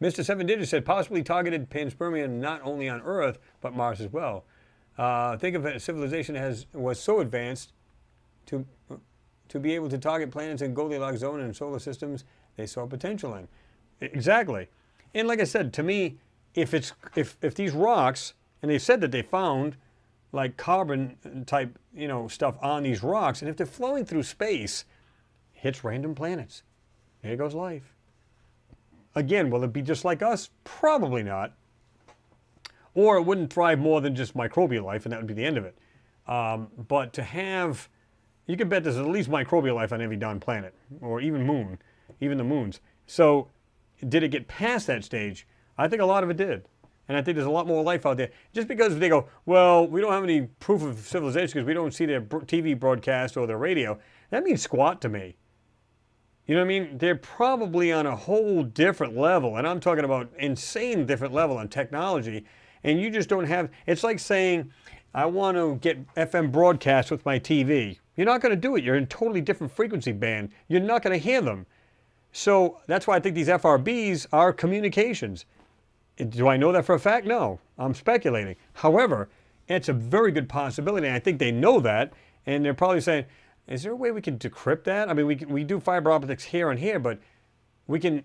Mr. Seven Digits said possibly targeted panspermia not only on Earth, but Mars as well. Think of a civilization was so advanced to be able to target planets in Goldilocks zone and solar systems they saw potential in. Exactly. And like I said, to me, if these rocks, and they said that they found like carbon type, you know, stuff on these rocks, and if they're flowing through space, hits random planets. There goes life. Again, will it be just like us? Probably not. Or it wouldn't thrive more than just microbial life, and that would be the end of it. But to have, you can bet there's at least microbial life on every darn planet, or even moon, even the moons. So did it get past that stage? I think a lot of it did. And I think there's a lot more life out there. Just because they go, well, we don't have any proof of civilization because we don't see their TV broadcast or their radio, that means squat to me. You know what I mean? They're probably on a whole different level, and I'm talking about insane different level on technology, and you just don't have, it's like saying, I want to get FM broadcast with my TV. You're not going to do it. You're in a totally different frequency band. You're not going to hear them. So that's why I think these FRBs are communications. Do I know that for a fact? No. I'm speculating. However, it's a very good possibility, and I think they know that, and they're probably saying, is there a way we can decrypt that? I mean, we do fiber optics here and here, but we can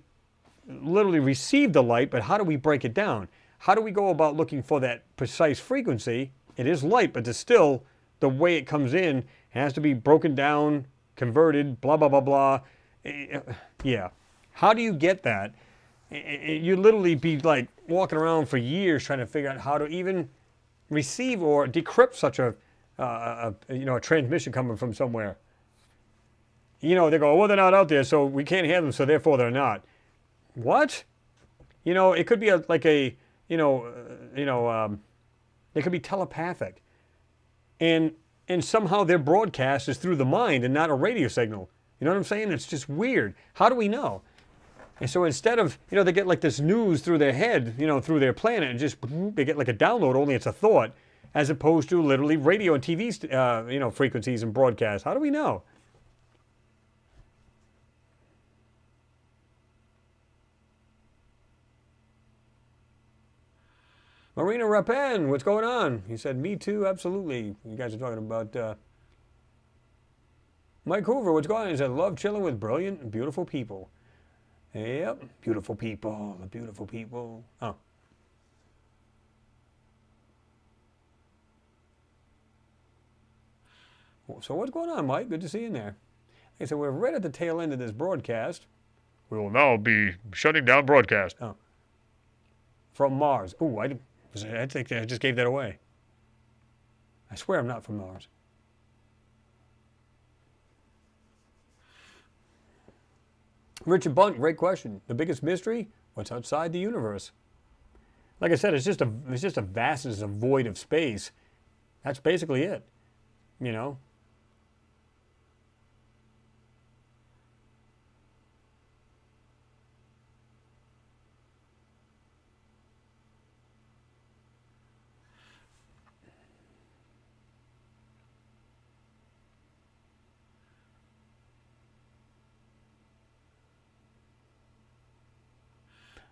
literally receive the light, but how do we break it down? How do we go about looking for that precise frequency? It is light, but it's still the way it comes in. It has to be broken down, converted, blah, blah, blah, blah. Yeah. How do you get that? You literally be like walking around for years trying to figure out how to even receive or decrypt such a transmission coming from somewhere. You know, they go, well, they're not out there, so we can't hear them, so therefore they're not. What? You know, it could be it could be telepathic. And somehow their broadcast is through the mind and not a radio signal. You know what I'm saying? It's just weird. How do we know? And so instead of, you know, they get like this news through their head, you know, through their planet, and just, they get like a download, only it's a thought, as opposed to literally radio and TV, frequencies and broadcasts. How do we know? Marina Rapin, what's going on? He said, me too, absolutely. You guys are talking about Mike Hoover, what's going on? He said, love chilling with brilliant and beautiful people. Yep, beautiful people, the beautiful people. Oh. So what's going on, Mike? Good to see you in there. Okay, so we're right at the tail end of this broadcast. We will now be shutting down broadcast. Oh. From Mars. Ooh, I think I just gave that away. I swear I'm not from Mars. Richard Bunt, great question. The biggest mystery? What's outside the universe? Like I said, it's just a vastness, a void of space. That's basically it, you know.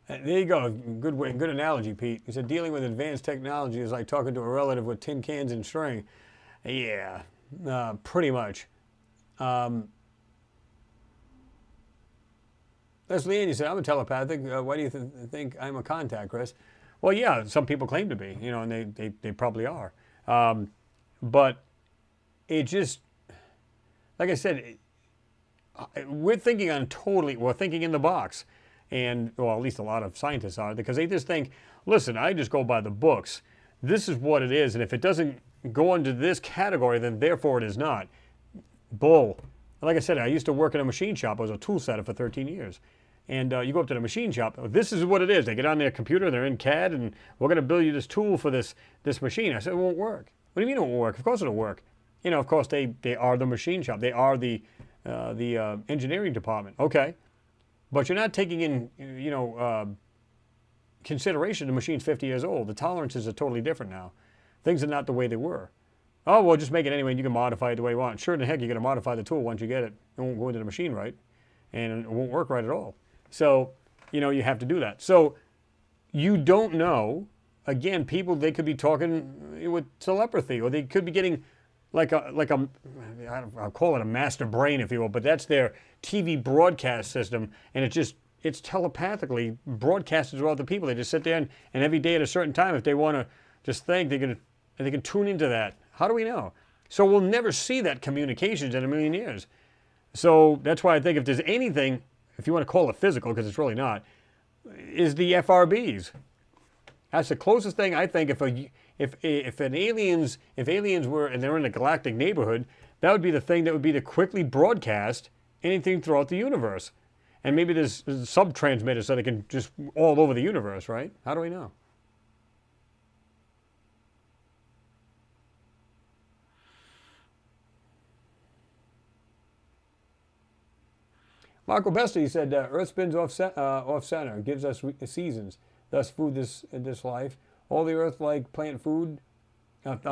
There you go. Good way, good analogy, Pete. He said dealing with advanced technology is like talking to a relative with tin cans and string. Yeah, pretty much. Leslie Ann, you said, I'm a telepathic. Why do you think I'm a contact, Chris? Well, yeah, some people claim to be, you know, and they probably are. But it just, like I said, we're thinking on totally, we're thinking in the box. And, well, at least a lot of scientists are, because they just think, listen, I just go by the books. This is what it is, and if it doesn't go into this category, then therefore it is not. Bull. Like I said, I used to work in a machine shop. I was a tool setter for 13 years. And you go up to the machine shop, this is what it is. They get on their computer, they're in CAD, and we're going to build you this tool for this machine. I said, it won't work. What do you mean it won't work? Of course it'll work. You know, of course, they are the machine shop. They are the engineering department. Okay. But you're not taking in, you know, consideration the machine's 50 years old. The tolerances are totally different now. Things are not the way they were. Oh, well, just make it anyway and you can modify it the way you want. Sure the heck, you're going to modify the tool once you get it. It won't go into the machine right, and it won't work right at all. So, you know, you have to do that. So you don't know. Again, people, they could be talking with telepathy, or they could be getting like a I'll call it a master brain, if you will, but that's their TV broadcast system, and it's telepathically broadcasted throughout the people. They just sit there and every day at a certain time, if they want to just think, they can tune into that. How do we know? So we'll never see that communications in a million years. So that's why I think if there's anything, if you want to call it physical, because it's really not, is the FRBs. That's the closest thing I think. If aliens were, and they're in a galactic neighborhood, that would be the thing that would be to quickly broadcast anything throughout the universe. And maybe there's sub-transmitters so they can just all over the universe, right? How do we know? Marco Besta, he said, Earth spins off center, gives us seasons, thus food in this life. All the Earth-like planets found that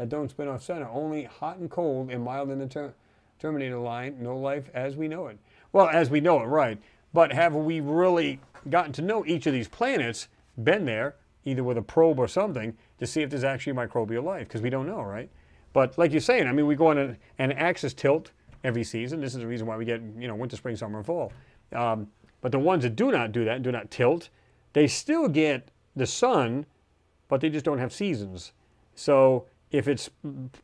don't spin off center, only hot and cold and mild in the Terminator line, no life as we know it. Well, as we know it, right. But have we really gotten to know each of these planets, been there, either with a probe or something, to see if there's actually microbial life? Because we don't know, right? But like you're saying, I mean, we go on an axis tilt every season. This is the reason why we get, you know, winter, spring, summer, and fall. But the ones that do not do that and do not tilt, they still get the sun, but they just don't have seasons. So if it's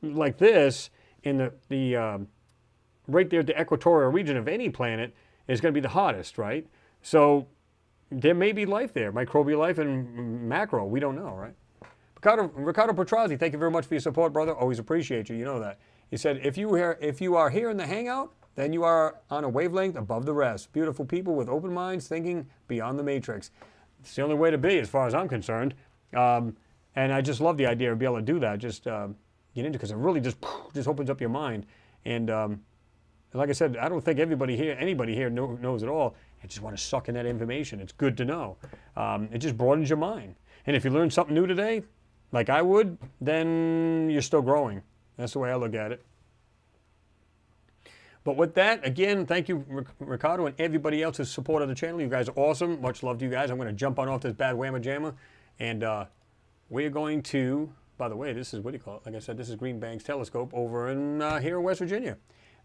like this, in the right there at the equatorial region of any planet is going to be the hottest, right? So there may be life there, microbial life and macro. We don't know, right? Ricardo Petrazzi, thank you very much for your support, brother. Always appreciate you. You know that. He said, if you are here in the Hangout, then you are on a wavelength above the rest. Beautiful people with open minds thinking beyond the matrix. It's the only way to be as far as I'm concerned. And I just love the idea of being able to do that. Just get into it, because it really just opens up your mind. And like I said, I don't think anybody here knows it all. I just want to suck in that information. It's good to know. It just broadens your mind. And if you learn something new today, like I would, then you're still growing. That's the way I look at it. But with that, again, thank you, Ricardo, and everybody else who supported the channel. You guys are awesome. Much love to you guys. I'm going to jump on off this bad whamma jamma. And we're going to, by the way, this is, what do you call it? Like I said, this is Green Banks Telescope over in here in West Virginia.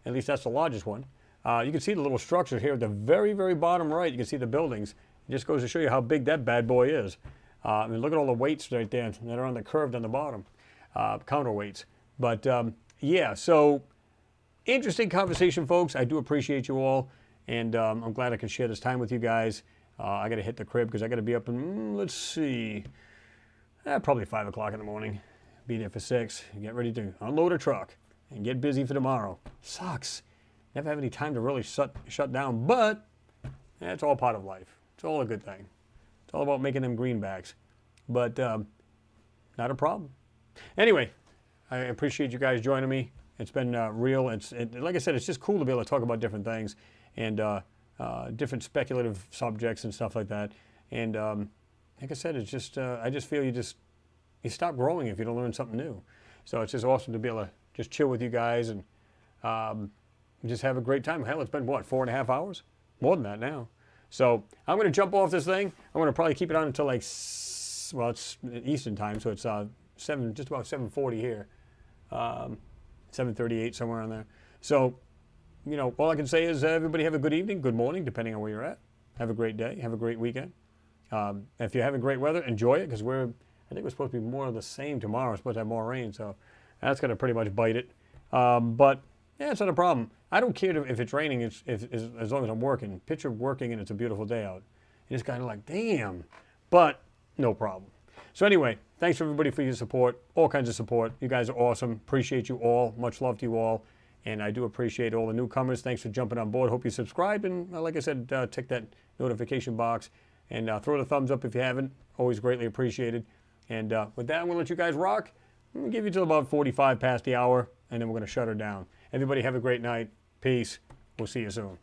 At least that's the largest one. You can see the little structure here at the very, very bottom right. You can see the buildings. It just goes to show you how big that bad boy is. I mean, look at all the weights right there that are on the curve on the bottom, counterweights. But yeah, so interesting conversation, folks. I do appreciate you all, and I'm glad I can share this time with you guys. I got to hit the crib because I got to be up in, let's see, probably 5 o'clock in the morning. Be there for 6. Get ready to unload a truck and get busy for tomorrow. Sucks. Never have any time to really shut down, but it's all part of life. It's all a good thing. It's all about making them greenbacks. But not a problem. Anyway, I appreciate you guys joining me. It's been real. Like I said, it's just cool to be able to talk about different things and different speculative subjects and stuff like that. And like I said, it's just I just feel you stop growing if you don't learn something new. So it's just awesome to be able to just chill with you guys and just have a great time. Hell, it's been what, 4.5 hours? More than that now. So I'm going to jump off this thing. I'm going to probably keep it on until like, well, it's Eastern time, so it's just about 7:40 here. 7:38, somewhere on there. So, you know, all I can say is everybody have a good evening, good morning, depending on where you're at. Have a great day. Have a great weekend. If you're having great weather, enjoy it, because I think we're supposed to be more of the same tomorrow. We're supposed to have more rain, so that's going to pretty much bite it. But yeah, it's not a problem. I don't care if it's raining as long as I'm working. Picture working and it's a beautiful day out. And it's kind of like, damn. But no problem. So anyway, thanks everybody for your support, all kinds of support. You guys are awesome. Appreciate you all. Much love to you all. And I do appreciate all the newcomers. Thanks for jumping on board. Hope you subscribe. And like I said, tick that notification box. And throw the thumbs up if you haven't. Always greatly appreciated. And with that, I'm going to let you guys rock. I'm going to give you till about 45 past the hour. And then we're going to shut her down. Everybody have a great night. Peace. We'll see you soon.